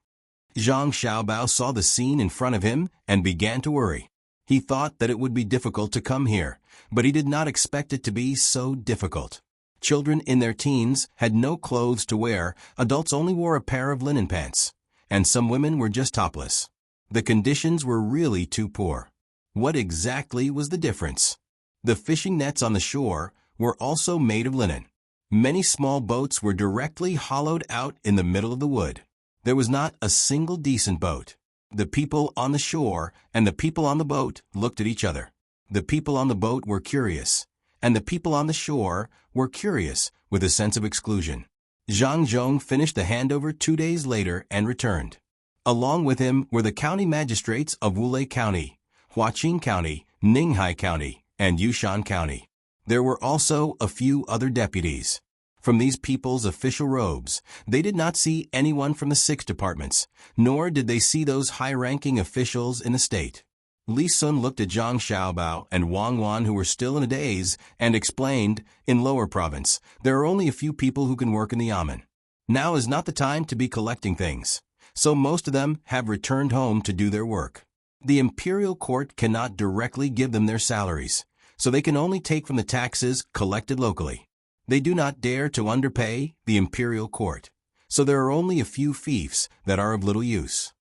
S1: Zhang Xiaobao saw the scene in front of him and began to worry. He thought that it would be difficult to come here, but he did not expect it to be so difficult. Children in their teens had no clothes to wear, adults only wore a pair of linen pants, and some women were just topless. The conditions were really too poor. What exactly was the difference? The fishing nets on the shore were also made of linen. Many small boats were directly hollowed out in the middle of the wood. There was not a single decent boat. The people on the shore and the people on the boat looked at each other. The people on the boat were curious, and the people on the shore were curious with a sense of exclusion. Zhang Zhong finished the handover 2 days later and returned. Along with him were the county magistrates of Wulei County, Huaqing County, Ninghai County, and Yushan County. There were also a few other deputies. From these people's official robes, they did not see anyone from the 6 departments, nor did they see those high-ranking officials in the state. Li Sun looked at Zhang Xiaobao and Wang Wan, who were still in a daze, and explained, in Lower Province, there are only a few people who can work in the yamen. Now is not the time to be collecting things, so most of them have returned home to do their work. The imperial court cannot directly give them their salaries, so they can only take from the taxes collected locally. They do not dare to underpay the imperial court, so there are only a few fiefs that are of little use.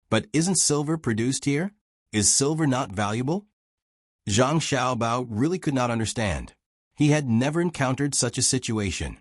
S1: But isn't silver produced here? Is silver not valuable? Zhang Xiaobao really could not understand. He had never encountered such a situation.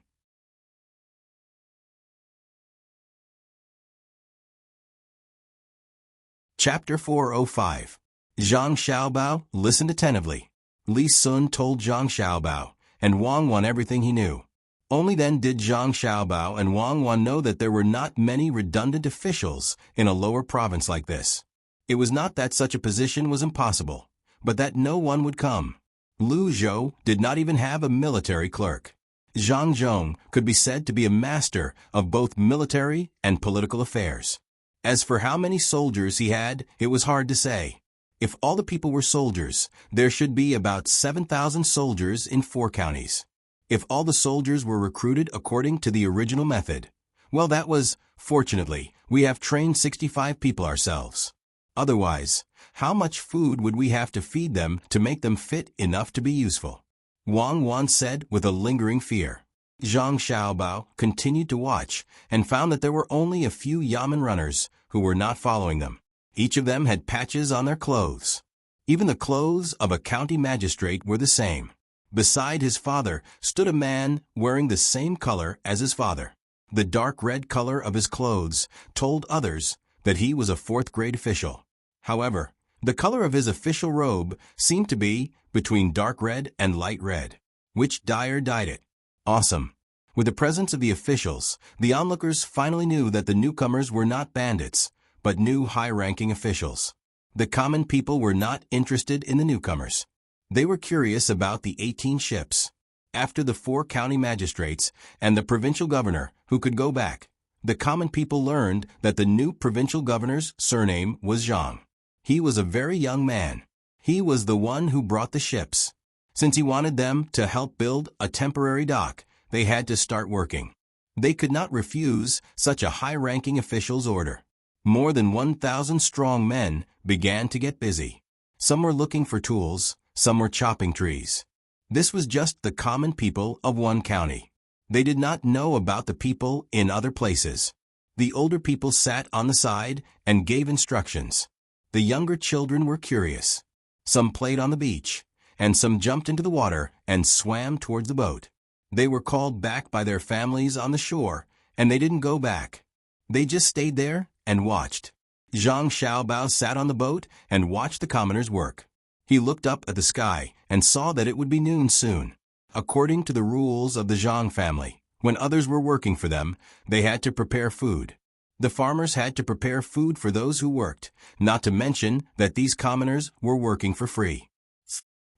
S1: Chapter 405. Zhang Xiaobao listened attentively. Li Sun told Zhang Xiaobao and Wang Wan everything he knew. Only then did Zhang Xiaobao and Wang Wan know that there were not many redundant officials in a lower province like this. It was not that such a position was impossible, but that no one would come. Lu Zhou did not even have a military clerk. Zhang Zhong could be said to be a master of both military and political affairs. As for how many soldiers he had, it was hard to say. If all the people were soldiers, there should be about 7,000 soldiers in 4 counties. If all the soldiers were recruited according to the original method, well, that was, fortunately, we have trained 65 people ourselves. Otherwise, how much food would we have to feed them to make them fit enough to be useful? Wang Wan said with a lingering fear. Zhang Xiaobao continued to watch and found that there were only a few yamen runners who were not following them. Each of them had patches on their clothes. Even the clothes of a county magistrate were the same. Beside his father stood a man wearing the same color as his father. The dark red color of his clothes told others that he was a 4th-grade official. However, the color of his official robe seemed to be between dark red and light red. Which dyer dyed it? Awesome. With the presence of the officials, the onlookers finally knew that the newcomers were not bandits, but new high-ranking officials. The common people were not interested in the newcomers. They were curious about the 18 ships. After the 4 county magistrates and the provincial governor who could go back, the common people learned that the new provincial governor's surname was Zhang. He was a very young man. He was the one who brought the ships. Since he wanted them to help build a temporary dock, they had to start working. They could not refuse such a high-ranking official's order. More than 1,000 strong men began to get busy. Some were looking for tools, some were chopping trees. This was just the common people of one county. They did not know about the people in other places. The older people sat on the side and gave instructions. The younger children were curious. Some played on the beach, and some jumped into the water and swam towards the boat. They were called back by their families on the shore, and they didn't go back. They just stayed there and watched. Zhang Xiaobao sat on the boat and watched the commoners work. He looked up at the sky and saw that it would be noon soon. According to the rules of the Zhang family, when others were working for them, they had to prepare food. The farmers had to prepare food for those who worked, not to mention that these commoners were working for free.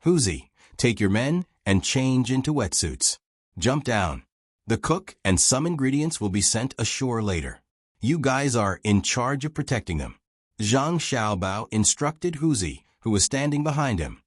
S1: Huzi, take your men and change into wetsuits. Jump down. The cook and some ingredients will be sent ashore later. You guys are in charge of protecting them. Zhang Xiaobao instructed Huzi, who was standing behind him.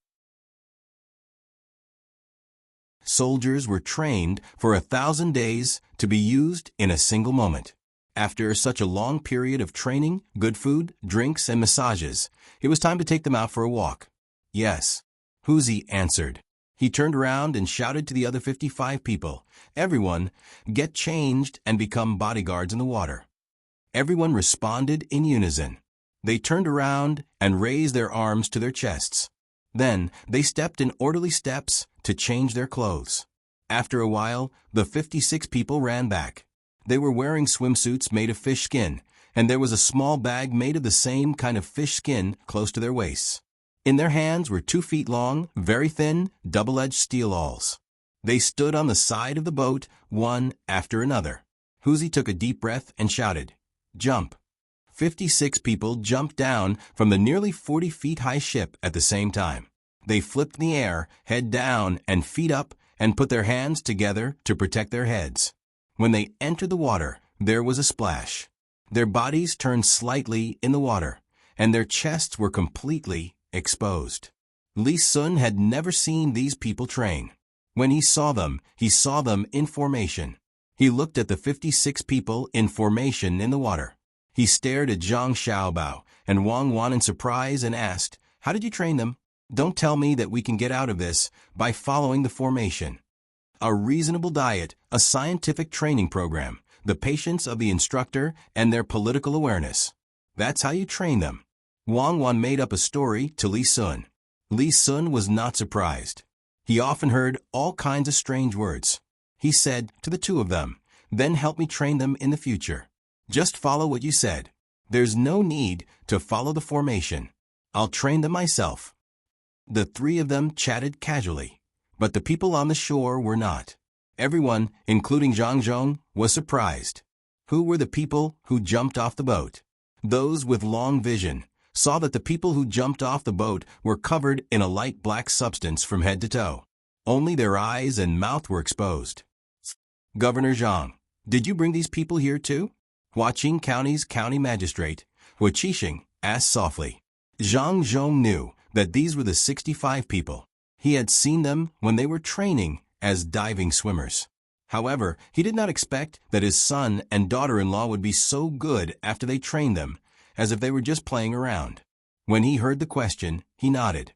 S1: Soldiers were trained for 1,000 days to be used in a single moment. After such a long period of training, good food, drinks, and massages, it was time to take them out for a walk. Yes, Huzi answered. He turned around and shouted to the other 55 people, "Everyone, get changed and become bodyguards in the water." Everyone responded in unison. They turned around and raised their arms to their chests. Then they stepped in orderly steps to change their clothes. After a while, the 56 people ran back. They were wearing swimsuits made of fish skin, and there was a small bag made of the same kind of fish skin close to their waists. In their hands were 2 feet long, very thin, double-edged steel awls. They stood on the side of the boat, one after another. Huzi took a deep breath and shouted, "Jump." 56 people jumped down from the nearly 40 feet high ship at the same time. They flipped in the air, head down and feet up, and put their hands together to protect their heads. When they entered the water, there was a splash. Their bodies turned slightly in the water, and their chests were completely exposed. Li Sun had never seen these people train. When he saw them in formation. He looked at the 56 people in formation in the water. He stared at Zhang Xiaobao and Wang Wan in surprise and asked, "How did you train them? Don't tell me that we can get out of this by following the formation." A reasonable diet, a scientific training program, the patience of the instructor, and their political awareness. That's how you train them. Wang Wan made up a story to Li Sun. Li Sun was not surprised. He often heard all kinds of strange words. He said to the two of them, "Then help me train them in the future. Just follow what you said. There's no need to follow the formation. I'll train them myself." The 3 of them chatted casually, but the people on the shore were not. Everyone, including Zhang Zhong, was surprised. Who were the people who jumped off the boat? Those with long vision saw that the people who jumped off the boat were covered in a light black substance from head to toe. Only their eyes and mouth were exposed. "Governor Zhang, did you bring these people here too?" Huaqing County's county magistrate, Hu Qixing, asked softly. Zhang Zhong knew that these were the 65 people. He had seen them when they were training as diving swimmers. However, he did not expect that his son and daughter-in-law would be so good after they trained them, as if they were just playing around. When he heard the question, he nodded.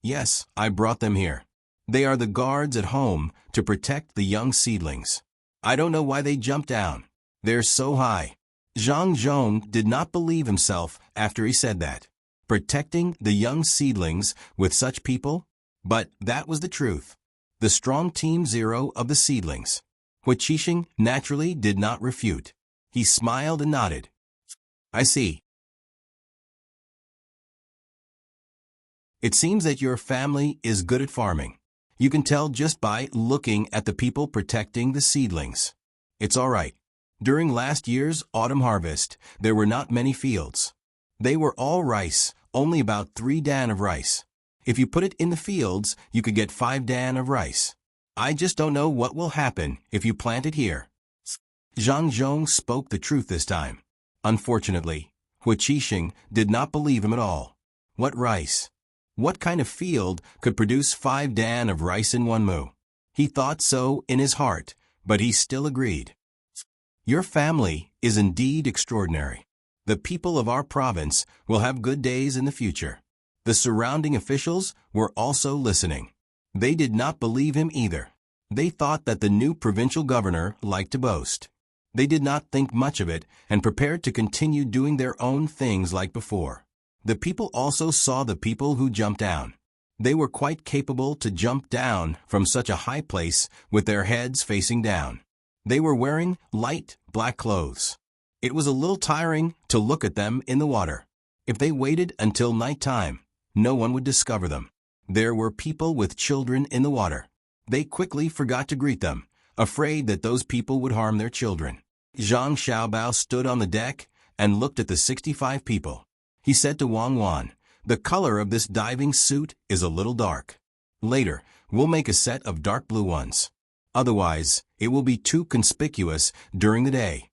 S1: "Yes, I brought them here. They are the guards at home to protect the young seedlings. I don't know why they jumped down. They're so high." Zhang Zhong did not believe himself after he said that. Protecting the young seedlings with such people? But that was the truth. The strong Team Zero of the seedlings. Hu Qixing naturally did not refute. He smiled and nodded. "I see. It seems that your family is good at farming. You can tell just by looking at the people protecting the seedlings. It's all right. During last year's autumn harvest, there were not many fields. They were all rice, only about 3 dan of rice. If you put it in the fields, you could get 5 dan of rice. I just don't know what will happen if you plant it here." Zhang Zhong spoke the truth this time. Unfortunately, Hu Qixing did not believe him at all. What rice? What kind of field could produce 5 dan of rice in 1 mu? He thought so in his heart, but he still agreed. "Your family is indeed extraordinary. The people of our province will have good days in the future." The surrounding officials were also listening. They did not believe him either. They thought that the new provincial governor liked to boast. They did not think much of it and prepared to continue doing their own things like before. The people also saw the people who jumped down. They were quite capable to jump down from such a high place with their heads facing down. They were wearing light black clothes. It was a little tiring to look at them in the water. If they waited until night time, no one would discover them. There were people with children in the water. They quickly forgot to greet them, afraid that those people would harm their children. Zhang Xiaobao stood on the deck and looked at the 65 people. He said to Wang Wan, "The color of this diving suit is a little dark. Later, we'll make a set of dark blue ones. Otherwise, it will be too conspicuous during the day."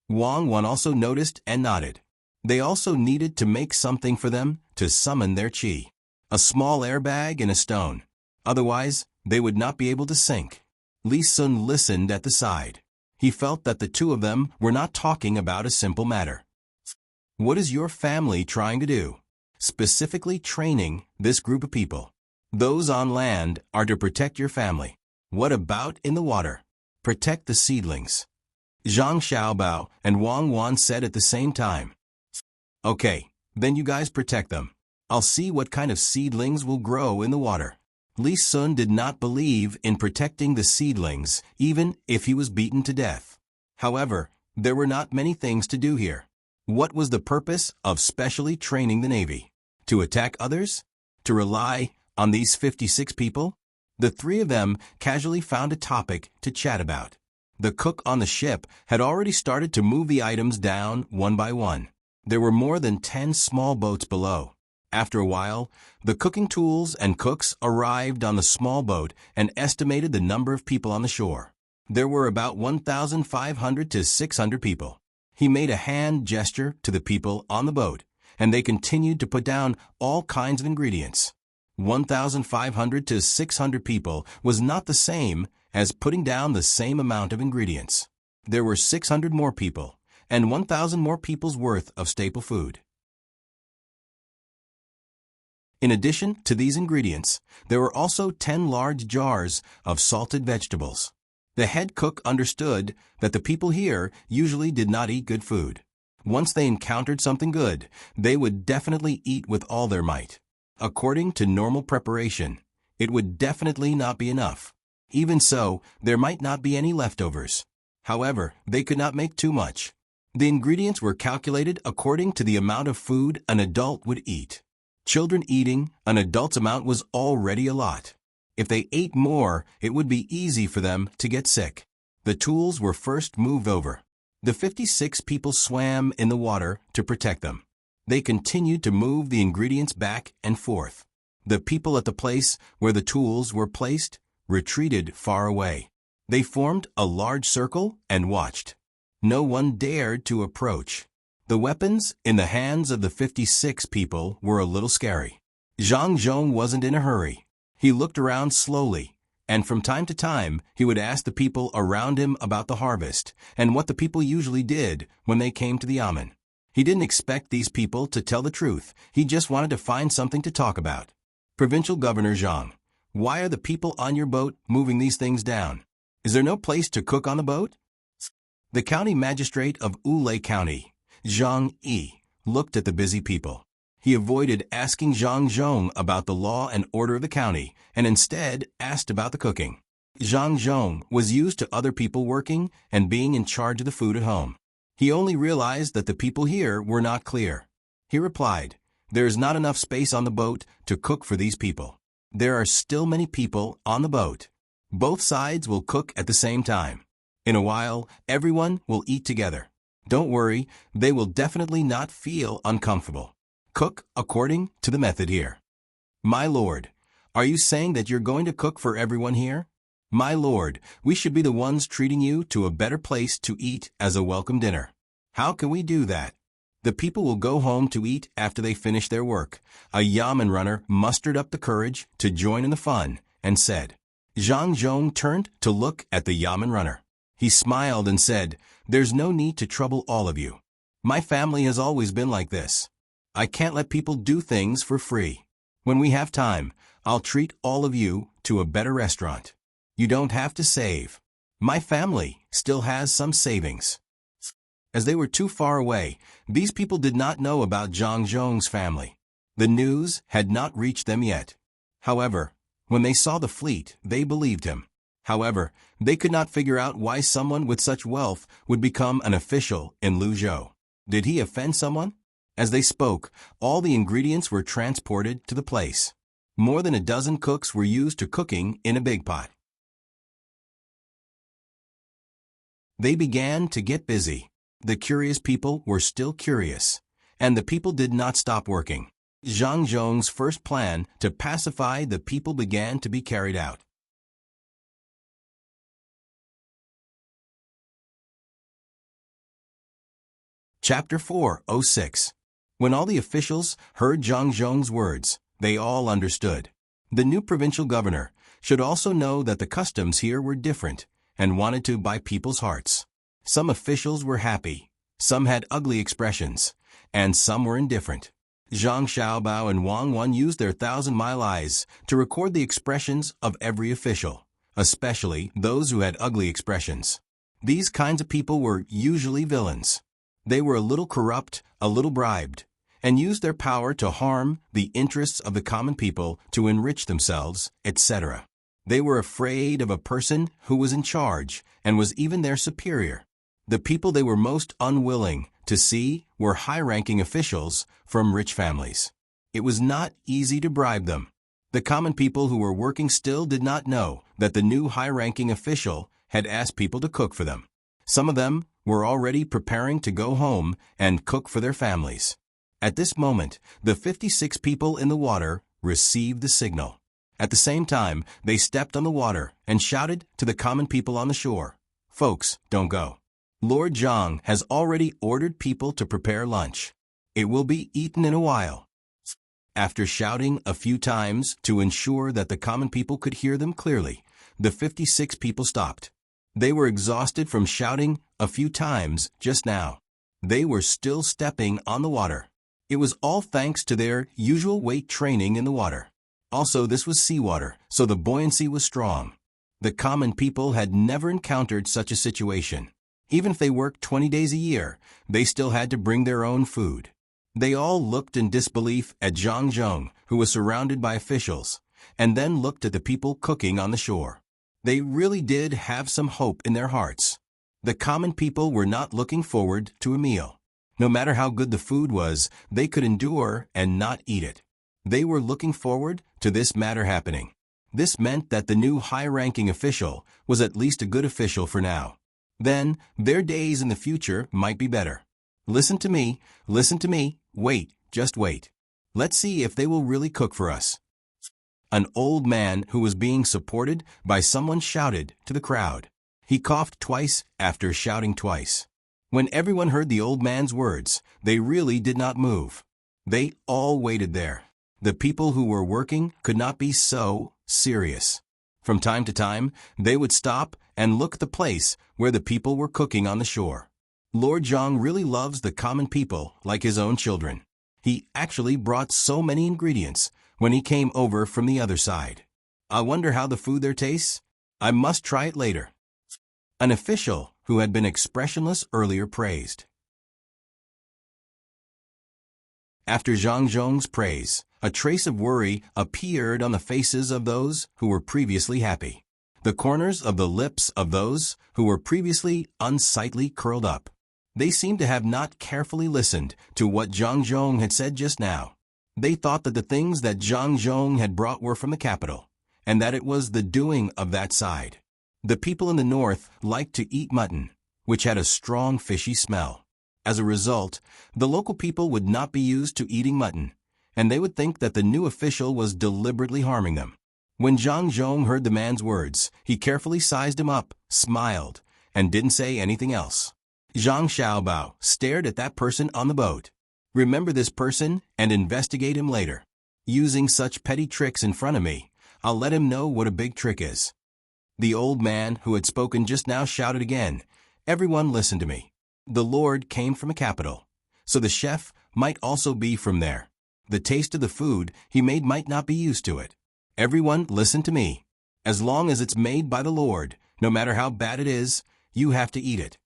S1: Wang Wan also noticed and nodded. They also needed to make something for them to summon their qi. A small airbag and a stone. Otherwise, they would not be able to sink. Li Sun listened at the side. He felt that the two of them were not talking about a simple matter. What is your family trying to do? Specifically training this group of people. Those on land are to protect your family. What about in the water? Protect the seedlings. Zhang Xiaobao and Wang Wan said at the same time. Okay, then you guys protect them. I'll see what kind of seedlings will grow in the water. Li Sun did not believe in protecting the seedlings, even if he was beaten to death. However, there were not many things to do here. What was the purpose of specially training the Navy? To attack others? To rely on these 56 people? The three of them casually found a topic to chat about. The cook on the ship had already started to move the items down one by one. There were more than 10 small boats below. After a while, the cooking tools and cooks arrived on the small boat and estimated the number of people on the shore. There were about 1,500 to 600 people. He made a hand gesture to the people on the boat, and they continued to put down all kinds of ingredients. 1,500 to 600 people was not the same as putting down the same amount of ingredients. There were 600 more people, and 1,000 more people's worth of staple food. In addition to these ingredients, there were also 10 large jars of salted vegetables. The head cook understood that the people here usually did not eat good food. Once they encountered something good, they would definitely eat with all their might. According to normal preparation, it would definitely not be enough. Even so, there might not be any leftovers. However, they could not make too much. The ingredients were calculated according to the amount of food an adult would eat. Children eating an adult's amount was already a lot. If they ate more, it would be easy for them to get sick. The tools were first moved over. The 56 people swam in the water to protect them. They continued to move the ingredients back and forth. The people at the place where the tools were placed retreated far away. They formed a large circle and watched. No one dared to approach. The weapons in the hands of the 56 people were a little scary. Zhang Zhong wasn't in a hurry. He looked around slowly, and from time to time he would ask the people around him about the harvest and what the people usually did when they came to the yamen. He didn't expect these people to tell the truth. He just wanted to find something to talk about. Provincial Governor Zhang, why are the people on your boat moving these things down? Is there no place to cook on the boat? The county magistrate of Ulay County, Zhang Yi, looked at the busy people. He avoided asking Zhang Zhong about the law and order of the county and instead asked about the cooking. Zhang Zhong was used to other people working and being in charge of the food at home. He only realized that the people here were not clear. He replied, "There is not enough space on the boat to cook for these people. There are still many people on the boat. Both sides will cook at the same time. In a while, everyone will eat together. Don't worry, they will definitely not feel uncomfortable. Cook according to the method here." My lord, are you saying that you're going to cook for everyone here? My lord, we should be the ones treating you to a better place to eat as a welcome dinner. How can we do that? The people will go home to eat after they finish their work. A yamen runner mustered up the courage to join in the fun and said. Zhang Zhong turned to look at the yamen runner. He smiled and said, "There's no need to trouble all of you. My family has always been like this. I can't let people do things for free. When we have time, I'll treat all of you to a better restaurant. You don't have to save. My family still has some savings." As they were too far away, these people did not know about Zhang Zhong's family. The news had not reached them yet. However, when they saw the fleet, they believed him. However, they could not figure out why someone with such wealth would become an official in Luzhou. Did he offend someone? As they spoke, all the ingredients were transported to the place. More than a dozen cooks were used to cooking in a big pot. They began to get busy. The curious people were still curious, and the people did not stop working. Zhang Zhong's first plan to pacify the people began to be carried out. Chapter 4:06. When all the officials heard Zhang Zhong's words, they all understood. The new provincial governor should also know that the customs here were different and wanted to buy people's hearts. Some officials were happy, some had ugly expressions, and some were indifferent. Zhang Xiaobao and Wang Wan used their 1,000-mile eyes to record the expressions of every official, especially those who had ugly expressions. These kinds of people were usually villains. They were a little corrupt, a little bribed, and used their power to harm the interests of the common people to enrich themselves, etc. They were afraid of a person who was in charge and was even their superior. The people they were most unwilling to see were high-ranking officials from rich families. It was not easy to bribe them. The common people who were working still did not know that the new high-ranking official had asked people to cook for them. Some of them were already preparing to go home and cook for their families. At this moment, the 56 people in the water received the signal. At the same time, they stepped on the water and shouted to the common people on the shore, "Folks, don't go. Lord Zhang has already ordered people to prepare lunch. It will be eaten in a while." After shouting a few times to ensure that the common people could hear them clearly, the 56 people stopped. They were exhausted from shouting a few times just now. They were still stepping on the water. It was all thanks to their usual weight training in the water. Also, this was seawater, so the buoyancy was strong. The common people had never encountered such a situation. Even if they worked 20 days a year, they still had to bring their own food. They all looked in disbelief at Zhang Zhong, who was surrounded by officials, and then looked at the people cooking on the shore. They really did have some hope in their hearts. The common people were not looking forward to a meal. No matter how good the food was, they could endure and not eat it. They were looking forward to this matter happening. This meant that the new high-ranking official was at least a good official for now. Then, their days in the future might be better. Listen to me, wait, just wait. Let's see if they will really cook for us. An old man who was being supported by someone shouted to the crowd. He coughed twice after shouting twice. When everyone heard the old man's words, they really did not move. They all waited there. The people who were working could not be so serious. From time to time, they would stop and look at the place where the people were cooking on the shore. Lord Zhang really loves the common people like his own children. He actually brought so many ingredients when he came over from the other side. I wonder how the food there tastes. I must try it later. An official who had been expressionless earlier praised. After Zhang Zhong's praise, a trace of worry appeared on the faces of those who were previously happy. The corners of the lips of those who were previously unsightly curled up. They seemed to have not carefully listened to what Zhang Zhong had said just now. They thought that the things that Zhang Zhong had brought were from the capital, and that it was the doing of that side. The people in the north liked to eat mutton, which had a strong fishy smell. As a result, the local people would not be used to eating mutton, and they would think that the new official was deliberately harming them. When Zhang Zhong heard the man's words, he carefully sized him up, smiled, and didn't say anything else. Zhang Xiaobao stared at that person on the boat. Remember this person and investigate him later. Using such petty tricks in front of me, I'll let him know what a big trick is. The old man who had spoken just now shouted again, "Everyone listen to me. The Lord came from a capital, so the chef might also be from there. The taste of the food he made might not be used to it. Everyone listen to me. As long as it's made by the Lord, no matter how bad it is, you have to eat it."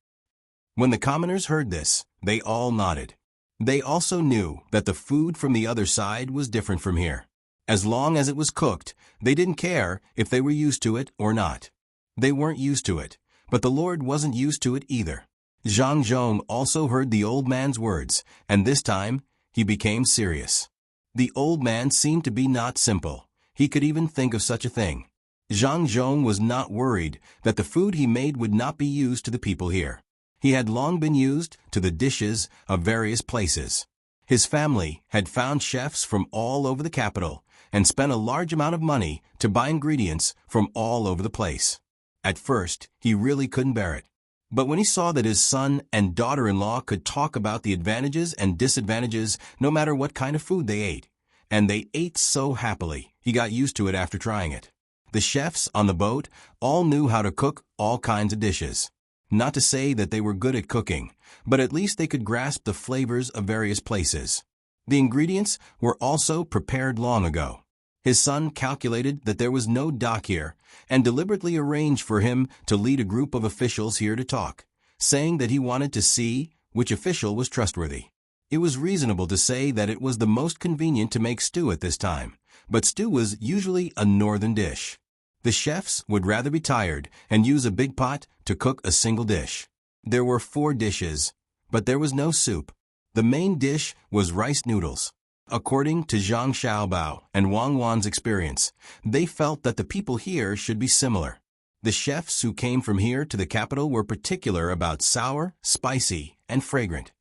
S1: When the commoners heard this, they all nodded. They also knew that the food from the other side was different from here. As long as it was cooked, they didn't care if they were used to it or not. They weren't used to it, but the Lord wasn't used to it either. Zhang Zhong also heard the old man's words, and this time, he became serious. The old man seemed to be not simple. He could even think of such a thing. Zhang Zhong was not worried that the food he made would not be used to the people here. He had long been used to the dishes of various places. His family had found chefs from all over the capital and spent a large amount of money to buy ingredients from all over the place. At first, he really couldn't bear it. But when he saw that his son and daughter-in-law could talk about the advantages and disadvantages no matter what kind of food they ate, and they ate so happily, he got used to it after trying it. The chefs on the boat all knew how to cook all kinds of dishes. Not to say that they were good at cooking, but at least they could grasp the flavors of various places. The ingredients were also prepared long ago. His son calculated that there was no dock here and deliberately arranged for him to lead a group of officials here to talk, saying that he wanted to see which official was trustworthy. It was reasonable to say that it was the most convenient to make stew at this time, but stew was usually a northern dish. The chefs would rather be tired and use a big pot to cook a single dish. There were 4 dishes, but there was no soup. The main dish was rice noodles. According to Zhang Xiaobao and Wang Wan's experience, they felt that the people here should be similar. The chefs who came from here to the capital were particular about sour, spicy, and fragrant.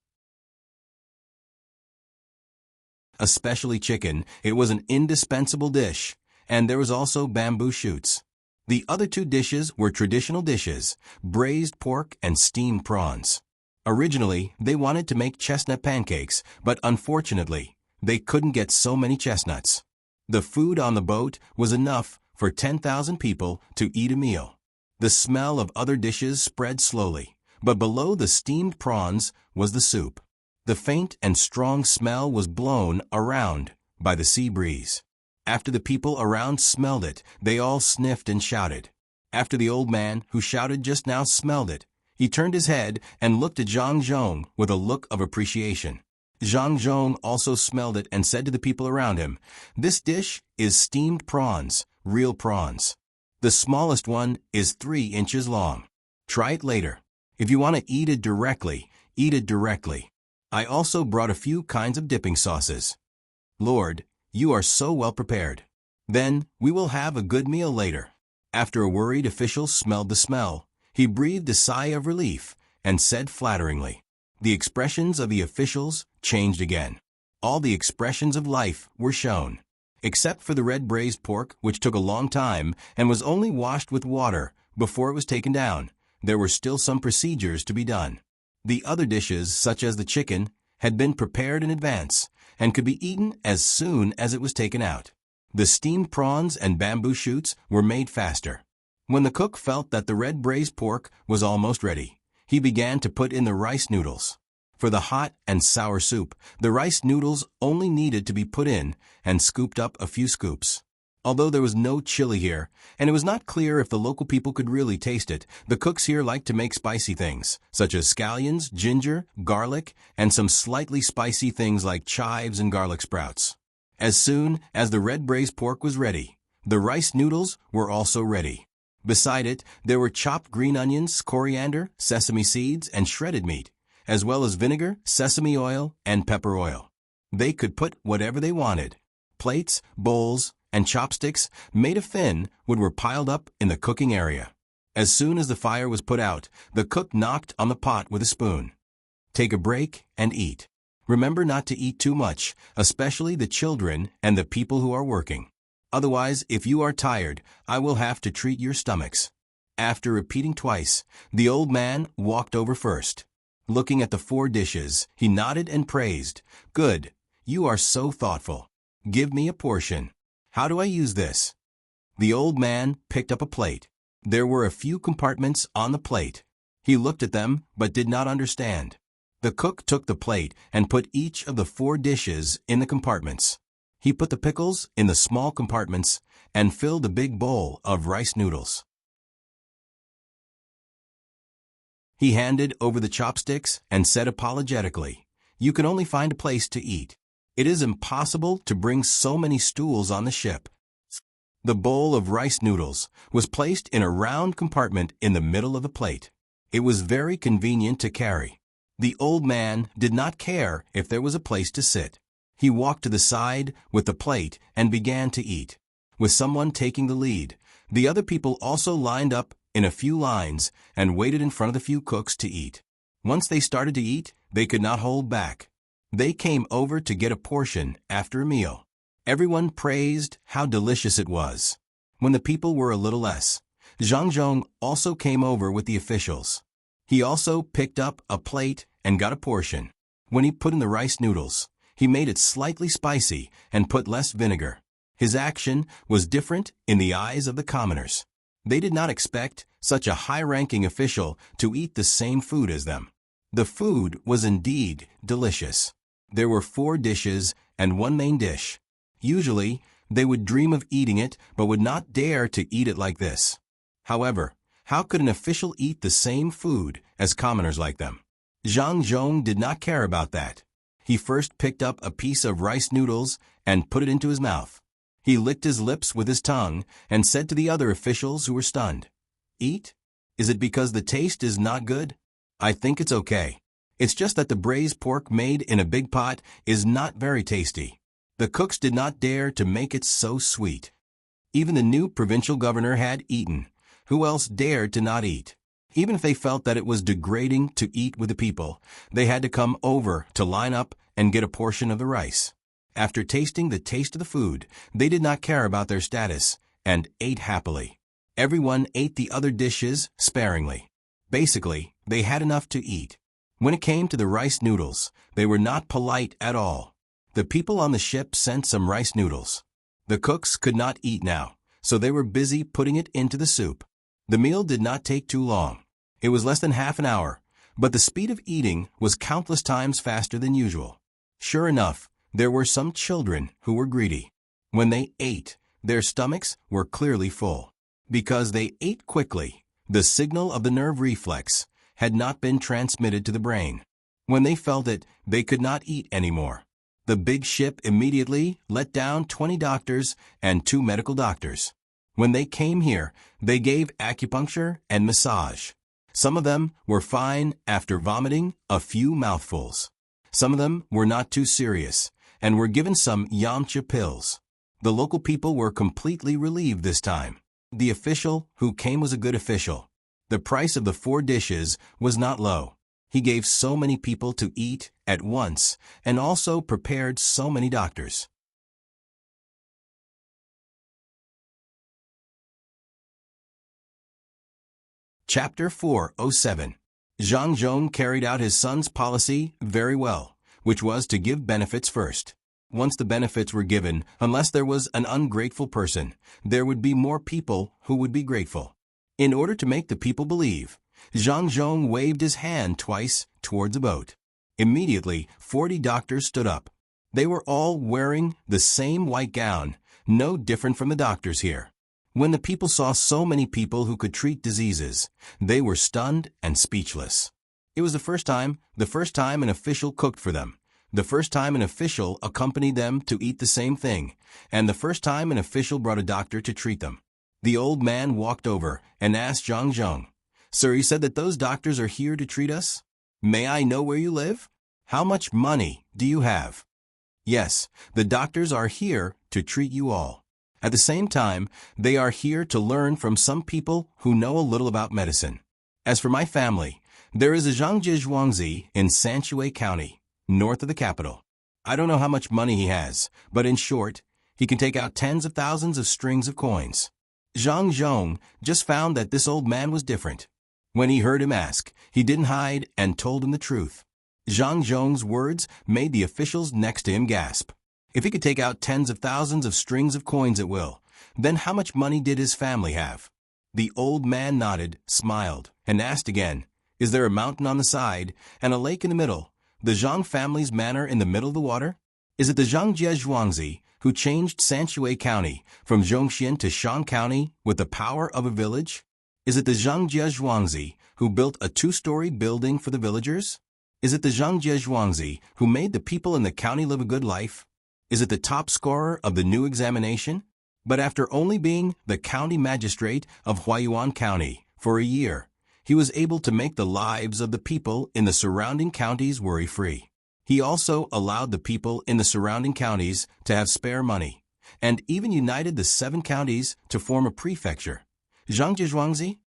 S1: Especially chicken, it was an indispensable dish, and there was also bamboo shoots. The other 2 dishes were traditional dishes, braised pork and steamed prawns. Originally, they wanted to make chestnut pancakes, but unfortunately, they couldn't get so many chestnuts. The food on the boat was enough for 10,000 people to eat a meal. The smell of other dishes spread slowly, but below the steamed prawns was the soup. The faint and strong smell was blown around by the sea breeze. After the people around smelled it, they all sniffed and shouted. After the old man, who shouted just now, smelled it, he turned his head and looked at Zhang Zhong with a look of appreciation. Zhang Zhong also smelled it and said to the people around him, "This dish is steamed prawns, real prawns. The smallest one is 3 inches long. Try it later. If you want to eat it directly, eat it directly. I also brought a few kinds of dipping sauces. Lord, you are so well prepared. Then we will have a good meal later." After a worried official smelled the smell, he breathed a sigh of relief and said flatteringly. The expressions of the officials changed again. All the expressions of life were shown. Except for the red braised pork, which took a long time and was only washed with water before it was taken down, there were still some procedures to be done. The other dishes, such as the chicken, had been prepared in advance and could be eaten as soon as it was taken out. The steamed prawns and bamboo shoots were made faster. When the cook felt that the red braised pork was almost ready, he began to put in the rice noodles. For the hot and sour soup, the rice noodles only needed to be put in and scooped up a few scoops. Although there was no chili here, and it was not clear if the local people could really taste it, the cooks here liked to make spicy things, such as scallions, ginger, garlic, and some slightly spicy things like chives and garlic sprouts. As soon as the red braised pork was ready, the rice noodles were also ready. Beside it, there were chopped green onions, coriander, sesame seeds, and shredded meat, as well as vinegar, sesame oil, and pepper oil. They could put whatever they wanted. Plates, bowls, and chopsticks made of thin wood were piled up in the cooking area. As soon as the fire was put out, the cook knocked on the pot with a spoon. Take a break and eat. Remember not to eat too much, especially the children and the people who are working. Otherwise, if you are tired, I will have to treat your stomachs. After repeating twice, the old man walked over first. Looking at the 4 dishes, he nodded and praised. "Good. You are so thoughtful. Give me a portion. How do I use this?" The old man picked up a plate. There were a few compartments on the plate. He looked at them but did not understand. The cook took the plate and put each of the 4 dishes in the compartments. He put the pickles in the small compartments and filled a big bowl of rice noodles. He handed over the chopsticks and said apologetically, "You can only find a place to eat. It is impossible to bring so many stools on the ship. The bowl of rice noodles was placed in a round compartment in the middle of the plate. It was very convenient to carry. The old man did not care if there was a place to sit. He walked to the side with the plate and began to eat. With someone taking the lead, the other people also lined up in a few lines and waited in front of the few cooks to eat. Once they started to eat, they could not hold back. They came over to get a portion after a meal. Everyone praised how delicious it was. When the people were a little less, Zhang Zhong also came over with the officials. He also picked up a plate and got a portion. When he put in the rice noodles, he made it slightly spicy and put less vinegar. His action was different in the eyes of the commoners. They did not expect such a high-ranking official to eat the same food as them. The food was indeed delicious. There were 4 dishes and 1 main dish. Usually, they would dream of eating it but would not dare to eat it like this. However, how could an official eat the same food as commoners like them? Zhang Zhong did not care about that. He first picked up a piece of rice noodles and put it into his mouth. He licked his lips with his tongue and said to the other officials who were stunned, "Eat? Is it because the taste is not good? I think it's okay. It's just that the braised pork made in a big pot is not very tasty." The cooks did not dare to make it so sweet. Even the new provincial governor had eaten. Who else dared to not eat? Even if they felt that it was degrading to eat with the people, they had to come over to line up and get a portion of the rice. After tasting the taste of the food, they did not care about their status and ate happily. Everyone ate the other dishes sparingly. Basically, they had enough to eat. When it came to the rice noodles, they were not polite at all. The people on the ship sent some rice noodles. The cooks could not eat now, so they were busy putting it into the soup. The meal did not take too long. It was less than half an hour, but the speed of eating was countless times faster than usual. Sure enough, there were some children who were greedy. When they ate, their stomachs were clearly full. Because they ate quickly, the signal of the nerve reflex had not been transmitted to the brain. When they felt it, they could not eat anymore. The big ship immediately let down 20 doctors and 2 medical doctors. When they came here, they gave acupuncture and massage. Some of them were fine after vomiting a few mouthfuls. Some of them were not too serious and were given some Yamcha pills. The local people were completely relieved this time. The official who came was a good official. The price of the 4 dishes was not low. He gave so many people to eat at once and also prepared so many doctors. Chapter 407. Zhang Zhong carried out his son's policy very well, which was to give benefits first. Once the benefits were given, unless there was an ungrateful person, there would be more people who would be grateful. In order to make the people believe, Zhang Zhong waved his hand twice towards the boat. Immediately, 40 doctors stood up. They were all wearing the same white gown, no different from the doctors here. When the people saw so many people who could treat diseases, they were stunned and speechless. It was the first time an official cooked for them, the first time an official accompanied them to eat the same thing, and the first time an official brought a doctor to treat them. The old man walked over and asked Zhang Zhong, "Sir, you said that those doctors are here to treat us? May I know where you live? How much money do you have?" "Yes, the doctors are here to treat you all. At the same time, they are here to learn from some people who know a little about medicine. As for my family, there is a Zhangjie Zhuangzi in Sanshui County, north of the capital. I don't know how much money he has, but in short, he can take out tens of thousands of strings of coins." Zhang Zhong just found that this old man was different. When he heard him ask, he didn't hide and told him the truth. Zhang Zhong's words made the officials next to him gasp. If he could take out tens of thousands of strings of coins at will, then how much money did his family have? The old man nodded, smiled, and asked again, "Is there a mountain on the side and a lake in the middle, the Zhang family's manor in the middle of the water? Is it the Zhangjie Zhuangzi who changed Sanshui County from Zhongxian to Shan County with the power of a village? Is it the Zhangjie Zhuangzi who built a 2-story building for the villagers? Is it the Zhang Zhuangzi who made the people in the county live a good life? Is it the top scorer of the new examination? But after only being the county magistrate of Huayuan County for a year, he was able to make the lives of the people in the surrounding counties worry-free. He also allowed the people in the surrounding counties to have spare money, and even united the 7 counties to form a prefecture. Zhang Zhuangzi?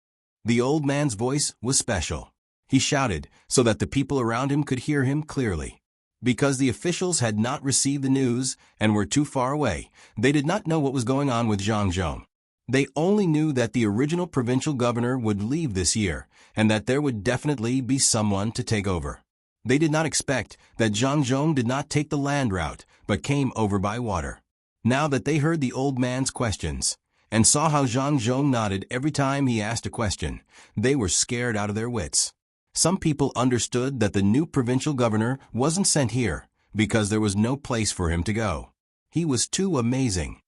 S1: The old man's voice was special. He shouted so that the people around him could hear him clearly. Because the officials had not received the news and were too far away, they did not know what was going on with Zhang Zhong. They only knew that the original provincial governor would leave this year, and that there would definitely be someone to take over. They did not expect that Zhang Zhong did not take the land route, but came over by water. Now that they heard the old man's questions, and saw how Zhang Zhong nodded every time he asked a question, they were scared out of their wits. Some people understood that the new provincial governor wasn't sent here because there was no place for him to go. He was too amazing.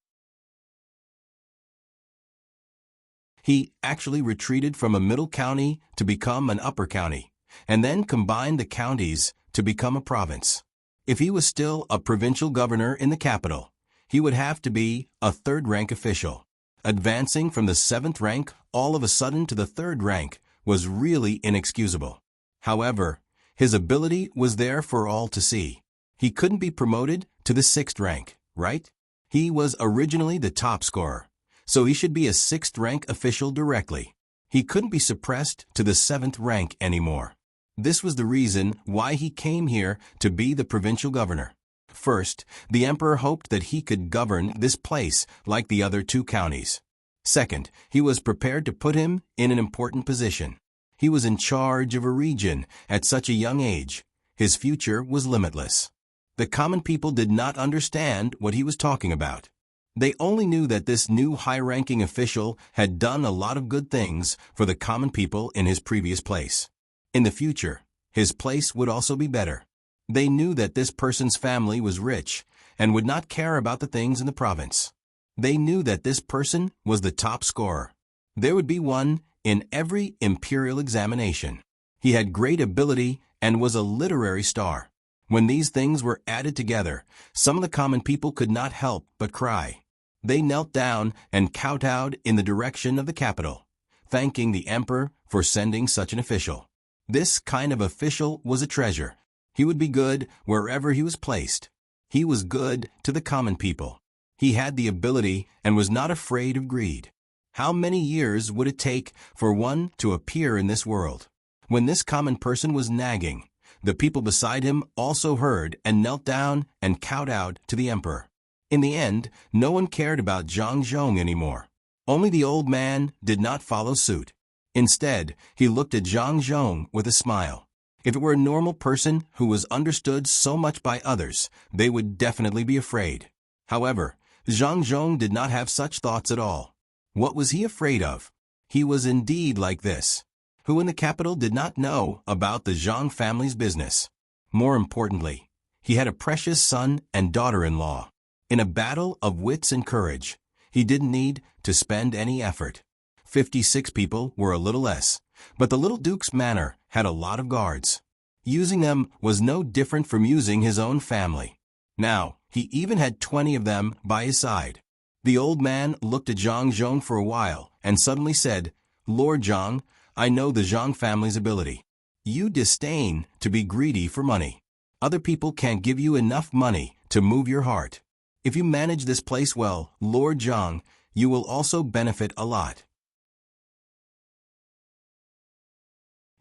S1: He actually retreated from a middle county to become an upper county, and then combined the counties to become a province. If he was still a provincial governor in the capital, he would have to be a third-rank official. Advancing from the 7th rank all of a sudden to the 3rd rank was really inexcusable. However, his ability was there for all to see. He couldn't be promoted to the 6th rank, right? He was originally the top scorer, so he should be a 6th rank official directly. He couldn't be suppressed to the 7th rank anymore. This was the reason why he came here to be the provincial governor. First, the emperor hoped that he could govern this place like the other 2 counties. Second, he was prepared to put him in an important position. He was in charge of a region at such a young age. His future was limitless. The common people did not understand what he was talking about. They only knew that this new high-ranking official had done a lot of good things for the common people in his previous place. In the future, his place would also be better. They knew that this person's family was rich and would not care about the things in the province. They knew that this person was the top scorer. There would be one in every imperial examination. He had great ability and was a literary star. When these things were added together, some of the common people could not help but cry. They knelt down and kowtowed in the direction of the capital, thanking the emperor for sending such an official. This kind of official was a treasure. He would be good wherever he was placed. He was good to the common people. He had the ability and was not afraid of greed. How many years would it take for one to appear in this world? When this common person was nagging, the people beside him also heard and knelt down and kowtowed to the emperor. In the end, no one cared about Zhang Zhong anymore. Only the old man did not follow suit. Instead, he looked at Zhang Zhong with a smile. If it were a normal person who was understood so much by others, they would definitely be afraid. However, Zhang Zhong did not have such thoughts at all. What was he afraid of? He was indeed like this. Who in the capital did not know about the Zhang family's business? More importantly, he had a precious son and daughter-in-law. In a battle of wits and courage, he didn't need to spend any effort. 56 people were a little less, but the little duke's manor had a lot of guards. Using them was no different from using his own family. Now, he even had 20 of them by his side. The old man looked at Zhang Zhong for a while and suddenly said, "Lord Zhang, I know the Zhang family's ability. You disdain to be greedy for money. Other people can't give you enough money to move your heart. If you manage this place well, Lord Zhang, you will also benefit a lot.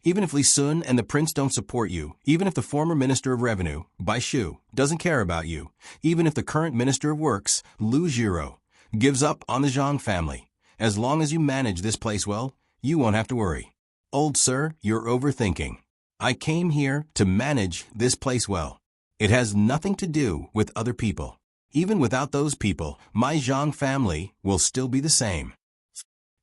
S1: Even if Li Sun and the prince don't support you, even if the former Minister of Revenue, Bai Shu, doesn't care about you, even if the current Minister of Works, Lu Jiro, gives up on the Zhang family, as long as you manage this place well, you won't have to worry. Old sir, you're overthinking. I came here to manage this place well. It has nothing to do with other people. Even without those people, my Zhang family will still be the same."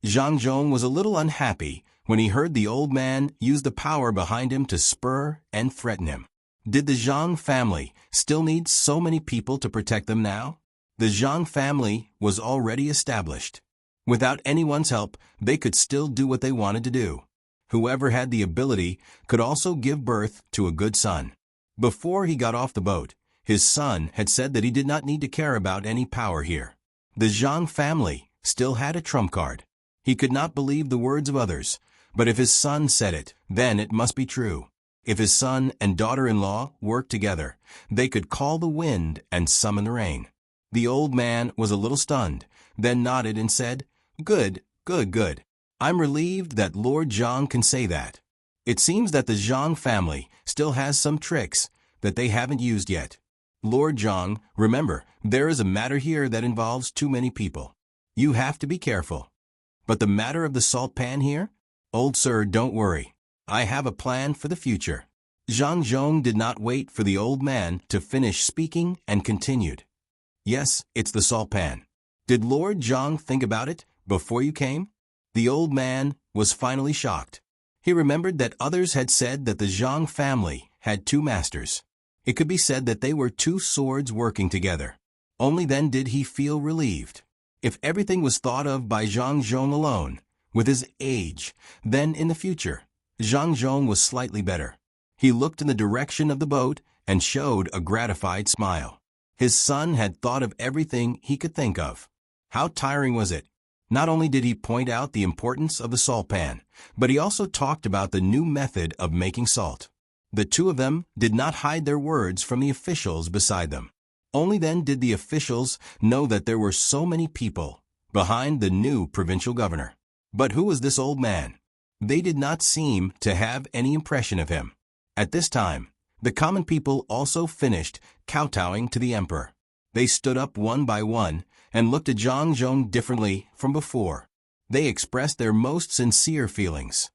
S1: Zhang Zhong was a little unhappy when he heard the old man use the power behind him to spur and threaten him. Did the Zhang family still need so many people to protect them now? The Zhang family was already established. Without anyone's help, they could still do what they wanted to do. Whoever had the ability could also give birth to a good son. Before he got off the boat, his son had said that he did not need to care about any power here. The Zhang family still had a trump card. He could not believe the words of others, but if his son said it, then it must be true. If his son and daughter-in-law worked together, they could call the wind and summon the rain. The old man was a little stunned, then nodded and said, "Good, good, good. I'm relieved that Lord Zhang can say that. It seems that the Zhang family still has some tricks that they haven't used yet. Lord Zhang, remember, there is a matter here that involves too many people. You have to be careful. But the matter of the salt pan here? Old sir, don't worry. I have a plan for the future." Zhang Zhong did not wait for the old man to finish speaking and continued. "Yes, it's the salt pan. Did Lord Zhang think about it before you came?" The old man was finally shocked. He remembered that others had said that the Zhang family had two masters. It could be said that they were two swords working together. Only then did he feel relieved. If everything was thought of by Zhang Zhong alone, with his age, then in the future, Zhang Zhong was slightly better. He looked in the direction of the boat and showed a gratified smile. His son had thought of everything he could think of. How tiring was it? Not only did he point out the importance of the salt pan, but he also talked about the new method of making salt. The two of them did not hide their words from the officials beside them. Only then did the officials know that there were so many people behind the new provincial governor. But who was this old man? They did not seem to have any impression of him. At this time, the common people also finished kowtowing to the emperor. They stood up one by one and looked at Zhang Zhong differently from before. They expressed their most sincere feelings.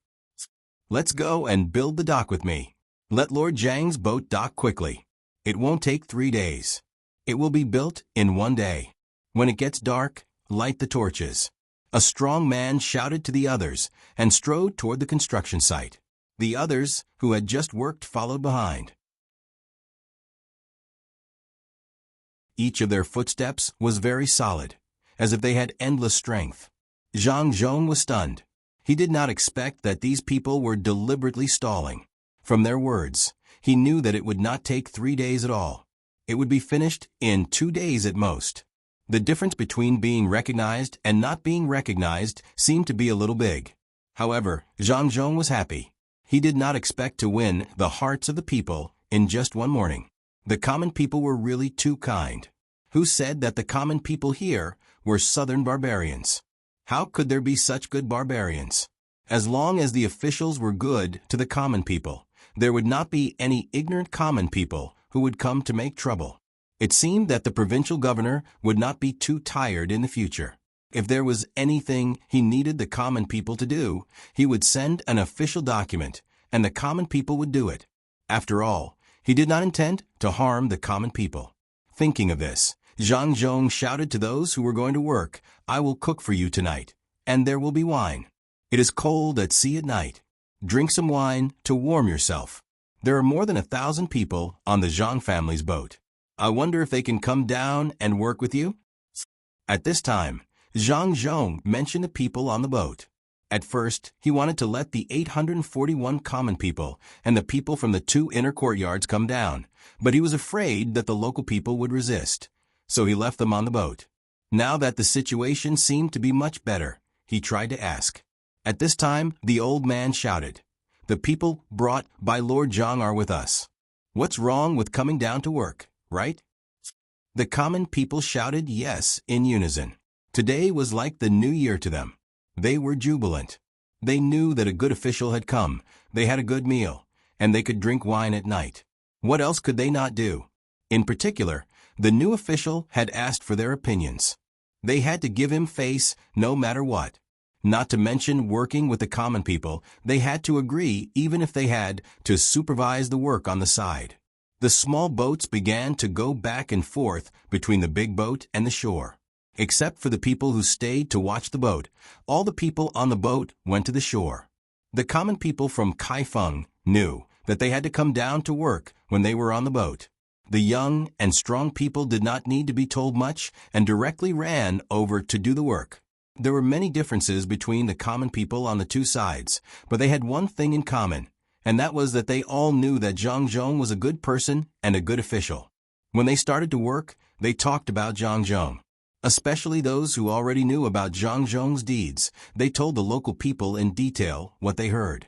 S1: "Let's go and build the dock with me. Let Lord Zhang's boat dock quickly. It won't take 3 days. It will be built in 1 day. When it gets dark, light the torches." A strong man shouted to the others and strode toward the construction site. The others, who had just worked, followed behind. Each of their footsteps was very solid, as if they had endless strength. Zhang Zhong was stunned. He did not expect that these people were deliberately stalling. From their words, he knew that it would not take 3 days at all. It would be finished in 2 days at most. The difference between being recognized and not being recognized seemed to be a little big. However, Zhang Zhong was happy. He did not expect to win the hearts of the people in just one morning. The common people were really too kind. Who said that the common people here were southern barbarians? How could there be such good barbarians? As long as the officials were good to the common people, there would not be any ignorant common people who would come to make trouble. It seemed that the provincial governor would not be too tired in the future. If there was anything he needed the common people to do, he would send an official document, and the common people would do it. After all, he did not intend to harm the common people. Thinking of this, Zhang Zhong shouted to those who were going to work, "I will cook for you tonight, and there will be wine. It is cold at sea at night. Drink some wine to warm yourself." There are more than 1,000 people on the Zhang family's boat. I wonder if they can come down and work with you? At this time, Zhang Zhong mentioned the people on the boat. At first, he wanted to let the 841 common people and the people from the 2 inner courtyards come down, but he was afraid that the local people would resist, so he left them on the boat. Now that the situation seemed to be much better, he tried to ask. At this time, the old man shouted, "The people brought by Lord Zhang are with us. What's wrong with coming down to work, right?" The common people shouted yes in unison. Today was like the new year to them. They were jubilant. They knew that a good official had come, they had a good meal, and they could drink wine at night. What else could they not do? In particular, the new official had asked for their opinions. They had to give him face no matter what. Not to mention working with the common people, they had to agree even if they had to supervise the work on the side. The small boats began to go back and forth between the big boat and the shore. Except for the people who stayed to watch the boat, all the people on the boat went to the shore. The common people from Kaifeng knew that they had to come down to work when they were on the boat. The young and strong people did not need to be told much and directly ran over to do the work. There were many differences between the common people on the two sides, but they had one thing in common, and that was that they all knew that Zhang Zhong was a good person and a good official. When they started to work, they talked about Zhang Zhong. Especially those who already knew about Zhang Zhong's deeds, they told the local people in detail what they heard.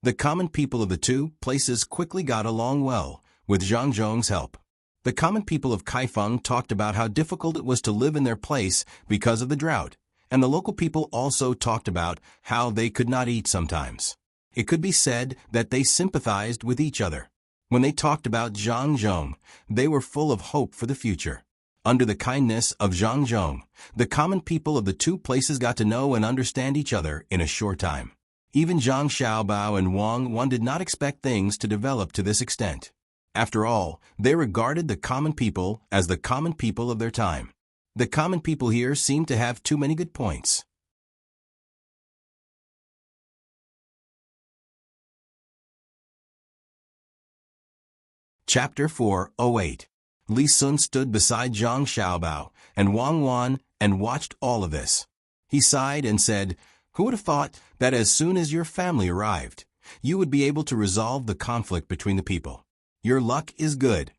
S1: The common people of the two places quickly got along well, with Zhang Zhong's help. The common people of Kaifeng talked about how difficult it was to live in their place because of the drought, and the local people also talked about how they could not eat sometimes. It could be said that they sympathized with each other. When they talked about Zhang Zhong, they were full of hope for the future. Under the kindness of Zhang Zhong, the common people of the two places got to know and understand each other in a short time. Even Zhang Xiaobao and Wang Wan did not expect things to develop to this extent. After all, they regarded the common people as the common people of their time. The common people here seem to have too many good points. Chapter 408. Li Sun stood beside Zhang Xiaobao and Wang Wan and watched all of this. He sighed and said, "Who would have thought that as soon as your family arrived, you would be able to resolve the conflict between the people? Your luck is good."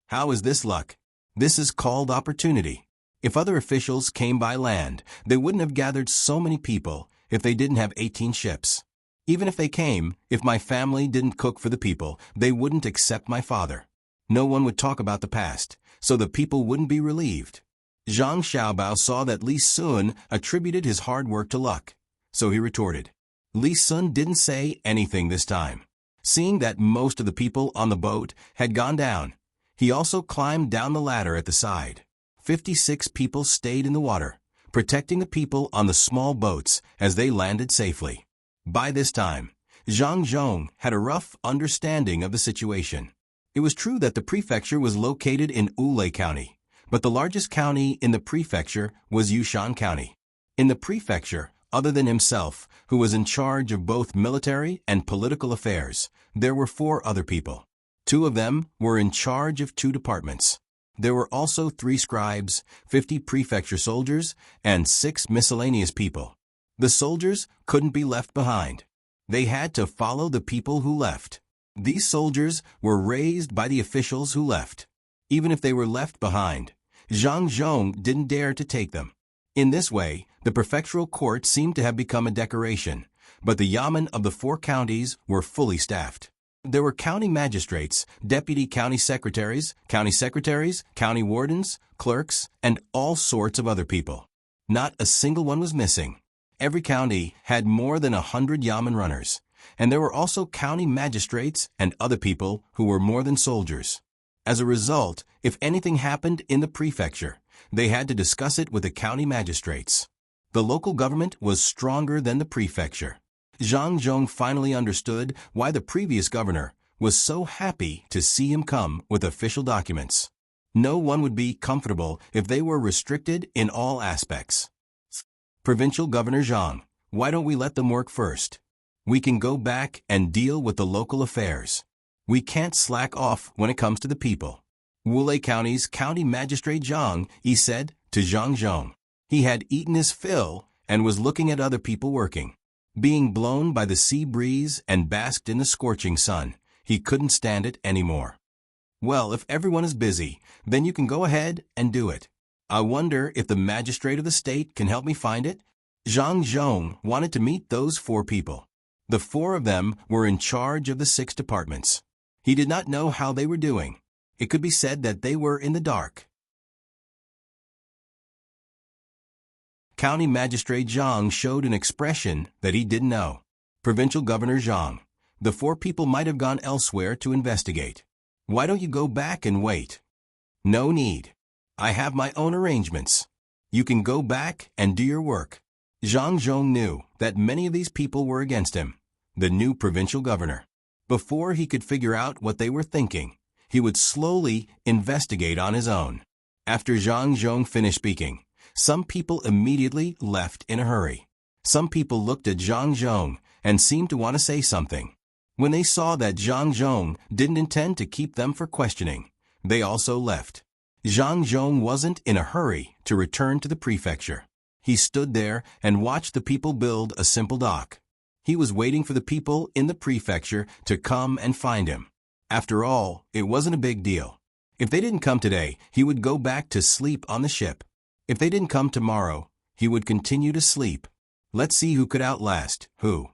S1: "How is this luck?" "This is called opportunity. If other officials came by land, they wouldn't have gathered so many people if they didn't have 18 ships. Even if they came, if my family didn't cook for the people, they wouldn't accept my father. No one would talk about the past, so the people wouldn't be relieved." Zhang Xiaobao saw that Li Sun attributed his hard work to luck, so he retorted. Li Sun didn't say anything this time. Seeing that most of the people on the boat had gone down, he also climbed down the ladder at the side. 56 people stayed in the water, protecting the people on the small boats as they landed safely. By this time, Zhang Zhong had a rough understanding of the situation. It was true that the prefecture was located in Wulei County, but the largest county in the prefecture was Yushan County. In the prefecture, other than himself, who was in charge of both military and political affairs, there were 4 other people. 2 of them were in charge of 2 departments. There were also 3 scribes, 50 prefecture soldiers, and 6 miscellaneous people. The soldiers couldn't be left behind. They had to follow the people who left. These soldiers were raised by the officials who left. Even if they were left behind, Zhang Zhong didn't dare to take them. In this way, the prefectural court seemed to have become a decoration, but the yamen of the 4 counties were fully staffed. There were county magistrates, deputy county secretaries, county wardens, clerks, and all sorts of other people. Not a single one was missing. Every county had more than 100 yamen runners, and there were also county magistrates and other people who were more than soldiers. As a result, if anything happened in the prefecture, they had to discuss it with the county magistrates. The local government was stronger than the prefecture. Zhang Zhong finally understood why the previous governor was so happy to see him come with official documents. No one would be comfortable if they were restricted in all aspects. "Provincial Governor Zhang, why don't we let them work first? We can go back and deal with the local affairs. We can't slack off when it comes to the people." Wulei County's County Magistrate Zhang, he said to Zhang Zhong. He had eaten his fill and was looking at other people working. Being blown by the sea breeze and basked in the scorching sun, he couldn't stand it anymore. "Well, if everyone is busy, then you can go ahead and do it. I wonder if the magistrate of the state can help me find it?" Zhang Zhong wanted to meet those 4 people. The 4 of them were in charge of the 6 departments. He did not know how they were doing. It could be said that they were in the dark. County Magistrate Zhang showed an expression that he didn't know. "Provincial Governor Zhang, the 4 people might have gone elsewhere to investigate. Why don't you go back and wait?" "No need. I have my own arrangements. You can go back and do your work." Zhang Zhong knew that many of these people were against him, the new provincial governor. Before he could figure out what they were thinking, he would slowly investigate on his own. After Zhang Zhong finished speaking, some people immediately left in a hurry. Some people looked at Zhang Zhong and seemed to want to say something. When they saw that Zhang Zhong didn't intend to keep them for questioning, they also left. Zhang Zhong wasn't in a hurry to return to the prefecture. He stood there and watched the people build a simple dock. He was waiting for the people in the prefecture to come and find him. After all, it wasn't a big deal. If they didn't come today, he would go back to sleep on the ship. If they didn't come tomorrow, he would continue to sleep. Let's see who could outlast who.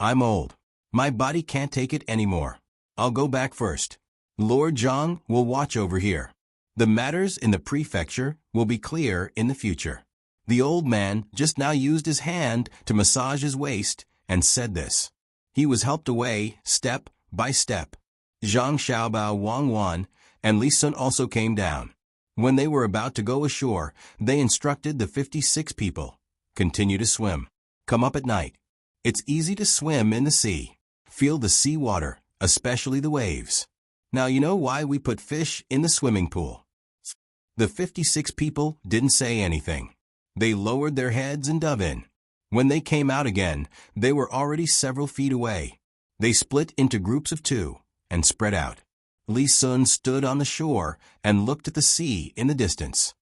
S1: I'm old. My body can't take it anymore. I'll go back first. Lord Zhang will watch over here. The matters in the prefecture will be clear in the future. The old man just now used his hand to massage his waist and said this. He was helped away step by step. Zhang Xiaobao, Wang Wan, and Li Sun also came down. When they were about to go ashore, they instructed the 56 people, continue to swim. Come up at night. It's easy to swim in the sea. Feel the sea water, especially the waves. Now you know why we put fish in the swimming pool. The 56 people didn't say anything. They lowered their heads and dove in. When they came out again, they were already several feet away. They split into groups of 2 and spread out. Li Sun stood on the shore and looked at the sea in the distance.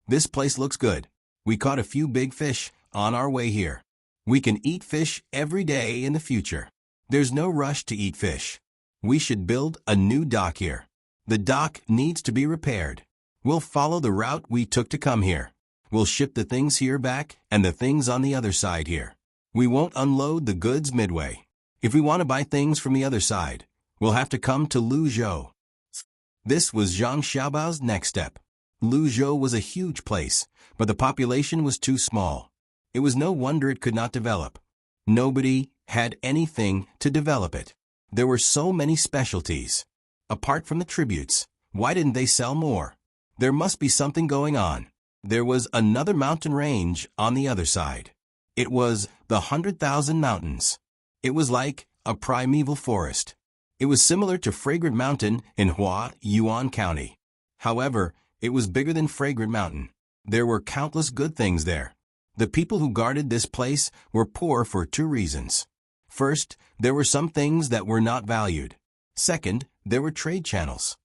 S1: This place looks good. We caught a few big fish on our way here. We can eat fish every day in the future. There's no rush to eat fish. We should build a new dock here. The dock needs to be repaired. We'll follow the route we took to come here. We'll ship the things here back and the things on the other side here. We won't unload the goods midway. If we want to buy things from the other side, we'll have to come to Luzhou. This was Zhang Xiaobao's next step. Luzhou was a huge place, but the population was too small. It was no wonder it could not develop. Nobody had anything to develop it. There were so many specialties. Apart from the tributes, why didn't they sell more? There must be something going on. There was another mountain range on the other side. It was the 100,000 Mountains. It was like a primeval forest. It was similar to Fragrant Mountain in Hua Yuan County. However, it was bigger than Fragrant Mountain. There were countless good things there. The people who guarded this place were poor for 2 reasons. First, there were some things that were not valued. Second, there were trade channels.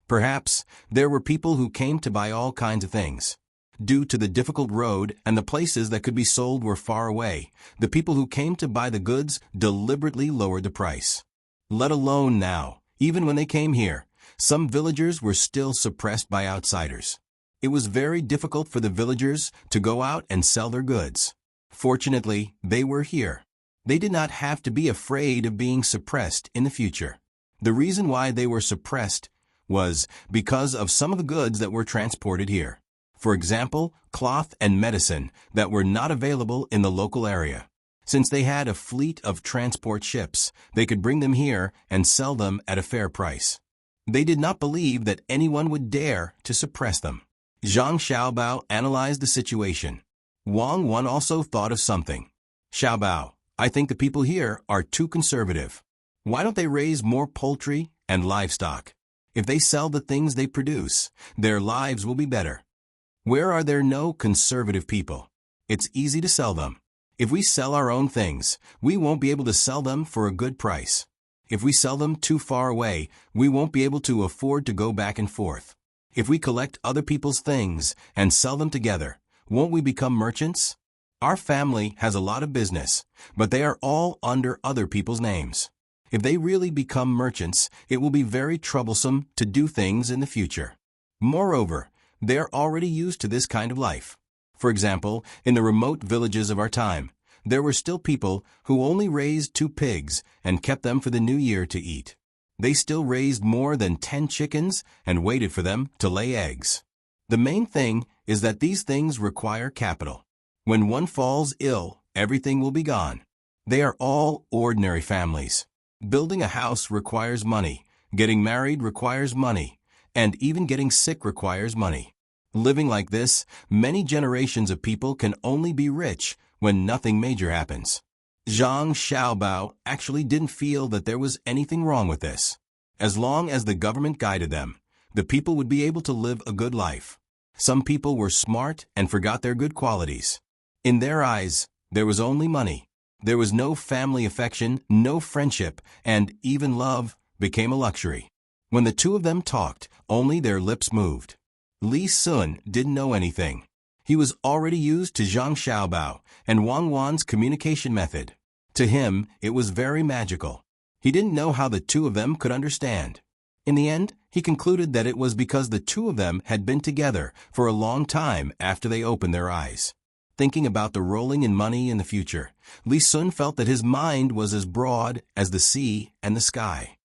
S1: Perhaps there were people who came to buy all kinds of things. Due to the difficult road and the places that could be sold were far away, the people who came to buy the goods deliberately lowered the price. Let alone now, even when they came here, some villagers were still suppressed by outsiders. It was very difficult for the villagers to go out and sell their goods. Fortunately, they were here. They did not have to be afraid of being suppressed in the future. The reason why they were suppressed was because of some of the goods that were transported here. For example, cloth and medicine that were not available in the local area. Since they had a fleet of transport ships, they could bring them here and sell them at a fair price. They did not believe that anyone would dare to suppress them. Zhang Xiaobao analyzed the situation. Wang Wan also thought of something. Xiaobao, I think the people here are too conservative. Why don't they raise more poultry and livestock? If they sell the things they produce, their lives will be better. Where are there no conservative people? It's easy to sell them. If we sell our own things, we won't be able to sell them for a good price. If we sell them too far away, we won't be able to afford to go back and forth. If we collect other people's things and sell them together, won't we become merchants? Our family has a lot of business, but they are all under other people's names. If they really become merchants, it will be very troublesome to do things in the future. Moreover, they are already used to this kind of life. For example, in the remote villages of our time, there were still people who only raised 2 pigs and kept them for the new year to eat. They still raised more than 10 chickens and waited for them to lay eggs. The main thing is that these things require capital. When one falls ill, everything will be gone. They are all ordinary families. Building a house requires money, getting married requires money, and even getting sick requires money. Living like this, many generations of people can only be rich when nothing major happens. Zhang Xiaobao actually didn't feel that there was anything wrong with this. As long as the government guided them, the people would be able to live a good life. Some people were smart and forgot their good qualities. In their eyes, there was only money. There was no family affection, no friendship, and even love became a luxury. When the two of them talked, only their lips moved. Li Sun didn't know anything. He was already used to Zhang Xiaobao and Wang Wan's communication method. To him, it was very magical. He didn't know how the two of them could understand. In the end, he concluded that it was because the two of them had been together for a long time after they opened their eyes. Thinking about the rolling in money in the future, Li Sun felt that his mind was as broad as the sea and the sky.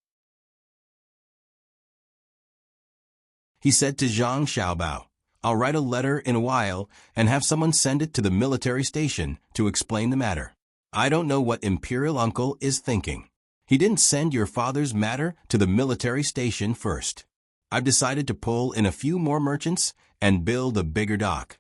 S1: He said to Zhang Xiaobao, "I'll write a letter in a while and have someone send it to the military station to explain the matter. I don't know what Imperial Uncle is thinking. He didn't send your father's matter to the military station first. I've decided to pull in a few more merchants and build a bigger dock."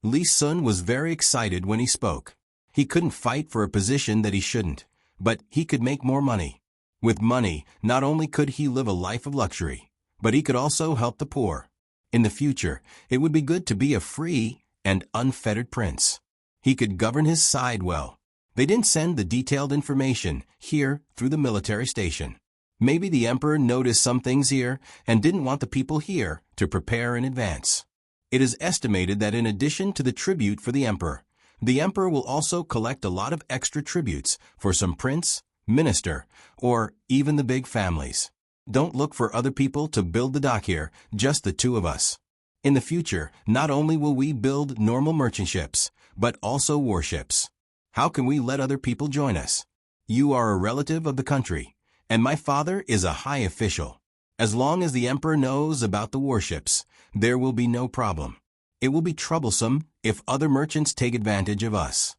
S1: Li Sun was very excited when he spoke. He couldn't fight for a position that he shouldn't, but he could make more money. With money, not only could he live a life of luxury, but he could also help the poor. In the future, it would be good to be a free and unfettered prince. He could govern his side well. They didn't send the detailed information here through the military station. Maybe the emperor noticed some things here and didn't want the people here to prepare in advance. It is estimated that in addition to the tribute for the emperor will also collect a lot of extra tributes for some prince, minister, or even the big families. Don't look for other people to build the dock here, just the two of us. In the future, not only will we build normal merchant ships, but also warships. How can we let other people join us? You are a relative of the country, and my father is a high official. As long as the emperor knows about the warships, there will be no problem. It will be troublesome if other merchants take advantage of us.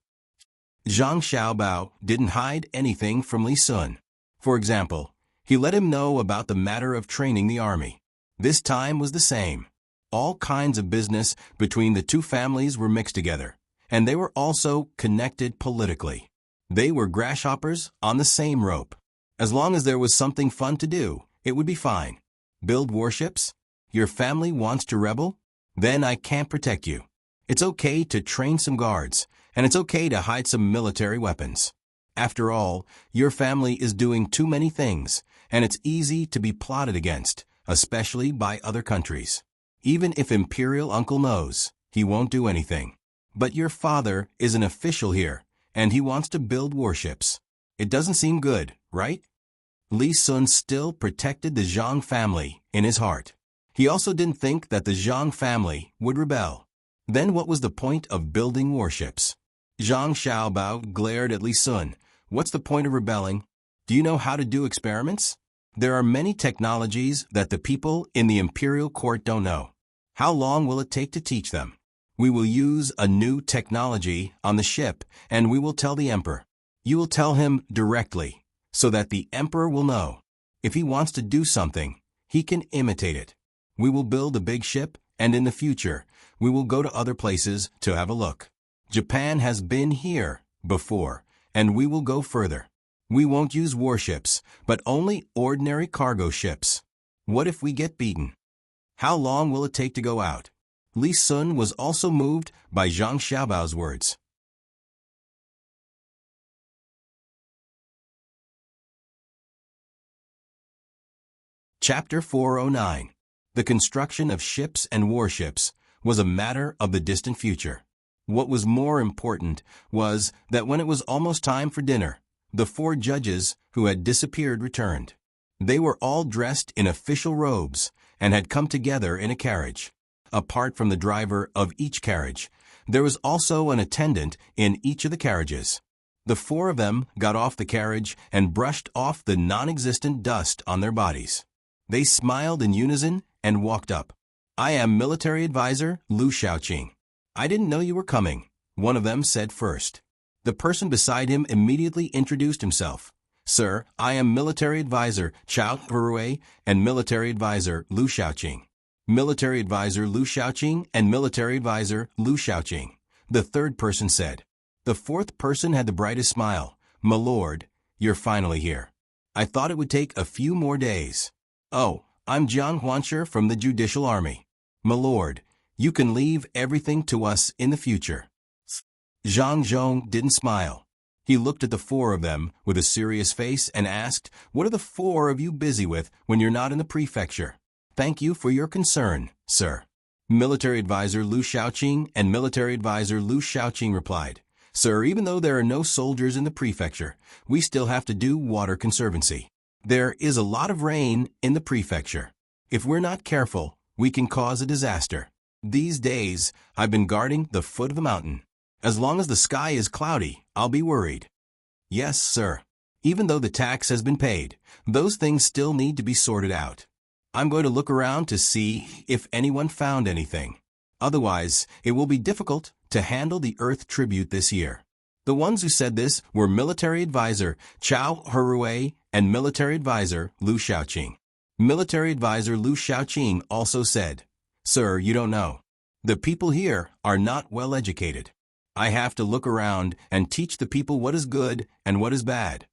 S1: Zhang Xiaobao didn't hide anything from Li Sun. For example, he let him know about the matter of training the army. This time was the same. All kinds of business between the two families were mixed together, and they were also connected politically. They were grasshoppers on the same rope. As long as there was something fun to do, it would be fine. Build warships? Your family wants to rebel? Then I can't protect you. It's okay to train some guards, and it's okay to hide some military weapons. After all, your family is doing too many things, and it's easy to be plotted against, especially by other countries. Even if Imperial Uncle knows, he won't do anything. But your father is an official here, and he wants to build warships. It doesn't seem good, right? Li Sun still protected the Zhang family in his heart. He also didn't think that the Zhang family would rebel. Then what was the point of building warships? Zhang Xiaobao glared at Li Sun. What's the point of rebelling? Do you know how to do experiments? There are many technologies that the people in the imperial court don't know. How long will it take to teach them? We will use a new technology on the ship, and we will tell the emperor. You will tell him directly, so that the emperor will know. If he wants to do something, he can imitate it. We will build a big ship, and in the future, we will go to other places to have a look. Japan has been here before, and we will go further. We won't use warships, but only ordinary cargo ships. What if we get beaten? How long will it take to go out? Li Sun was also moved by Zhang Xiaobao's words. Chapter 409. The construction of ships and warships was a matter of the distant future. What was more important was that when it was almost time for dinner, the 4 judges who had disappeared returned. They were all dressed in official robes and had come together in a carriage. Apart from the driver of each carriage, there was also an attendant in each of the carriages. The 4 of them got off the carriage and brushed off the non-existent dust on their bodies. They smiled in unison and walked up. "I am military advisor Lu Xiaoqing. I didn't know you were coming," one of them said first. The person beside him immediately introduced himself. "Sir, I am military advisor Chao Verwei and military advisor Lu Xiaoqing." Military advisor Lu Xiaoqing and military advisor Lu Xiaoqing, the third person said. The 4th person had the brightest smile. "My lord, you're finally here. I thought it would take a few more days." "Oh, I'm Jiang Huansher from the Judicial Army. My lord, you can leave everything to us in the future." Zhang Zhong didn't smile. He looked at the four of them with a serious face and asked, "What are the four of you busy with when you're not in the prefecture?" "Thank you for your concern, sir." Military Advisor Lu Shaoqing and Military Advisor Lu Shaoqing replied, "Sir, even though there are no soldiers in the prefecture, we still have to do water conservancy. There is a lot of rain in the prefecture. If we're not careful, we can cause a disaster. These days, I've been guarding the foot of the mountain. As long as the sky is cloudy, I'll be worried." "Yes, sir. Even though the tax has been paid, those things still need to be sorted out. I'm going to look around to see if anyone found anything. Otherwise, it will be difficult to handle the Earth tribute this year." The ones who said this were Military Advisor Chao Herue and Military Advisor Lu Shaoqing. Military Advisor Lu Shaoqing also said, "Sir, you don't know. The people here are not well educated. I have to look around and teach the people what is good and what is bad."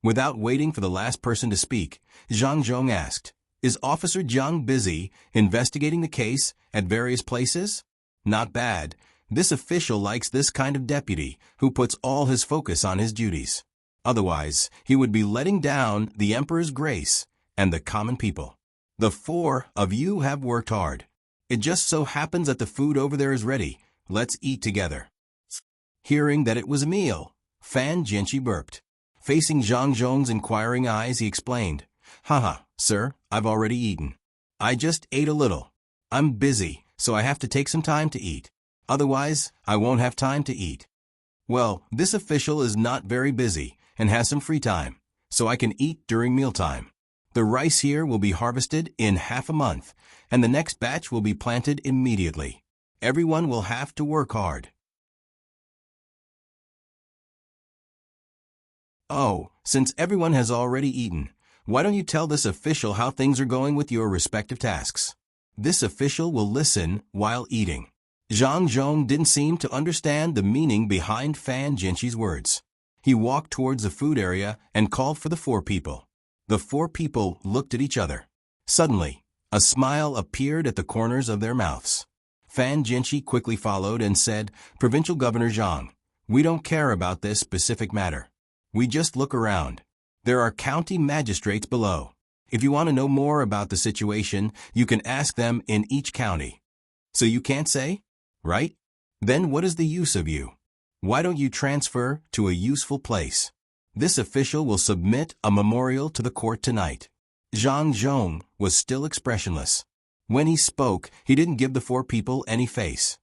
S1: Without waiting for the last person to speak, Zhang Zhong asked, "Is Officer Jiang busy investigating the case at various places?" "Not bad. This official likes this kind of deputy who puts all his focus on his duties. Otherwise, he would be letting down the Emperor's grace and the common people. The four of you have worked hard. It just so happens that the food over there is ready. Let's eat together." Hearing that it was a meal, Fan Jianqi burped. Facing Zhang Zhong's inquiring eyes, he explained, "Haha, sir, I've already eaten. I just ate a little. I'm busy, so I have to take some time to eat. Otherwise, I won't have time to eat." "Well, this official is not very busy and has some free time, so I can eat during mealtime. The rice here will be harvested in half a month, and the next batch will be planted immediately. Everyone will have to work hard." "Oh, since everyone has already eaten, why don't you tell this official how things are going with your respective tasks?" This official will listen while eating. Zhang Zhong didn't seem to understand the meaning behind Fan Jianqi's words. He walked towards the food area and called for the four people. The four people looked at each other. Suddenly, a smile appeared at the corners of their mouths. Fan Jianqi quickly followed and said, "Provincial Governor Zhang, we don't care about this specific matter. We just look around. There are county magistrates below. If you want to know more about the situation, you can ask them in each county." "So you can't say? Right? Then what is the use of you? Why don't you transfer to a useful place? This official will submit a memorial to the court tonight." Zhang Zhong was still expressionless. When he spoke, he didn't give the four people any face.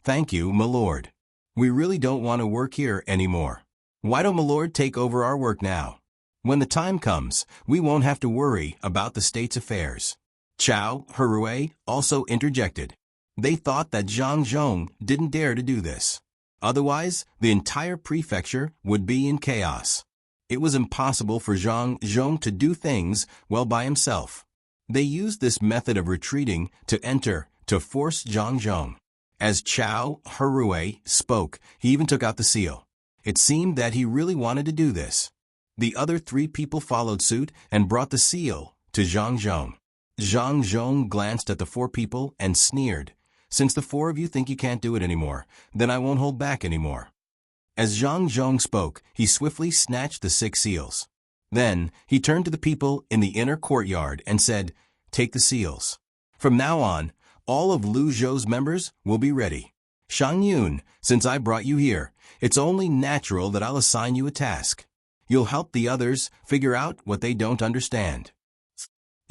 S1: "Thank you, my lord. We really don't want to work here anymore. Why don't my lord take over our work now? When the time comes, we won't have to worry about the state's affairs." Chao Herue also interjected. They thought that Zhang Zhong didn't dare to do this. Otherwise, the entire prefecture would be in chaos. It was impossible for Zhang Zhong to do things well by himself. They used this method of retreating to force Zhang Zhong. As Chao Herue spoke, he even took out the seal. It seemed that he really wanted to do this. The other three people followed suit and brought the seal to Zhang Zhong. Zhang Zhong glanced at the four people and sneered, "Since the four of you think you can't do it anymore, then I won't hold back anymore." As Zhang Zhong spoke, he swiftly snatched the 6 seals. Then, he turned to the people in the inner courtyard and said, "Take the seals. From now on, all of Lu Zhou's members will be ready. Shang Yun, since I brought you here, it's only natural that I'll assign you a task. You'll help the others figure out what they don't understand."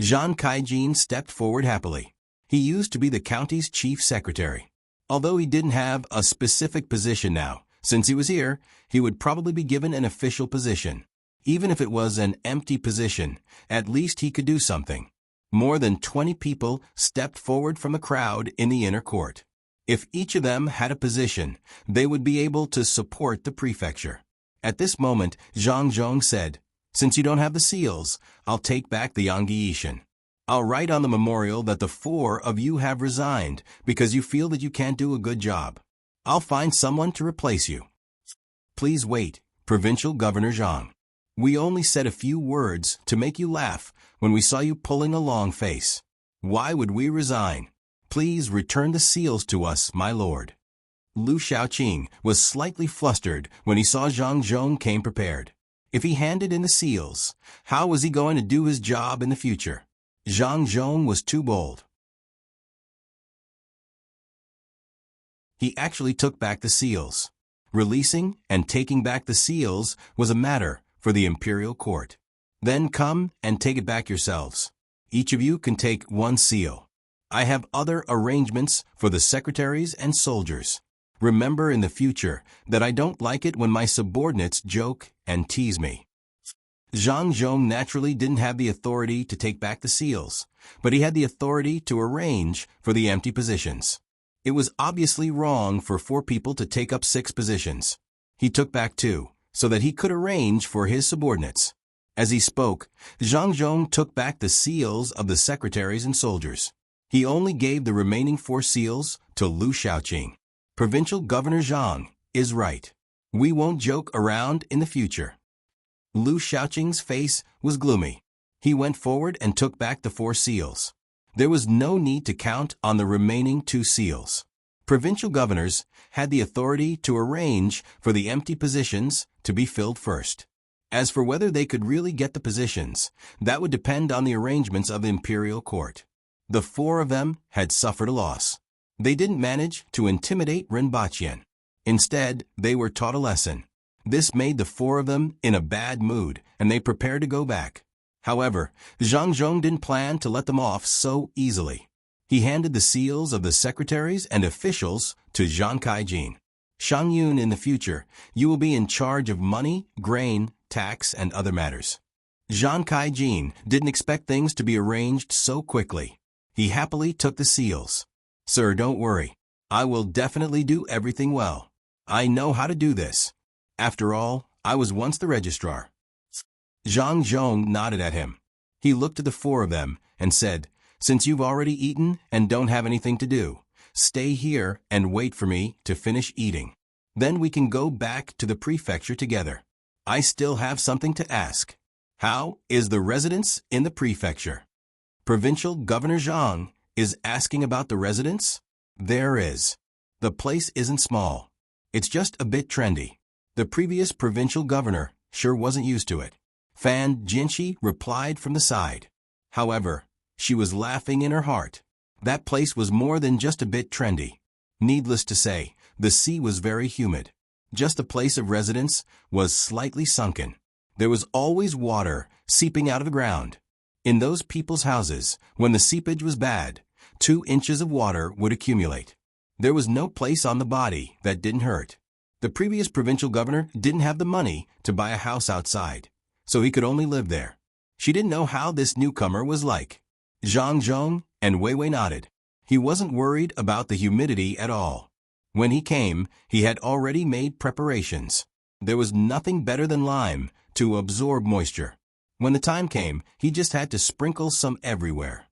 S1: Zhan Kaijin stepped forward happily. He used to be the county's chief secretary. Although he didn't have a specific position now, since he was here, he would probably be given an official position. Even if it was an empty position, at least he could do something. More than 20 people stepped forward from a crowd in the inner court. If each of them had a position, they would be able to support the prefecture. At this moment, Zhang Zhong said, "Since you don't have the seals, I'll take back the Yangyiishan. I'll write on the memorial that the 4 of you have resigned because you feel that you can't do a good job. I'll find someone to replace you." "Please wait, Provincial Governor Zhang. We only said a few words to make you laugh when we saw you pulling a long face. Why would we resign? Please return the seals to us, my lord." Lu Shaoqing was slightly flustered when he saw Zhang Zhong came prepared. If he handed in the seals, how was he going to do his job in the future? Zhang Zhong was too bold. He actually took back the seals. Releasing and taking back the seals was a matter for the imperial court. Then come and take it back yourselves. Each of you can take one seal. I have other arrangements for the secretaries and soldiers. Remember in the future that I don't like it when my subordinates joke and tease me. Zhang Zhong naturally didn't have the authority to take back the seals, but he had the authority to arrange for the empty positions. It was obviously wrong for 4 people to take up 6 positions. He took back 2, so that he could arrange for his subordinates. As he spoke, Zhang Zhong took back the seals of the secretaries and soldiers. He only gave the remaining 4 seals to Lu Shaoqing. Provincial Governor Zhang is right. We won't joke around in the future. Lu Shaoqing's face was gloomy. He went forward and took back the 4 seals. There was no need to count on the remaining 2 seals. Provincial governors had the authority to arrange for the empty positions to be filled first. As for whether they could really get the positions, that would depend on the arrangements of the imperial court. The 4 of them had suffered a loss. They didn't manage to intimidate Rinpoche. Instead, they were taught a lesson. This made the 4 of them in a bad mood, and they prepared to go back. However, Zhang Zhong didn't plan to let them off so easily. He handed the seals of the secretaries and officials to Zhang Kaijin. Shang Yun, in the future, you will be in charge of money, grain, tax, and other matters. Zhang Kaijin didn't expect things to be arranged so quickly. He happily took the seals. Sir, don't worry. I will definitely do everything well. I know how to do this. After all, I was once the registrar. Zhang Zhong nodded at him. He looked at the 4 of them and said, Since you've already eaten and don't have anything to do, stay here and wait for me to finish eating. Then we can go back to the prefecture together. I still have something to ask. How is the residence in the prefecture? Provincial Governor Zhang is asking about the residence? There is. The place isn't small. It's just a bit trendy. The previous provincial governor sure wasn't used to it. Fan Jinshi replied from the side. However, she was laughing in her heart. That place was more than just a bit trendy. Needless to say, the sea was very humid. Just the place of residence was slightly sunken. There was always water seeping out of the ground. In those people's houses, when the seepage was bad, 2 inches of water would accumulate. There was no place on the body that didn't hurt. The previous provincial governor didn't have the money to buy a house outside, so he could only live there. She didn't know how this newcomer was like. Zhang Zhong and Wei Wei nodded. He wasn't worried about the humidity at all. When he came, he had already made preparations. There was nothing better than lime to absorb moisture. When the time came, he just had to sprinkle some everywhere.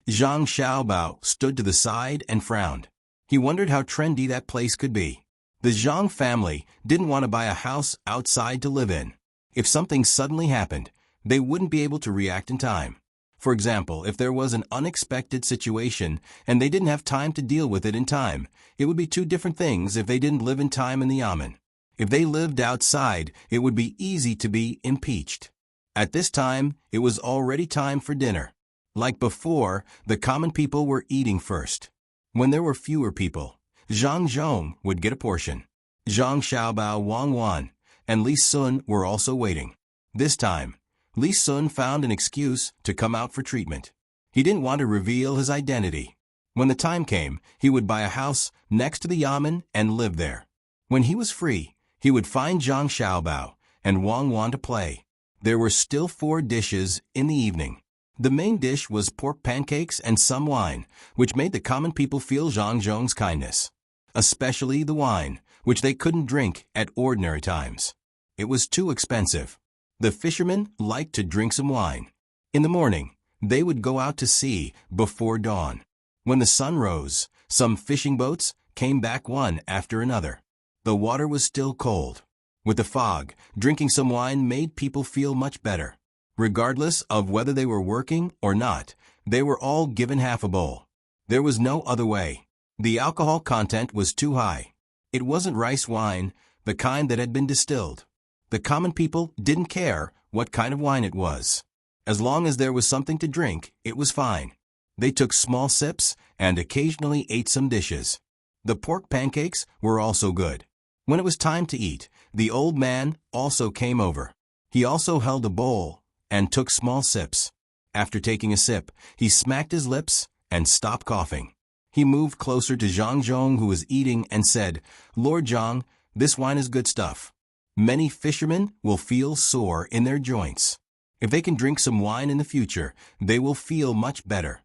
S1: Zhang Xiaobao stood to the side and frowned. He wondered how trendy that place could be. The Zhang family didn't want to buy a house outside to live in. If something suddenly happened, they wouldn't be able to react in time. For example, if there was an unexpected situation and they didn't have time to deal with it in time, it would be 2 different things if they didn't live in time in the yamen. If they lived outside, it would be easy to be impeached. At this time, it was already time for dinner. Like before, the common people were eating first. When there were fewer people, Zhang Zhong would get a portion. Zhang Xiaobao, Wang Wan, and Li Sun were also waiting. This time, Li Sun found an excuse to come out for treatment. He didn't want to reveal his identity. When the time came, he would buy a house next to the yamen and live there. When he was free, he would find Zhang Xiaobao and Wang Wan to play. There were still 4 dishes in the evening. The main dish was pork pancakes and some wine, which made the common people feel Zhang Zhong's kindness. Especially the wine, which they couldn't drink at ordinary times. It was too expensive. The fishermen liked to drink some wine. In the morning, they would go out to sea before dawn. When the sun rose, some fishing boats came back one after another. The water was still cold. With the fog, drinking some wine made people feel much better. Regardless of whether they were working or not, they were all given half a bowl. There was no other way. The alcohol content was too high. It wasn't rice wine, the kind that had been distilled. The common people didn't care what kind of wine it was. As long as there was something to drink, it was fine. They took small sips and occasionally ate some dishes. The pork pancakes were also good. When it was time to eat, the old man also came over. He also held a bowl and took small sips. After taking a sip, he smacked his lips and stopped coughing. He moved closer to Zhang Zhong, who was eating, and said, "Lord Zhang, this wine is good stuff. Many fishermen will feel sore in their joints. If they can drink some wine in the future, they will feel much better."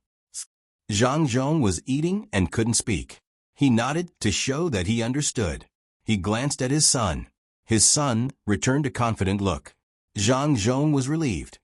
S1: Zhang Zhong was eating and couldn't speak. He nodded to show that he understood. He glanced at his son. His son returned a confident look. Zhang Zhong was relieved.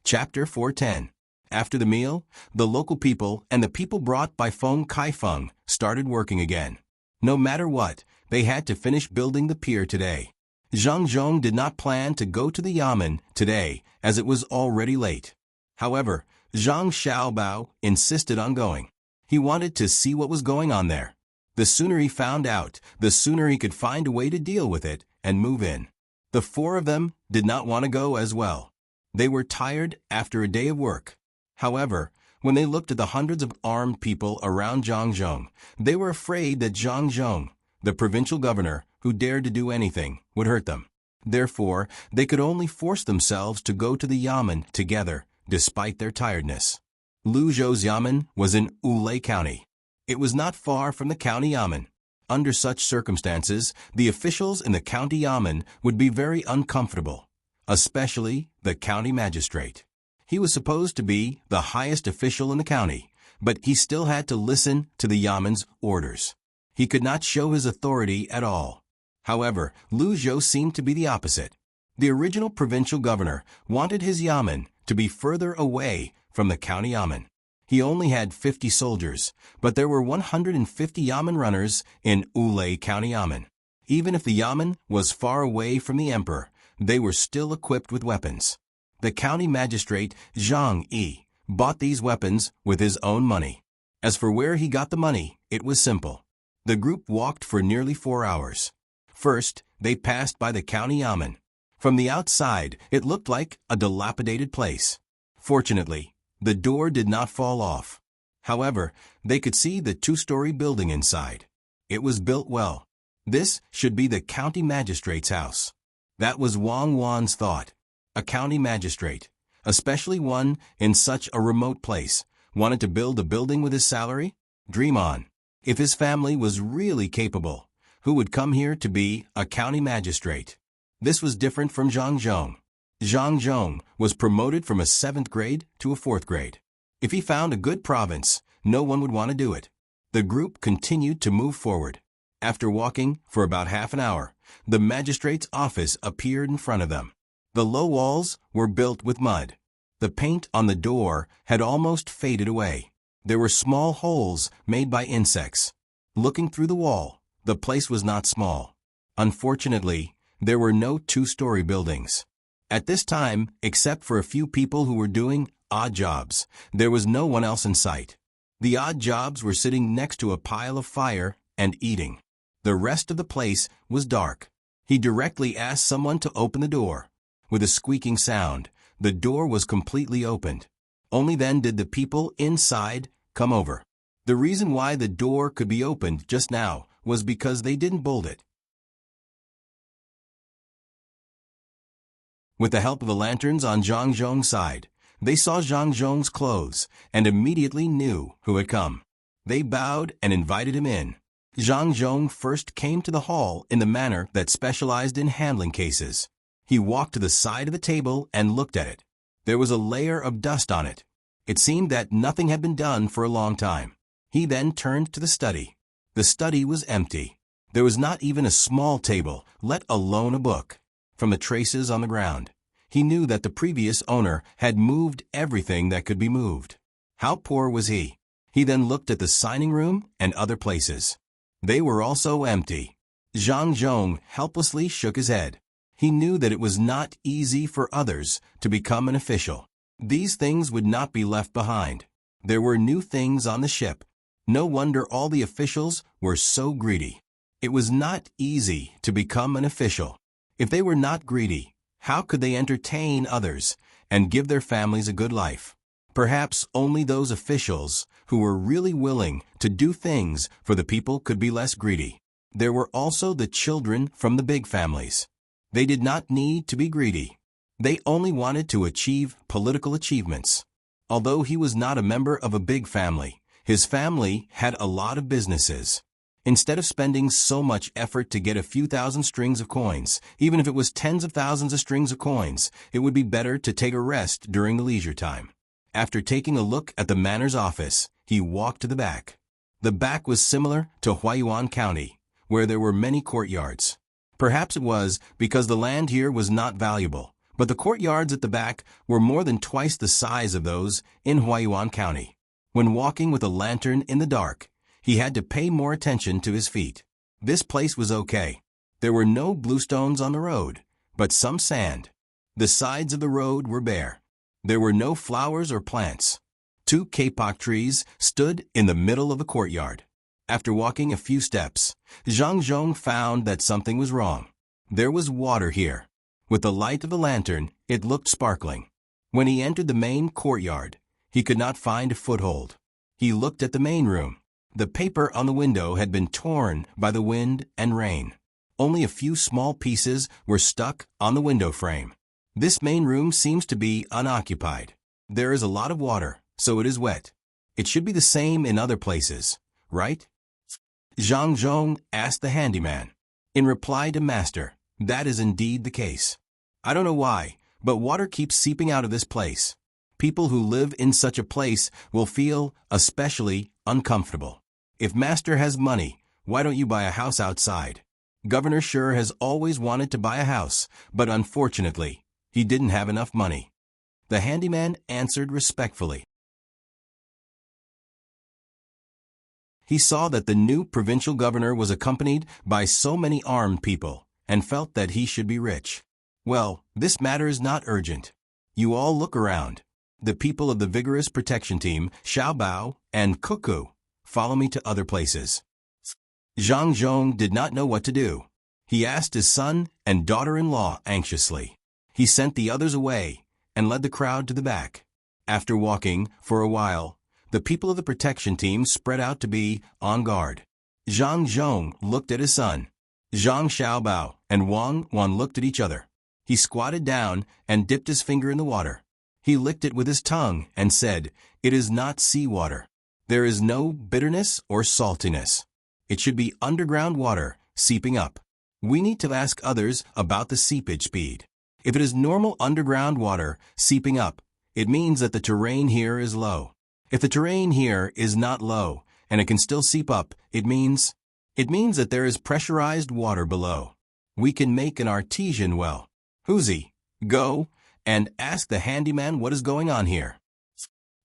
S1: Chapter 410. After the meal, the local people and the people brought by Feng Kaifeng started working again. No matter what, they had to finish building the pier today. Zhang Zhong did not plan to go to the yamen today, as it was already late. However, Zhang Xiaobao insisted on going. He wanted to see what was going on there. The sooner he found out, the sooner he could find a way to deal with it and move in. The four of them did not want to go as well. They were tired after a day of work. However, when they looked at the hundreds of armed people around Zhang Zhong, they were afraid that Zhang Zhong, the provincial governor who dared to do anything, would hurt them. Therefore, they could only force themselves to go to the yamen together, despite their tiredness. Lu Zhou's yamen was in Wulei County. It was not far from the county yamen. Under such circumstances, the officials in the county yamen would be very uncomfortable, especially the county magistrate. He was supposed to be the highest official in the county, but he still had to listen to the yamen's orders. He could not show his authority at all. However, Lu Zhou seemed to be the opposite. The original provincial governor wanted his yamen to be further away from the county yamen. He only had 50 soldiers, but there were 150 yamen runners in Wulei County Yamen. Even if the yamen was far away from the emperor, they were still equipped with weapons. The county magistrate, Zhang Yi, bought these weapons with his own money. As for where he got the money, it was simple. The group walked for nearly 4 hours. First, they passed by the county yamen. From the outside, it looked like a dilapidated place. Fortunately, the door did not fall off. However, they could see the 2-story building inside. It was built well. This should be the county magistrate's house. That was Wang Wan's thought. A county magistrate, especially one in such a remote place, wanted to build a building with his salary? Dream on. If his family was really capable, who would come here to be a county magistrate? This was different from Zhang Zhong. Zhang Zhong was promoted from a 7th grade to a 4th grade. If he found a good province, no one would want to do it. The group continued to move forward. After walking for about half an hour, the magistrate's office appeared in front of them. The low walls were built with mud. The paint on the door had almost faded away. There were small holes made by insects. Looking through the wall, the place was not small. Unfortunately, there were no 2-story buildings. At this time, except for a few people who were doing odd jobs, there was no one else in sight. The odd jobs were sitting next to a pile of fire and eating. The rest of the place was dark. He directly asked someone to open the door. With a squeaking sound, the door was completely opened. Only then did the people inside come over. The reason why the door could be opened just now was because they didn't bolt it. With the help of the lanterns on Zhang Zhong's side, they saw Zhang Zhong's clothes and immediately knew who had come. They bowed and invited him in. Zhang Zhong first came to the hall in the manner that specialized in handling cases. He walked to the side of the table and looked at it. There was a layer of dust on it. It seemed that nothing had been done for a long time. He then turned to the study. The study was empty. There was not even a small table, let alone a book. From the traces on the ground, he knew that the previous owner had moved everything that could be moved. How poor was he? He then looked at the signing room and other places. They were also empty. Zhang Zhong helplessly shook his head. He knew that it was not easy for others to become an official. These things would not be left behind. There were new things on the ship. No wonder all the officials were so greedy. It was not easy to become an official. If they were not greedy, how could they entertain others and give their families a good life? Perhaps only those officials who were really willing to do things for the people could be less greedy. There were also the children from the big families. They did not need to be greedy. They only wanted to achieve political achievements. Although he was not a member of a big family, his family had a lot of businesses. Instead of spending so much effort to get a few thousand strings of coins, even if it was tens of thousands of strings of coins, it would be better to take a rest during the leisure time. After taking a look at the manor's office, he walked to the back. The back was similar to Huayuan County, where there were many courtyards. Perhaps it was because the land here was not valuable, but the courtyards at the back were more than twice the size of those in Huayuan County. When walking with a lantern in the dark, he had to pay more attention to his feet. This place was okay. There were no bluestones on the road, but some sand. The sides of the road were bare. There were no flowers or plants. 2 kapok trees stood in the middle of the courtyard. After walking a few steps, Zhang Zhong found that something was wrong. There was water here. With the light of the lantern, it looked sparkling. When he entered the main courtyard, he could not find a foothold. He looked at the main room. The paper on the window had been torn by the wind and rain. Only a few small pieces were stuck on the window frame. This main room seems to be unoccupied. There is a lot of water, so it is wet. It should be the same in other places, right? Zhang Zhong asked the handyman. In reply to Master, that is indeed the case. I don't know why, but water keeps seeping out of this place. People who live in such a place will feel especially uncomfortable. If Master has money, why don't you buy a house outside? Governor Sure has always wanted to buy a house, but unfortunately, he didn't have enough money. The handyman answered respectfully. He saw that the new provincial governor was accompanied by so many armed people, and felt that he should be rich. Well, this matter is not urgent. You all look around. The people of the vigorous protection team, Xiao Bao and Cuckoo, follow me to other places. Zhang Zhong did not know what to do. He asked his son and daughter-in-law anxiously. He sent the others away and led the crowd to the back. After walking for a while, the people of the protection team spread out to be on guard. Zhang Zhong looked at his son. Zhang Xiaobao and Wang Wan looked at each other. He squatted down and dipped his finger in the water. He licked it with his tongue and said, "It is not seawater. There is no bitterness or saltiness. It should be underground water seeping up. We need to ask others about the seepage speed. If it is normal underground water seeping up, it means that the terrain here is low. If the terrain here is not low and it can still seep up, it means that there is pressurized water below. We can make an artesian well. Huzi, go and ask the handyman what is going on here."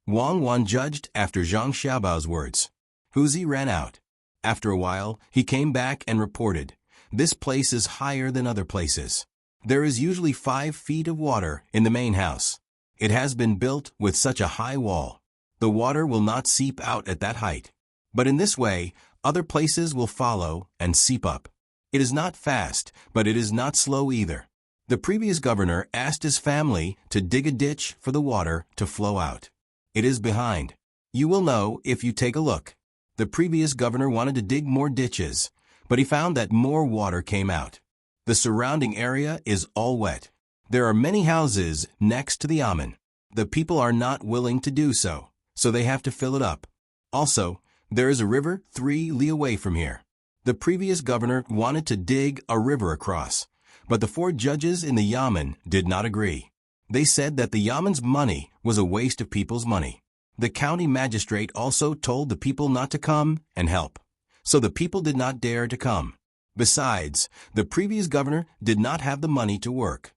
S1: Wang Wan judged after Zhang Xiaobao's words. Huzi ran out. After a while, he came back and reported, "This place is higher than other places. There is usually 5 feet of water in the main house. It has been built with such a high wall. The water will not seep out at that height. But in this way, other places will follow and seep up. It is not fast, but it is not slow either." The previous governor asked his family to dig a ditch for the water to flow out. It is behind. You will know if you take a look. The previous governor wanted to dig more ditches, but he found that more water came out. The surrounding area is all wet. There are many houses next to the Amen. The people are not willing to do so, so they have to fill it up. Also, there is a river 3 li away from here. The previous governor wanted to dig a river across, but the 4 judges in the Yamen did not agree. They said that the Yamen's money was a waste of people's money. The county magistrate also told the people not to come and help, so the people did not dare to come. Besides, the previous governor did not have the money to work.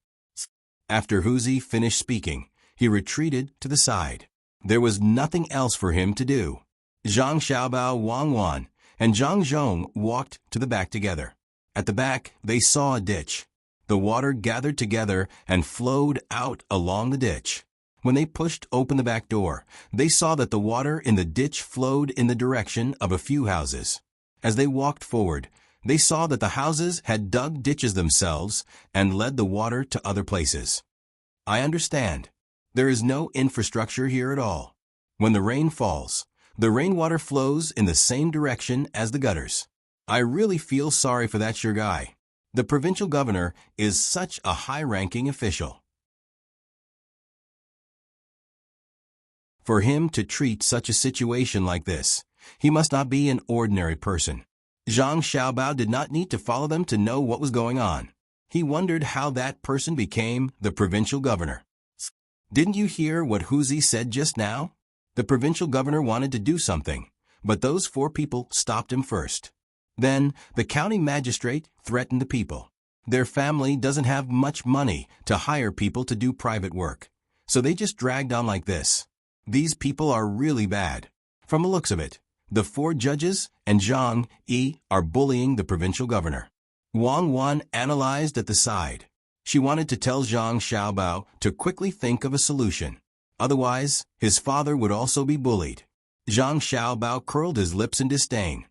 S1: After Huzi finished speaking, he retreated to the side. There was nothing else for him to do. Zhang Xiaobao, Wang Wan, and Zhang Zhong walked to the back together. At the back, they saw a ditch. the water gathered together and flowed out along the ditch. When they pushed open the back door, they saw that the water in the ditch flowed in the direction of a few houses. As they walked forward, they saw that the houses had dug ditches themselves and led the water to other places. I understand. There is no infrastructure here at all. When the rain falls, the rainwater flows in the same direction as the gutters. I really feel sorry for that sure guy. The provincial governor is such a high-ranking official. For him to treat such a situation like this, he must not be an ordinary person. Zhang Xiaobao did not need to follow them to know what was going on. He wondered how that person became the provincial governor. Didn't you hear what Huzi said just now? The provincial governor wanted to do something, but those 4 people stopped him first. Then, the county magistrate threatened the people. Their family doesn't have much money to hire people to do private work, so they just dragged on like this. These people are really bad. From the looks of it, the 4 judges and Zhang Yi are bullying the provincial governor. Wang Wan analyzed at the side. She wanted to tell Zhang Xiaobao to quickly think of a solution. Otherwise, his father would also be bullied. Zhang Xiaobao curled his lips in disdain.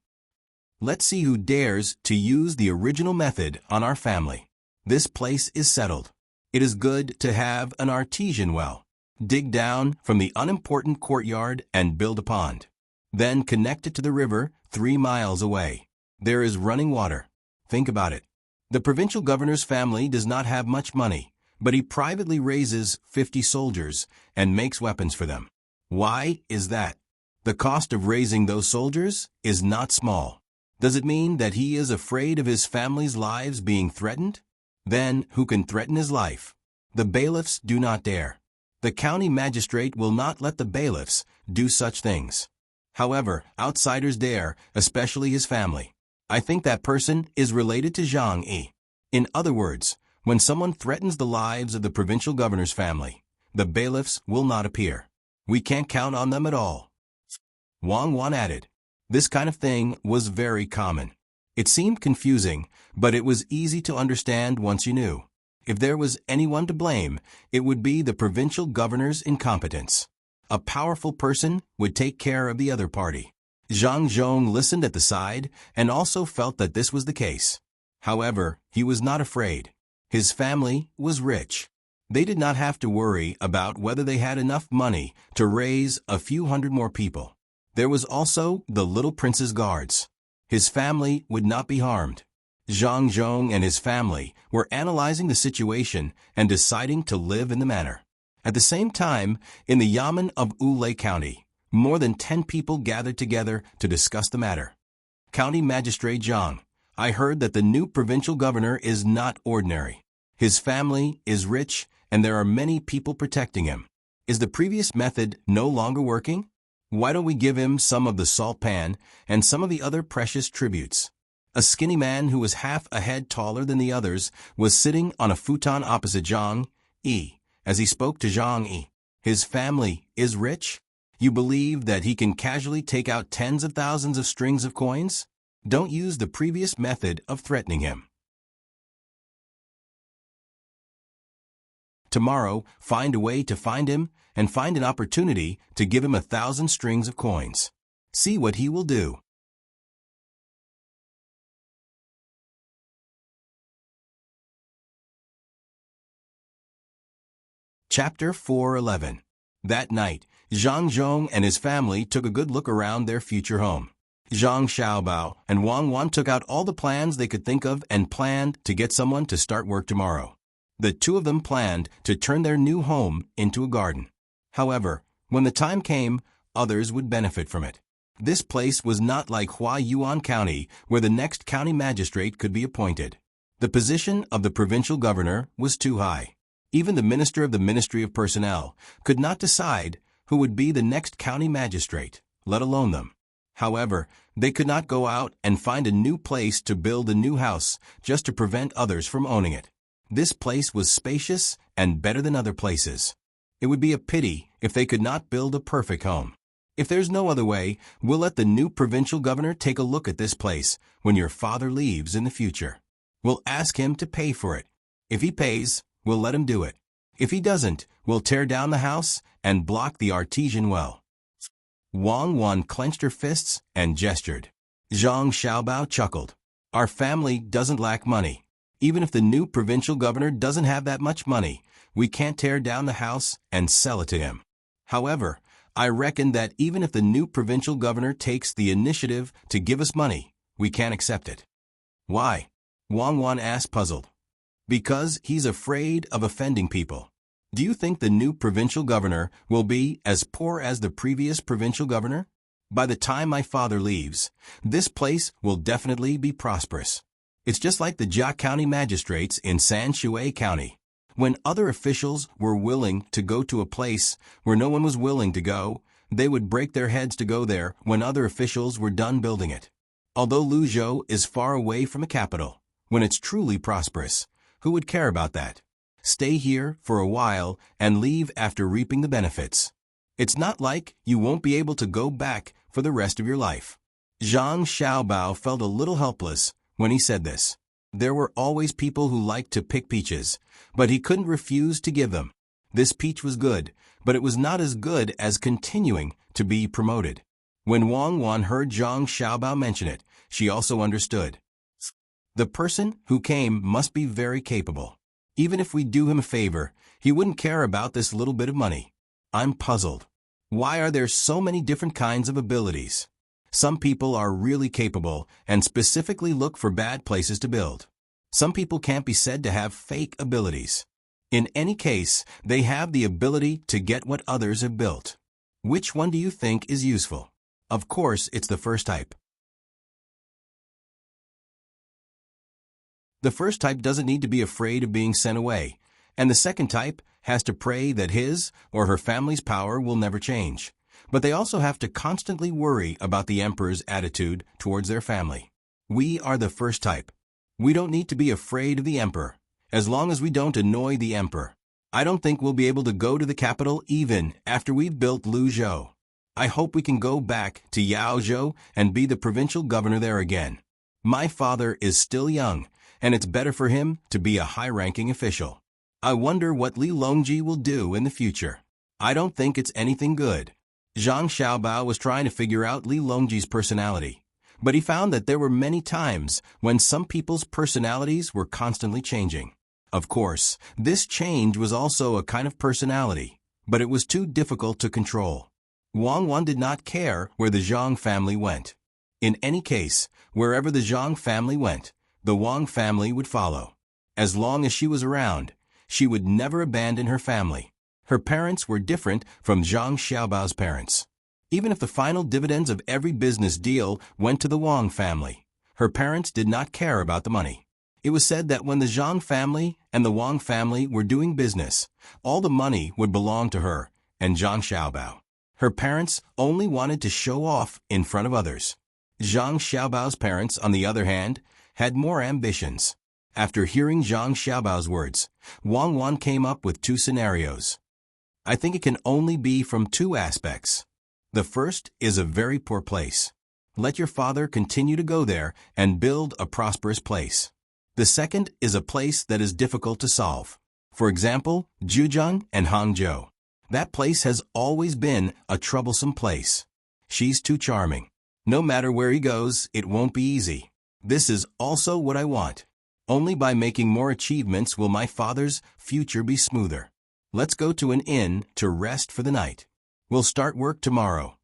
S1: Let's see who dares to use the original method on our family. This place is settled. It is good to have an artesian well. Dig down from the unimportant courtyard and build a pond. Then connect it to the river 3 miles away. There is running water. Think about it. The provincial governor's family does not have much money, but he privately raises 50 soldiers and makes weapons for them. Why is that? The cost of raising those soldiers is not small. Does it mean that he is afraid of his family's lives being threatened? Then who can threaten his life? The bailiffs do not dare. The county magistrate will not let the bailiffs do such things. However, outsiders dare, especially his family. I think that person is related to Zhang Yi. In other words, when someone threatens the lives of the provincial governor's family, the bailiffs will not appear. We can't count on them at all. Wang Wan added. This kind of thing was very common. It seemed confusing, but it was easy to understand once you knew. If there was anyone to blame, it would be the provincial governor's incompetence. A powerful person would take care of the other party. Zhang Zhong listened at the side and also felt that this was the case. However, he was not afraid. His family was rich. They did not have to worry about whether they had enough money to raise a few hundred more people. There was also the little prince's guards. His family would not be harmed. Zhang Zhong and his family were analyzing the situation and deciding to live in the manor. At the same time, in the Yamen of Wulei County, more than 10 people gathered together to discuss the matter. County Magistrate Zhang, I heard that the new provincial governor is not ordinary. His family is rich and there are many people protecting him. Is the previous method no longer working? Why don't we give him some of the salt pan and some of the other precious tributes? A skinny man who was half a head taller than the others was sitting on a futon opposite Zhang Yi. As he spoke to Zhang Yi, his family is rich? You believe that he can casually take out tens of thousands of strings of coins? Don't use the previous method of threatening him. Tomorrow, find a way to find him and find an opportunity to give him 1,000 strings of coins. See what he will do. Chapter 4:11. That night, Zhang Zhong and his family took a good look around their future home. Zhang Xiaobao and Wang Wan took out all the plans they could think of and planned to get someone to start work tomorrow. The 2 of them planned to turn their new home into a garden. However, when the time came, others would benefit from it. This place was not like Huayuan County, where the next county magistrate could be appointed. The position of the provincial governor was too high. Even the minister of the Ministry of Personnel could not decide who would be the next county magistrate, let alone them. However, they could not go out and find a new place to build a new house just to prevent others from owning it. This place was spacious and better than other places. It would be a pity if they could not build a perfect home. If there's no other way, we'll let the new provincial governor take a look at this place when your father leaves in the future. We'll ask him to pay for it. If he pays, we'll let him do it. If he doesn't, we'll tear down the house and block the artesian well." Wang Wan clenched her fists and gestured. Zhang Xiaobao chuckled. "Our family doesn't lack money. Even if the new provincial governor doesn't have that much money, we can't tear down the house and sell it to him. However, I reckon that even if the new provincial governor takes the initiative to give us money, we can't accept it." "Why?" Wang Wan asked, puzzled. "Because he's afraid of offending people. Do you think the new provincial governor will be as poor as the previous provincial governor? By the time my father leaves, this place will definitely be prosperous. It's just like the Jia County magistrates in Sanshui County. When other officials were willing to go to a place where no one was willing to go, they would break their heads to go there when other officials were done building it. Although Luzhou is far away from the capital, when it's truly prosperous, who would care about that? Stay here for a while and leave after reaping the benefits. It's not like you won't be able to go back for the rest of your life." Zhang Xiaobao felt a little helpless when he said this. There were always people who liked to pick peaches, but he couldn't refuse to give them. This peach was good, but it was not as good as continuing to be promoted. When Wang Wan heard Zhang Xiaobao mention it, she also understood. The person who came must be very capable. Even if we do him a favor, he wouldn't care about this little bit of money. I'm puzzled. Why are there so many different kinds of abilities? Some people are really capable and specifically look for bad places to build. Some people can't be said to have fake abilities. In any case, they have the ability to get what others have built. Which one do you think is useful? Of course, it's the first type. The first type doesn't need to be afraid of being sent away, and the second type has to pray that his or her family's power will never change. But they also have to constantly worry about the emperor's attitude towards their family. We are the first type. We don't need to be afraid of the emperor, as long as we don't annoy the emperor. I don't think we'll be able to go to the capital even after we've built Luzhou. I hope we can go back to Yaozhou and be the provincial governor there again. My father is still young, and it's better for him to be a high-ranking official. I wonder what Li Longji will do in the future. I don't think it's anything good." Zhang Xiaobao was trying to figure out Li Longji's personality, but he found that there were many times when some people's personalities were constantly changing. Of course, this change was also a kind of personality, but it was too difficult to control. Wang Wan did not care where the Zhang family went. In any case, wherever the Zhang family went, the Wang family would follow. As long as she was around, she would never abandon her family. Her parents were different from Zhang Xiaobao's parents. Even if the final dividends of every business deal went to the Wang family, her parents did not care about the money. It was said that when the Zhang family and the Wang family were doing business, all the money would belong to her and Zhang Xiaobao. Her parents only wanted to show off in front of others. Zhang Xiaobao's parents, on the other hand, had more ambitions. After hearing Zhang Xiaobao's words, Wang Wan came up with two scenarios. I think it can only be from two aspects. The first is a very poor place. Let your father continue to go there and build a prosperous place. The second is a place that is difficult to solve. For example, Zhejiang and Hangzhou. That place has always been a troublesome place. She's too charming. No matter where he goes, it won't be easy. This is also what I want. Only by making more achievements will my father's future be smoother. Let's go to an inn to rest for the night. We'll start work tomorrow.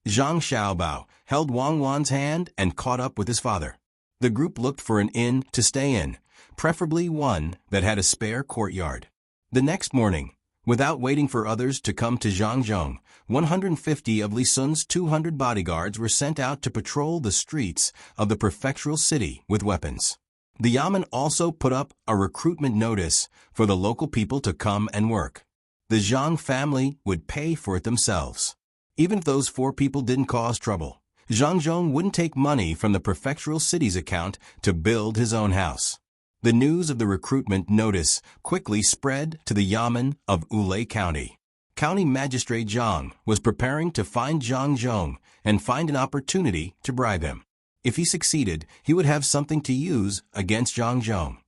S1: Zhang Xiaobao held Wang Wan's hand and caught up with his father. The group looked for an inn to stay in, preferably one that had a spare courtyard. The next morning, without waiting for others to come to Zhangzhou, 150 of Li Sun's 200 bodyguards were sent out to patrol the streets of the prefectural city with weapons. The Yamen also put up a recruitment notice for the local people to come and work. The Zhang family would pay for it themselves. Even if those 4 people didn't cause trouble, Zhangzhou wouldn't take money from the prefectural city's account to build his own house. The news of the recruitment notice quickly spread to the Yamen of Wulei County. County Magistrate Zhang was preparing to find Zhangzhou and find an opportunity to bribe him. If he succeeded, he would have something to use against Zhangzhou.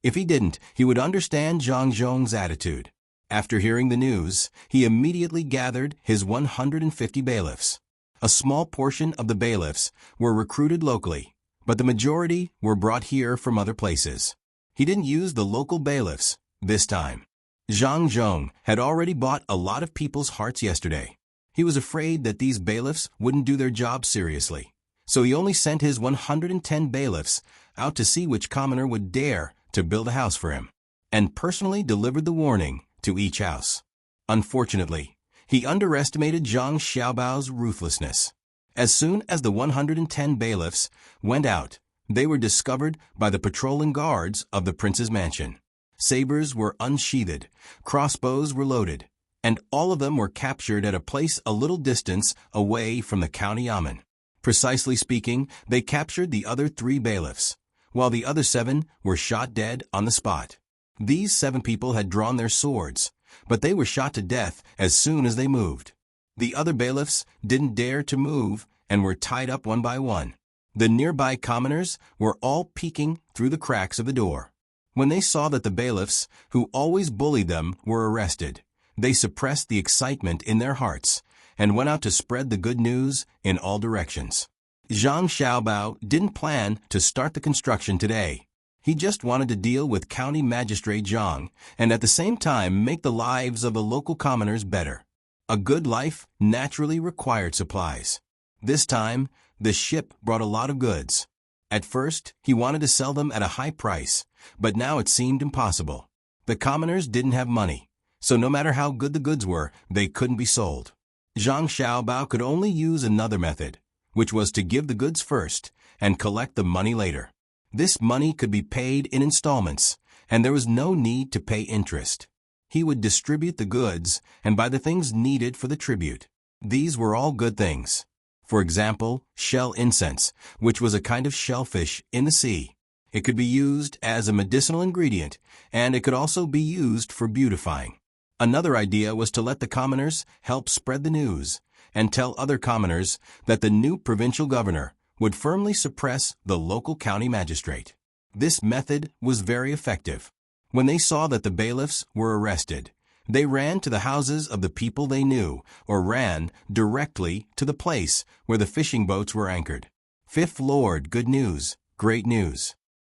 S1: If he didn't, he would understand Zhang Zhong's attitude. After hearing the news, he immediately gathered his 150 bailiffs. A small portion of the bailiffs were recruited locally, but the majority were brought here from other places. He didn't use the local bailiffs this time. Zhang Zhong had already bought a lot of people's hearts yesterday. He was afraid that these bailiffs wouldn't do their job seriously, so he only sent his 110 bailiffs out to see which commoner would dare to build a house for him, and personally delivered the warning to each house. Unfortunately, he underestimated Zhang Xiaobao's ruthlessness. As soon as the 110 bailiffs went out, they were discovered by the patrolling guards of the prince's mansion. Sabers were unsheathed, crossbows were loaded, and all of them were captured at a place a little distance away from the county yamen. Precisely speaking, they captured the other 3 bailiffs, while the other 7 were shot dead on the spot. These 7 people had drawn their swords, but they were shot to death as soon as they moved. The other bailiffs didn't dare to move and were tied up one by one. The nearby commoners were all peeking through the cracks of the door. When they saw that the bailiffs, who always bullied them, were arrested, they suppressed the excitement in their hearts and went out to spread the good news in all directions. Zhang Xiaobao didn't plan to start the construction today. He just wanted to deal with County Magistrate Zhang and at the same time make the lives of the local commoners better. A good life naturally required supplies. This time, the ship brought a lot of goods. At first, he wanted to sell them at a high price, but now it seemed impossible. The commoners didn't have money, so no matter how good the goods were, they couldn't be sold. Zhang Xiaobao could only use another method, which was to give the goods first and collect the money later. This money could be paid in installments, and there was no need to pay interest. He would distribute the goods and buy the things needed for the tribute. These were all good things. For example, shell incense, which was a kind of shellfish in the sea. It could be used as a medicinal ingredient, and it could also be used for beautifying. Another idea was to let the commoners help spread the news and tell other commoners that the new provincial governor would firmly suppress the local county magistrate. This method was very effective. When they saw that the bailiffs were arrested, they ran to the houses of the people they knew or ran directly to the place where the fishing boats were anchored. Fifth Lord, good news, great news.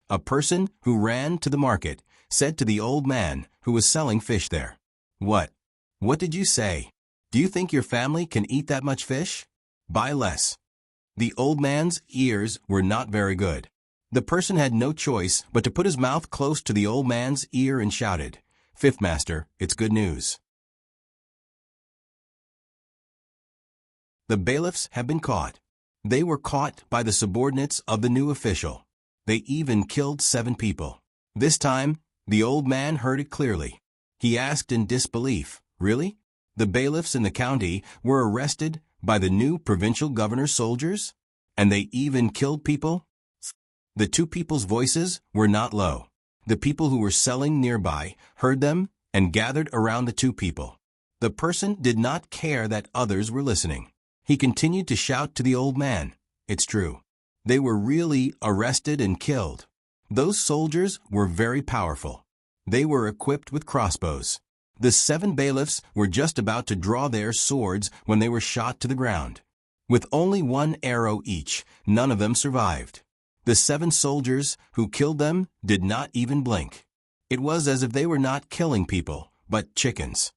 S1: A person who ran to the market said to the old man who was selling fish there, What did you say? Do you think your family can eat that much fish? Buy less. The old man's ears were not very good. The person had no choice but to put his mouth close to the old man's ear and shouted, Fifth Master, it's good news. The bailiffs have been caught. They were caught by the subordinates of the new official. They even killed 7 people. This time, the old man heard it clearly. He asked in disbelief, Really? The bailiffs in the county were arrested by the new provincial governor's soldiers? And they even killed people? The 2 people's voices were not low. The people who were selling nearby heard them and gathered around the 2 people. The person did not care that others were listening. He continued to shout to the old man, It's true. They were really arrested and killed. Those soldiers were very powerful. They were equipped with crossbows. The 7 bailiffs were just about to draw their swords when they were shot to the ground. With only 1 arrow each, none of them survived. The 7 soldiers who killed them did not even blink. It was as if they were not killing people, but chickens.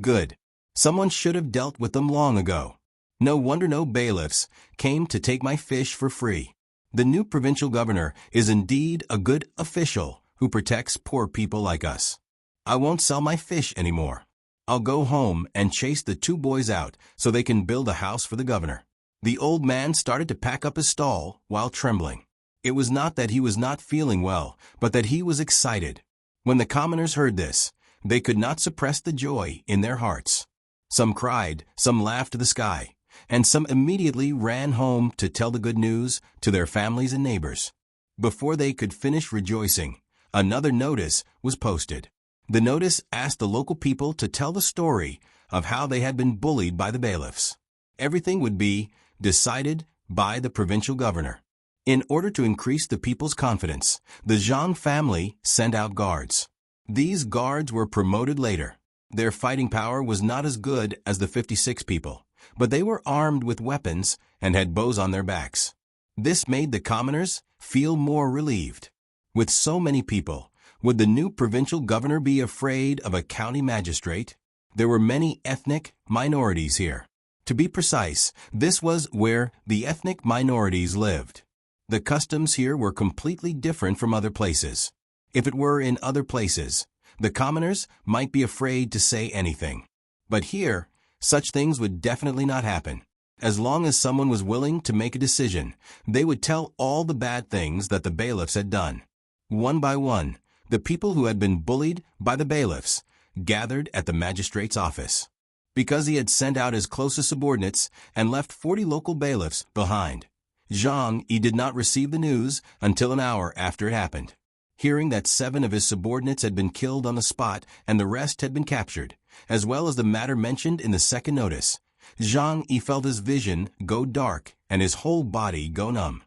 S1: Good. Someone should have dealt with them long ago. No wonder no bailiffs came to take my fish for free. The new provincial governor is indeed a good official who protects poor people like us. I won't sell my fish anymore. I'll go home and chase the 2 boys out so they can build a house for the governor. The old man started to pack up his stall while trembling. It was not that he was not feeling well, but that he was excited. When the commoners heard this, they could not suppress the joy in their hearts. Some cried, some laughed to the sky, and some immediately ran home to tell the good news to their families and neighbors. Before they could finish rejoicing, another notice was posted. The notice asked the local people to tell the story of how they had been bullied by the bailiffs. Everything would be decided by the provincial governor. In order to increase the people's confidence, the Zhang family sent out guards. These guards were promoted later. Their fighting power was not as good as the 56 people, but they were armed with weapons and had bows on their backs. This made the commoners feel more relieved. With so many people, would the new provincial governor be afraid of a county magistrate? There were many ethnic minorities here. To be precise, this was where the ethnic minorities lived. The customs here were completely different from other places. If it were in other places, the commoners might be afraid to say anything. But here, such things would definitely not happen. As long as someone was willing to make a decision, they would tell all the bad things that the bailiffs had done. One by one, the people who had been bullied by the bailiffs gathered at the magistrate's office. Because he had sent out his closest subordinates and left 40 local bailiffs behind, Zhang Yi did not receive the news until an hour after it happened. Hearing that 7 of his subordinates had been killed on the spot and the rest had been captured, as well as the matter mentioned in the second notice, Zhang Yi felt his vision go dark and his whole body go numb.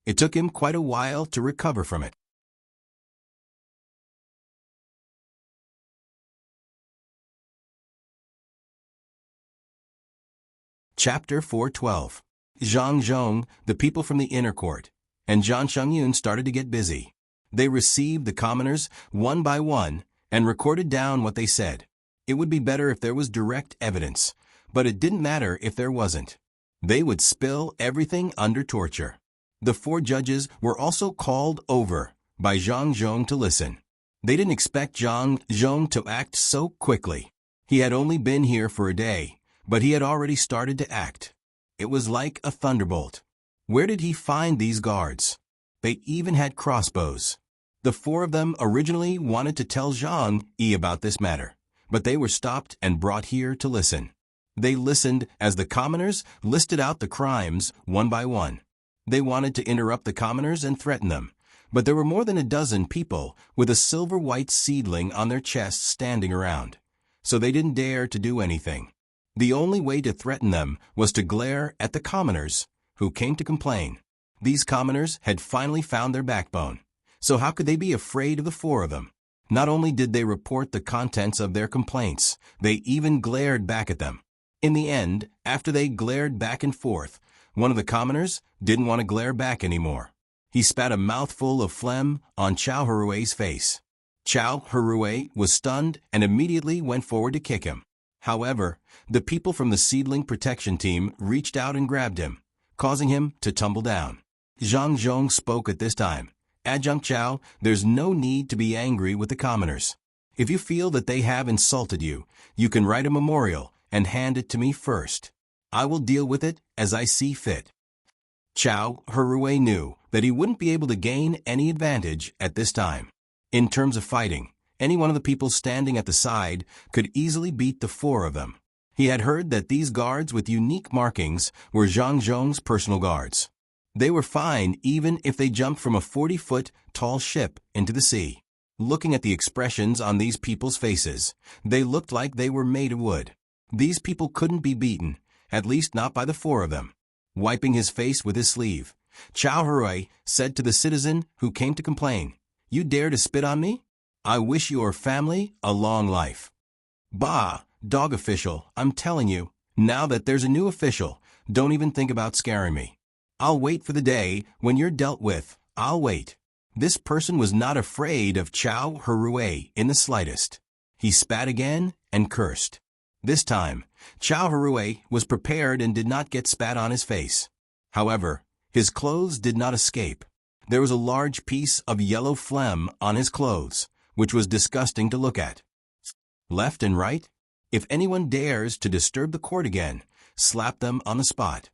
S1: It took him quite a while to recover from it. Chapter 412. Zhang Zhong, the people from the inner court, and Zhang Shengyun started to get busy. They received the commoners one by one and recorded down what they said. It would be better if there was direct evidence, but it didn't matter if there wasn't. They would spill everything under torture. The 4 judges were also called over by Zhang Zhong to listen. They didn't expect Zhang Zhong to act so quickly. He had only been here for a day, but he had already started to act. It was like a thunderbolt. Where did he find these guards? They even had crossbows. The 4 of them originally wanted to tell Zhang Yi about this matter, but they were stopped and brought here to listen. They listened as the commoners listed out the crimes one by one. They wanted to interrupt the commoners and threaten them, but there were more than a dozen people with a silver-white seedling on their chests standing around, so they didn't dare to do anything. The only way to threaten them was to glare at the commoners, who came to complain. These commoners had finally found their backbone, so how could they be afraid of the 4 of them? Not only did they report the contents of their complaints, they even glared back at them. In the end, after they glared back and forth, one of the commoners didn't want to glare back anymore. He spat a mouthful of phlegm on Chao Herui's face. Chao Herui was stunned and immediately went forward to kick him. However, the people from the seedling protection team reached out and grabbed him, causing him to tumble down. Zhang Zhong spoke at this time. Adjunct Chao, there's no need to be angry with the commoners. If you feel that they have insulted you, you can write a memorial and hand it to me first. I will deal with it as I see fit. Chao Herui knew that he wouldn't be able to gain any advantage at this time. In terms of fighting, any one of the people standing at the side could easily beat the 4 of them. He had heard that these guards with unique markings were Zhang Zhong's personal guards. They were fine even if they jumped from a 40-foot tall ship into the sea. Looking at the expressions on these people's faces, they looked like they were made of wood. These people couldn't be beaten, at least not by the 4 of them. Wiping his face with his sleeve, Chao Herui said to the citizen who came to complain, "You dare to spit on me? I wish your family a long life." "Bah, dog official, I'm telling you, now that there's a new official, don't even think about scaring me. I'll wait for the day when you're dealt with. I'll wait." This person was not afraid of Chao Herui in the slightest. He spat again and cursed. This time, Chao Herui was prepared and did not get spat on his face. However, his clothes did not escape. There was a large piece of yellow phlegm on his clothes, which was disgusting to look at. Left and right, if anyone dares to disturb the court again, slap them on the spot.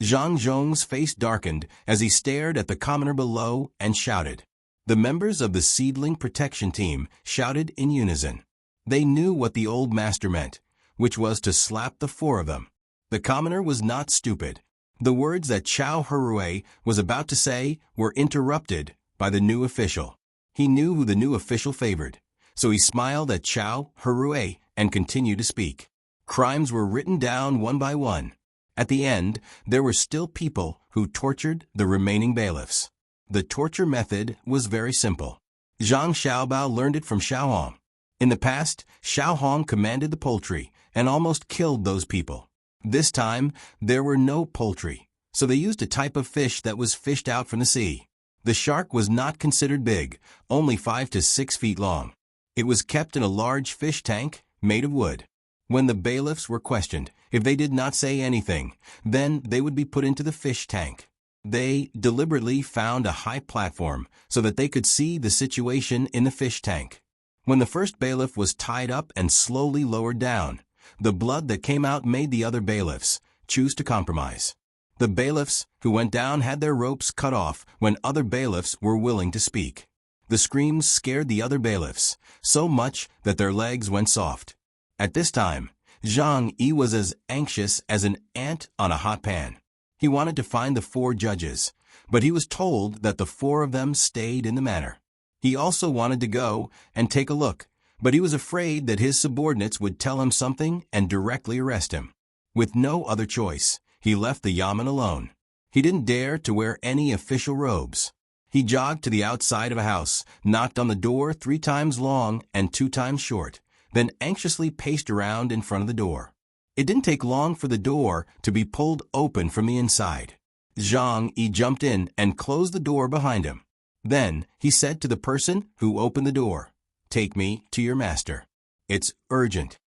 S1: Zhang Zhong's face darkened as he stared at the commoner below and shouted. The members of the seedling protection team shouted in unison. They knew what the old master meant, which was to slap the 4 of them. The commoner was not stupid. The words that Chao Herui was about to say were interrupted by the new official. He knew who the new official favored, so he smiled at Chao Herui and continued to speak. Crimes were written down one by one. At the end, there were still people who tortured the remaining bailiffs. The torture method was very simple. Zhang Xiaobao learned it from Xiaohong. In the past, Xiaohong commanded the poultry and almost killed those people. This time, there were no poultry, so they used a type of fish that was fished out from the sea. The shark was not considered big, only 5 to 6 feet long. It was kept in a large fish tank made of wood. When the bailiffs were questioned, if they did not say anything, then they would be put into the fish tank. They deliberately found a high platform so that they could see the situation in the fish tank. When the first bailiff was tied up and slowly lowered down, the blood that came out made the other bailiffs choose to compromise. The bailiffs who went down had their ropes cut off when other bailiffs were willing to speak. The screams scared the other bailiffs so much that their legs went soft. At this time, Zhang Yi was as anxious as an ant on a hot pan. He wanted to find the 4 judges, but he was told that the 4 of them stayed in the manor. He also wanted to go and take a look, but he was afraid that his subordinates would tell him something and directly arrest him. With no other choice, he left the yamen alone. He didn't dare to wear any official robes. He jogged to the outside of a house, knocked on the door 3 times long and 2 times short, then anxiously paced around in front of the door. It didn't take long for the door to be pulled open from the inside. Zhang Yi jumped in and closed the door behind him. Then he said to the person who opened the door, "Take me to your master. It's urgent.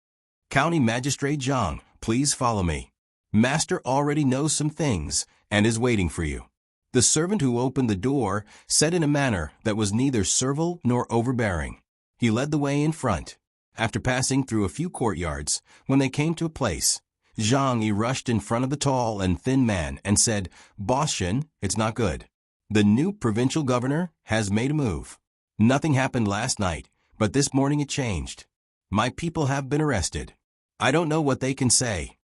S1: County Magistrate Zhang, please follow me. Master already knows some things and is waiting for you." The servant who opened the door said in a manner that was neither servile nor overbearing. He led the way in front. After passing through a few courtyards, when they came to a place, Zhang Yi rushed in front of the tall and thin man and said, "Boss Shin, it's not good. The new provincial governor has made a move. Nothing happened last night, but this morning it changed. My people have been arrested. I don't know what they can say."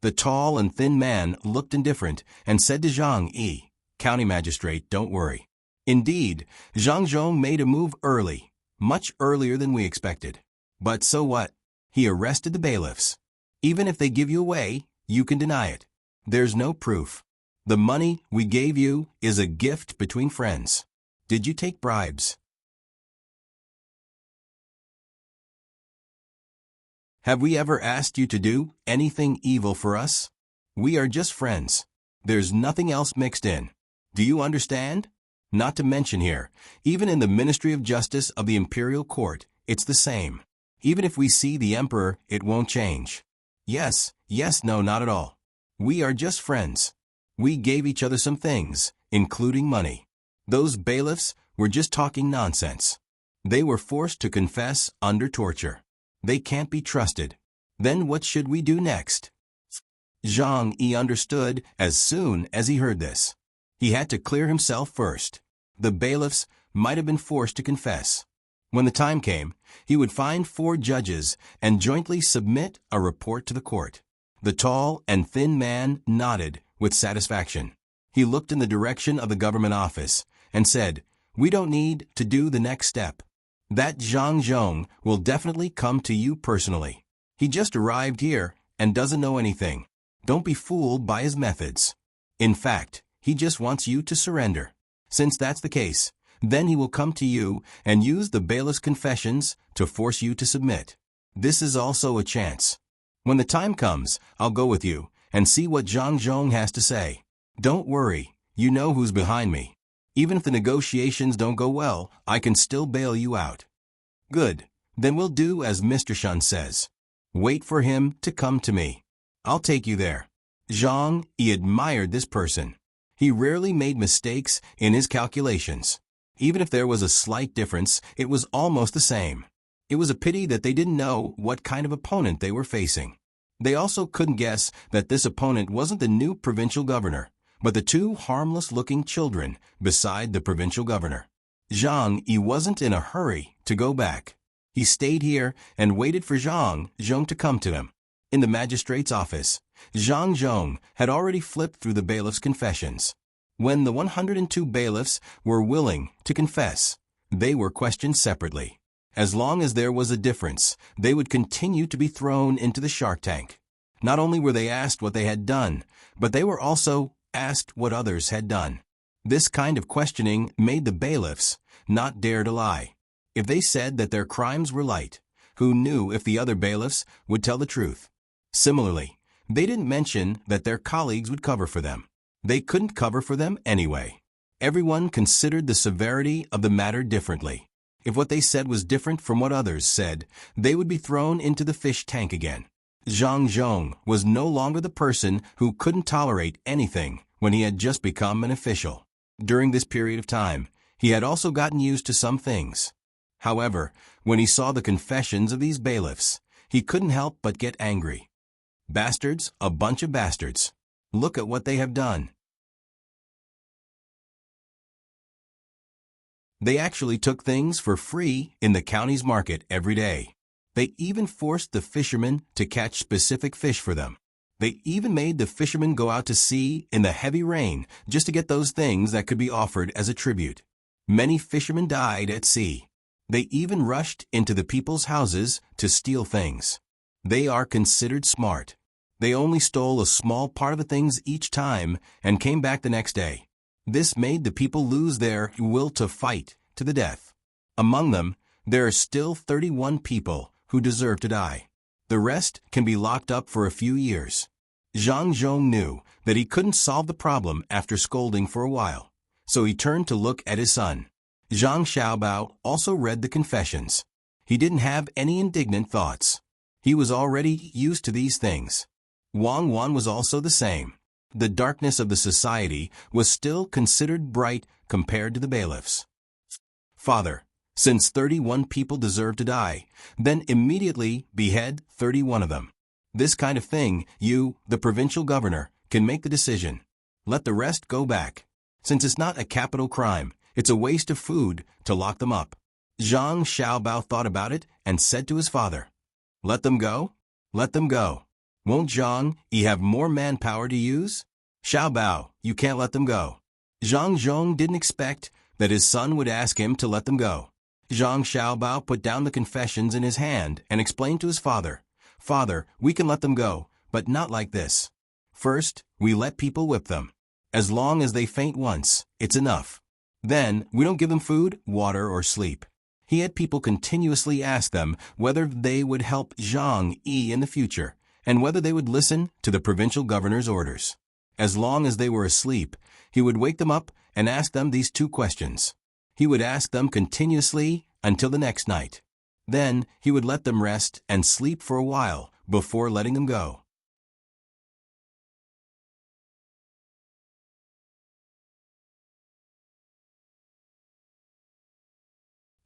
S1: The tall and thin man looked indifferent and said to Zhang Yi, "County magistrate, don't worry." Indeed, Zhang Zhong made a move early, much earlier than we expected. But so what? He arrested the bailiffs. Even if they give you away, you can deny it. There's no proof. The money we gave you is a gift between friends. Did you take bribes? Have we ever asked you to do anything evil for us? We are just friends. There's nothing else mixed in. Do you understand? Not to mention here, even in the Ministry of Justice of the Imperial Court, it's the same. Even if we see the emperor, it won't change. Yes, no, not at all. We are just friends. We gave each other some things, including money. Those bailiffs were just talking nonsense. They were forced to confess under torture. They can't be trusted. Then what should we do next? Zhang Yi understood as soon as he heard this. He had to clear himself first. The bailiffs might have been forced to confess. When the time came, he would find 4 judges and jointly submit a report to the court. The tall and thin man nodded with satisfaction. He looked in the direction of the government office and said, "We don't need to do the next step. That Zhang Zhong will definitely come to you personally. He just arrived here and doesn't know anything. Don't be fooled by his methods. In fact, he just wants you to surrender. Since that's the case, then he will come to you and use the bailiff's confessions to force you to submit. This is also a chance. When the time comes, I'll go with you and see what Zhang Zhong has to say. Don't worry, you know who's behind me. Even if the negotiations don't go well, I can still bail you out." "Good. Then we'll do as Mr. Shun says. Wait for him to come to me. I'll take you there." Zhang Yi admired this person. He rarely made mistakes in his calculations. Even if there was a slight difference, it was almost the same. It was a pity that they didn't know what kind of opponent they were facing. They also couldn't guess that this opponent wasn't the new provincial governor, but the 2 harmless-looking children beside the provincial governor. Zhang Yi wasn't in a hurry to go back. He stayed here and waited for Zhang Zhong to come to him. In the magistrate's office, Zhang Zhong had already flipped through the bailiff's confessions. When the 102 bailiffs were willing to confess, they were questioned separately. As long as there was a difference, they would continue to be thrown into the shark tank. Not only were they asked what they had done, but they were also asked what others had done. This kind of questioning made the bailiffs not dare to lie. If they said that their crimes were light, who knew if the other bailiffs would tell the truth? Similarly, they didn't mention that their colleagues would cover for them. They couldn't cover for them anyway. Everyone considered the severity of the matter differently. If what they said was different from what others said, they would be thrown into the fish tank again. Zhang Zhong was no longer the person who couldn't tolerate anything when he had just become an official. During this period of time, he had also gotten used to some things. However, when he saw the confessions of these bailiffs, he couldn't help but get angry. Bastards, a bunch of bastards. Look at what they have done. They actually took things for free in the county's market every day. They even forced the fishermen to catch specific fish for them. They even made the fishermen go out to sea in the heavy rain just to get those things that could be offered as a tribute. Many fishermen died at sea. They even rushed into the people's houses to steal things. They are considered smart. They only stole a small part of the things each time and came back the next day. This made the people lose their will to fight to the death. Among them, there are still 31 people who deserve to die. The rest can be locked up for a few years. Zhang Zhong knew that he couldn't solve the problem after scolding for a while, so he turned to look at his son. Zhang Xiaobao also read the confessions. He didn't have any indignant thoughts. He was already used to these things. Wang Wan was also the same. The darkness of the society was still considered bright compared to the bailiffs. Father, since 31 people deserve to die, then immediately behead 31 of them. This kind of thing, you, the provincial governor, can make the decision. Let the rest go back. Since it's not a capital crime, it's a waste of food to lock them up. Zhang Xiaobao thought about it and said to his father, "Let them go? Let them go. Won't Zhang Yi have more manpower to use? Xiaobao, you can't let them go." Zhang Zhong didn't expect that his son would ask him to let them go. Zhang Xiaobao put down the confessions in his hand and explained to his father, "Father, we can let them go, but not like this. First, we let people whip them. As long as they faint once, it's enough. Then, we don't give them food, water, or sleep." He had people continuously ask them whether they would help Zhang Yi in the future, and whether they would listen to the provincial governor's orders. As long as they were asleep, he would wake them up and ask them these two questions. He would ask them continuously until the next night. Then, he would let them rest and sleep for a while before letting them go.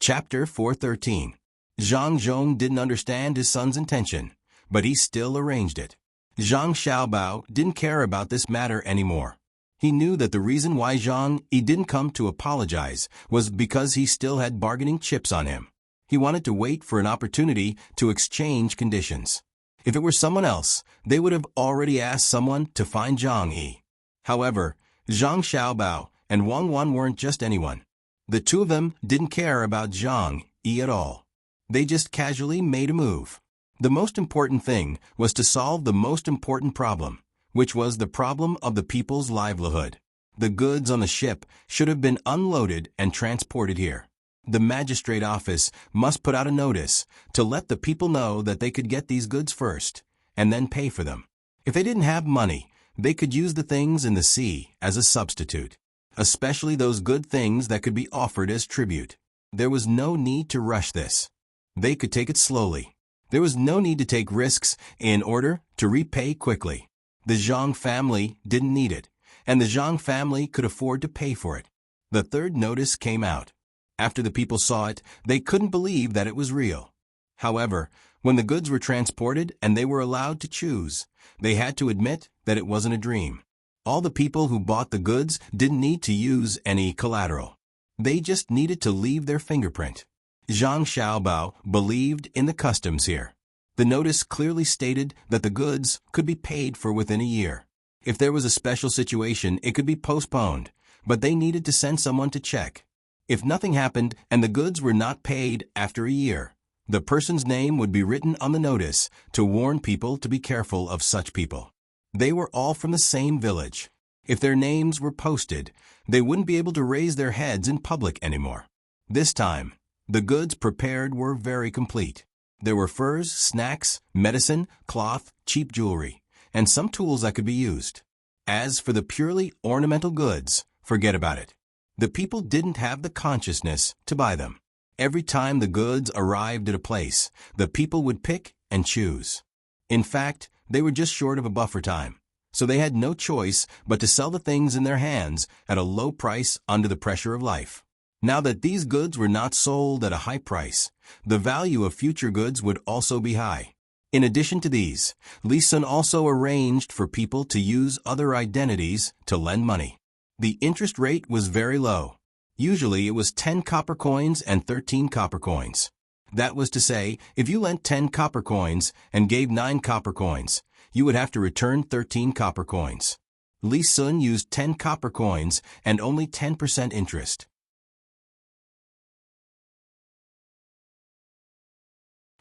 S1: Chapter 413. Zhang Zhong didn't understand his son's intention, but he still arranged it. Zhang Xiaobao didn't care about this matter anymore. He knew that the reason why Zhang Yi didn't come to apologize was because he still had bargaining chips on him. He wanted to wait for an opportunity to exchange conditions. If it were someone else, they would have already asked someone to find Zhang Yi. However, Zhang Xiaobao and Wang Wan weren't just anyone. The two of them didn't care about Zhang Yi at all. They just casually made a move. The most important thing was to solve the most important problem, which was the problem of the people's livelihood. The goods on the ship should have been unloaded and transported here. The magistrate office must put out a notice to let the people know that they could get these goods first, and then pay for them. If they didn't have money, they could use the things in the sea as a substitute, especially those good things that could be offered as tribute. There was no need to rush this. They could take it slowly. There was no need to take risks in order to repay quickly. The Zhang family didn't need it, and the Zhang family could afford to pay for it. The third notice came out. After the people saw it, they couldn't believe that it was real. However, when the goods were transported and they were allowed to choose, they had to admit that it wasn't a dream. All the people who bought the goods didn't need to use any collateral. They just needed to leave their fingerprint. Zhang Xiaobao believed in the customs here. The notice clearly stated that the goods could be paid for within a year. If there was a special situation, it could be postponed, but they needed to send someone to check. If nothing happened and the goods were not paid after a year, the person's name would be written on the notice to warn people to be careful of such people. They were all from the same village. If their names were posted, they wouldn't be able to raise their heads in public anymore. This time, the goods prepared were very complete. There were furs, snacks, medicine, cloth, cheap jewelry, and some tools that could be used. As for the purely ornamental goods, forget about it. The people didn't have the consciousness to buy them. Every time the goods arrived at a place, the people would pick and choose. In fact, they were just short of a buffer time, so they had no choice but to sell the things in their hands at a low price under the pressure of life. Now that these goods were not sold at a high price, the value of future goods would also be high. In addition to these, Li Sun also arranged for people to use other identities to lend money. The interest rate was very low. Usually it was 10 copper coins and 13 copper coins. That was to say, if you lent 10 copper coins and gave 9 copper coins, you would have to return 13 copper coins. Li Sun used 10 copper coins and only 10% interest.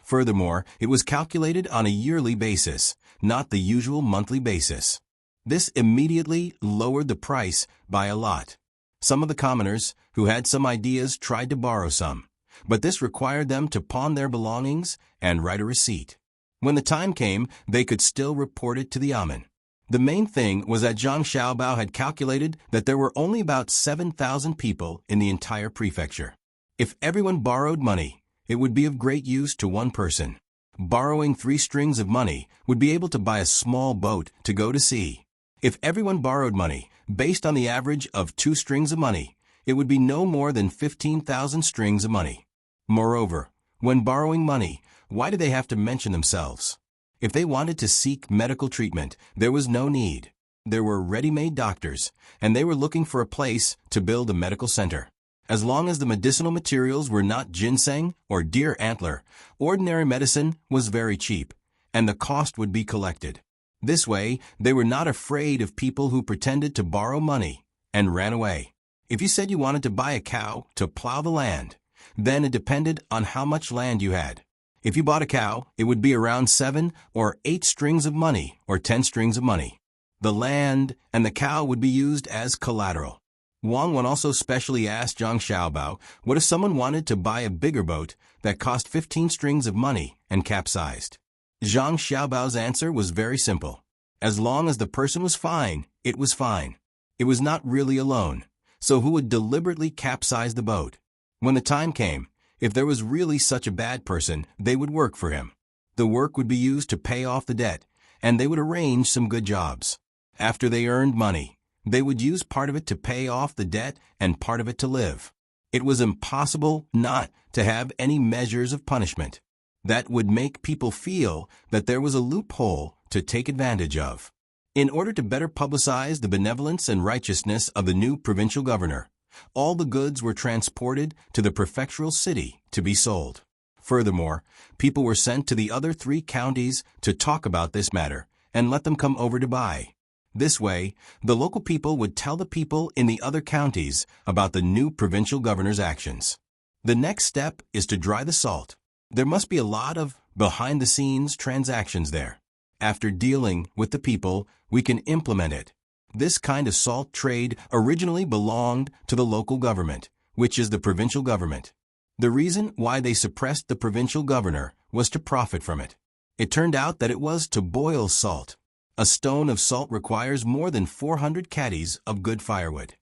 S1: Furthermore, it was calculated on a yearly basis, not the usual monthly basis. This immediately lowered the price by a lot. Some of the commoners, who had some ideas, tried to borrow some, but this required them to pawn their belongings and write a receipt. When the time came, they could still report it to the Amen. The main thing was that Zhang Xiaobao had calculated that there were only about 7,000 people in the entire prefecture. If everyone borrowed money, it would be of great use to one person. Borrowing 3 strings of money would be able to buy a small boat to go to sea. If everyone borrowed money, based on the average of 2 strings of money, it would be no more than 15,000 strings of money. Moreover, when borrowing money, why did they have to mention themselves? If they wanted to seek medical treatment, there was no need. There were ready-made doctors, and they were looking for a place to build a medical center. As long as the medicinal materials were not ginseng or deer antler, ordinary medicine was very cheap, and the cost would be collected. This way, they were not afraid of people who pretended to borrow money and ran away. If you said you wanted to buy a cow to plow the land, then it depended on how much land you had. If you bought a cow, it would be around 7 or 8 strings of money or 10 strings of money. The land and the cow would be used as collateral. Wang Wan also specially asked Zhang Xiaobao, what if someone wanted to buy a bigger boat that cost 15 strings of money and capsized? Zhang Xiaobao's answer was very simple. As long as the person was fine, it was fine. It was not really a loan, so who would deliberately capsize the boat? When the time came, if there was really such a bad person, they would work for him. The work would be used to pay off the debt, and they would arrange some good jobs. After they earned money, they would use part of it to pay off the debt and part of it to live. It was impossible not to have any measures of punishment that would make people feel that there was a loophole to take advantage of. In order to better publicize the benevolence and righteousness of the new provincial governor, all the goods were transported to the prefectural city to be sold. Furthermore, people were sent to the other 3 counties to talk about this matter and let them come over to buy. This way, the local people would tell the people in the other counties about the new provincial governor's actions. The next step is to dry the salt. There must be a lot of behind-the-scenes transactions there. After dealing with the people, we can implement it. This kind of salt trade originally belonged to the local government, which is the provincial government. The reason why they suppressed the provincial governor was to profit from it. It turned out that it was to boil salt. A stone of salt requires more than 400 caddies of good firewood.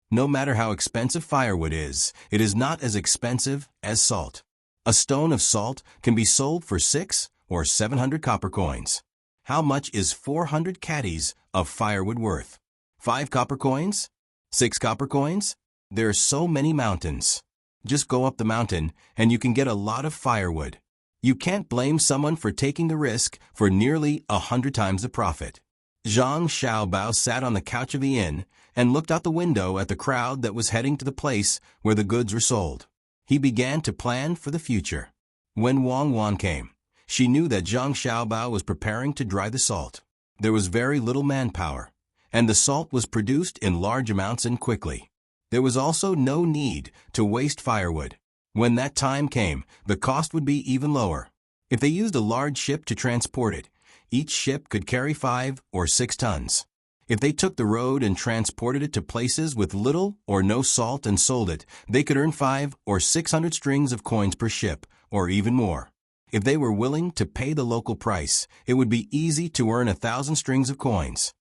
S1: No matter how expensive firewood is, it is not as expensive as salt. A stone of salt can be sold for 6 or 700 copper coins. How much is 400 caddies of firewood worth? 5 copper coins? 6 copper coins? There are so many mountains. Just go up the mountain and you can get a lot of firewood. You can't blame someone for taking the risk for nearly 100 times the profit. Zhang Xiaobao sat on the couch of the inn and looked out the window at the crowd that was heading to the place where the goods were sold. He began to plan for the future. When Wang Wan came, she knew that Zhang Xiaobao was preparing to dry the salt. There was very little manpower, and the salt was produced in large amounts and quickly. There was also no need to waste firewood. When that time came, the cost would be even lower. If they used a large ship to transport it, each ship could carry 5 or 6 tons. If they took the road and transported it to places with little or no salt and sold it, they could earn 500 or 600 strings of coins per ship, or even more. If they were willing to pay the local price, it would be easy to earn 1,000 strings of coins.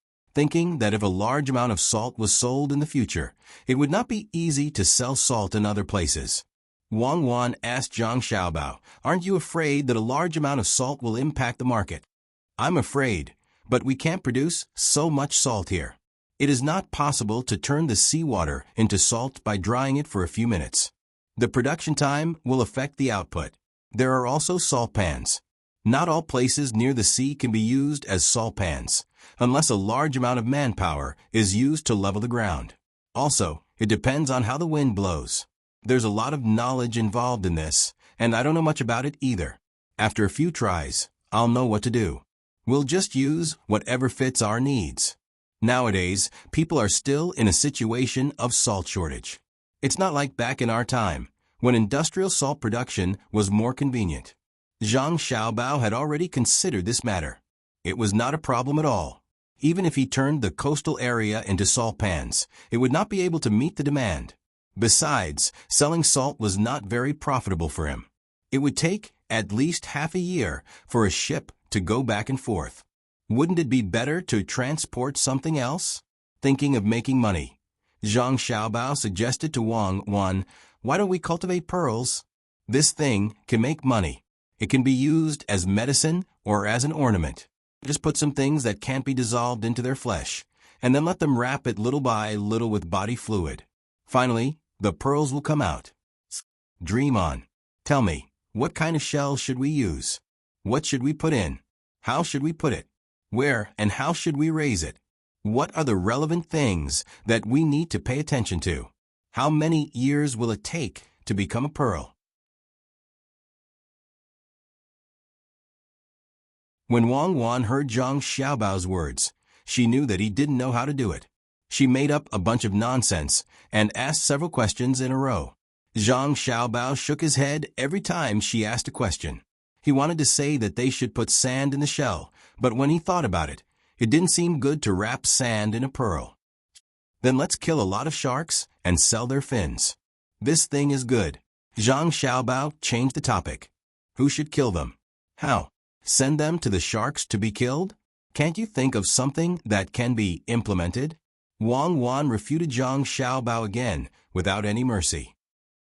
S1: Thinking that if a large amount of salt was sold in the future, it would not be easy to sell salt in other places. Wang Wan asked Zhang Xiaobao, "Aren't you afraid that a large amount of salt will impact the market?" "I'm afraid, but we can't produce so much salt here. It is not possible to turn the seawater into salt by drying it for a few minutes. The production time will affect the output. There are also salt pans. Not all places near the sea can be used as salt pans, unless a large amount of manpower is used to level the ground. Also, it depends on how the wind blows. There's a lot of knowledge involved in this, and I don't know much about it either. After a few tries, I'll know what to do. We'll just use whatever fits our needs." Nowadays, people are still in a situation of salt shortage. It's not like back in our time, when industrial salt production was more convenient. Zhang Xiaobao had already considered this matter. It was not a problem at all. Even if he turned the coastal area into salt pans, it would not be able to meet the demand. Besides, selling salt was not very profitable for him. It would take at least half a year for a ship to go back and forth. Wouldn't it be better to transport something else? Thinking of making money, Zhang Xiaobao suggested to Wang Wan, "Why don't we cultivate pearls? This thing can make money. It can be used as medicine or as an ornament. Just put some things that can't be dissolved into their flesh, and then let them wrap it little by little with body fluid. Finally, the pearls will come out. Dream on. Tell me, what kind of shell should we use? What should we put in? How should we put it? Where and how should we raise it? What are the relevant things that we need to pay attention to? How many years will it take to become a pearl?" When Wang Wan heard Zhang Xiaobao's words, she knew that he didn't know how to do it. She made up a bunch of nonsense and asked several questions in a row. Zhang Xiaobao shook his head every time she asked a question. He wanted to say that they should put sand in the shell, but when he thought about it, it didn't seem good to wrap sand in a pearl. "Then let's kill a lot of sharks and sell their fins. This thing is good." Zhang Xiaobao changed the topic. "Who should kill them? How? Send them to the sharks to be killed? Can't you think of something that can be implemented?" Wang Wan refuted Zhang Xiaobao again without any mercy.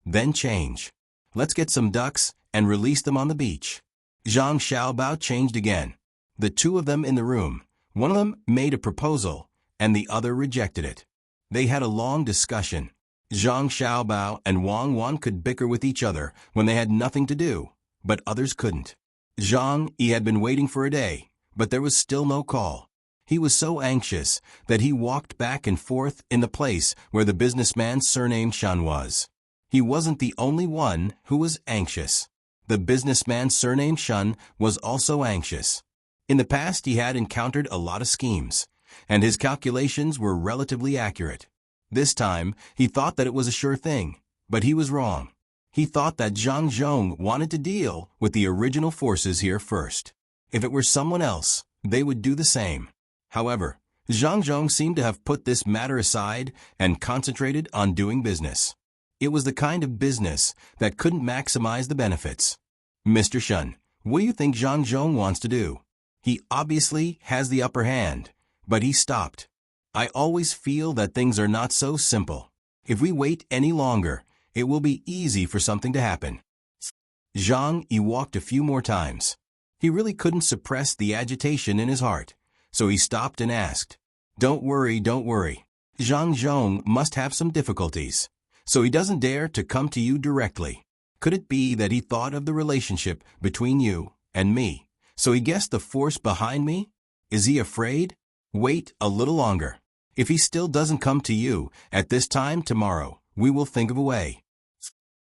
S1: "Then change. Let's get some ducks and release them on the beach." Zhang Xiaobao changed again. The two of them in the room, one of them made a proposal and the other rejected it. They had a long discussion. Zhang Xiaobao and Wang Wan could bicker with each other when they had nothing to do, but others couldn't. Zhang Yi had been waiting for a day, but there was still no call. He was so anxious that he walked back and forth in the place where the businessman surnamed Shan was. He wasn't the only one who was anxious. The businessman surnamed Shan was also anxious. In the past, he had encountered a lot of schemes, and his calculations were relatively accurate. This time, he thought that it was a sure thing, but he was wrong. He thought that Zhang Zhong wanted to deal with the original forces here first. If it were someone else, they would do the same. However, Zhang Zhong seemed to have put this matter aside and concentrated on doing business. It was the kind of business that couldn't maximize the benefits. "Mr. Shen, what do you think Zhang Zhong wants to do? He obviously has the upper hand," but he stopped. "I always feel that things are not so simple. If we wait any longer, it will be easy for something to happen." Zhang Yi walked a few more times. He really couldn't suppress the agitation in his heart, so he stopped and asked, Don't worry. Zhang Zhong must have some difficulties, so he doesn't dare to come to you directly. Could it be that he thought of the relationship between you and me, so he guessed the force behind me? Is he afraid? Wait a little longer. If he still doesn't come to you at this time tomorrow, we will think of a way."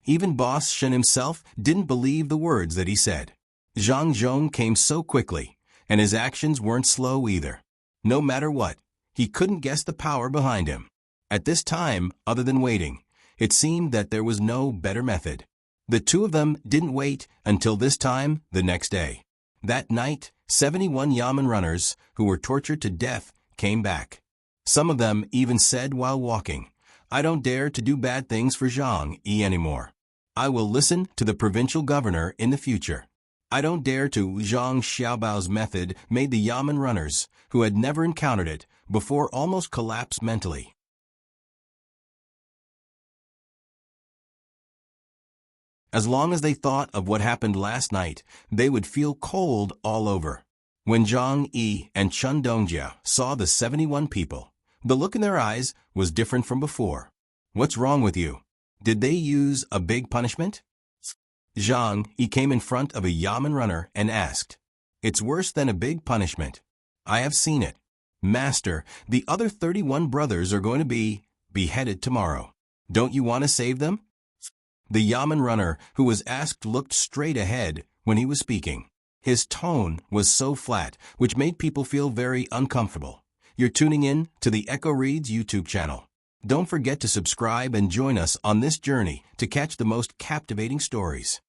S1: Even Boss Shen himself didn't believe the words that he said. Zhang Zhong came so quickly, and his actions weren't slow either. No matter what, He couldn't guess the power behind him. At this time, other than waiting, it seemed that there was no better method. The two of them didn't wait until this time the next day. That night, 71 Yamen runners, who were tortured to death, came back. Some of them even said while walking, "I don't dare to do bad things for Zhang Yi anymore. I will listen to the provincial governor in the future." "I don't dare to." Zhang Xiaobao's method made the Yamen runners, who had never encountered it before, almost collapse mentally. As long as they thought of what happened last night, they would feel cold all over. When Zhang Yi and Chun Dongjia saw the 71 people, the look in their eyes was different from before. "What's wrong with you? Did they use a big punishment?" Zhang Yi came in front of a Yamen runner and asked. "It's worse than a big punishment. I have seen it. Master, the other 31 brothers are going to be beheaded tomorrow. Don't you want to save them?" The Yamen runner who was asked looked straight ahead when he was speaking. His tone was so flat, which made people feel very uncomfortable. You're tuning in to the Echo Reads YouTube channel. Don't forget to subscribe and join us on this journey to catch the most captivating stories.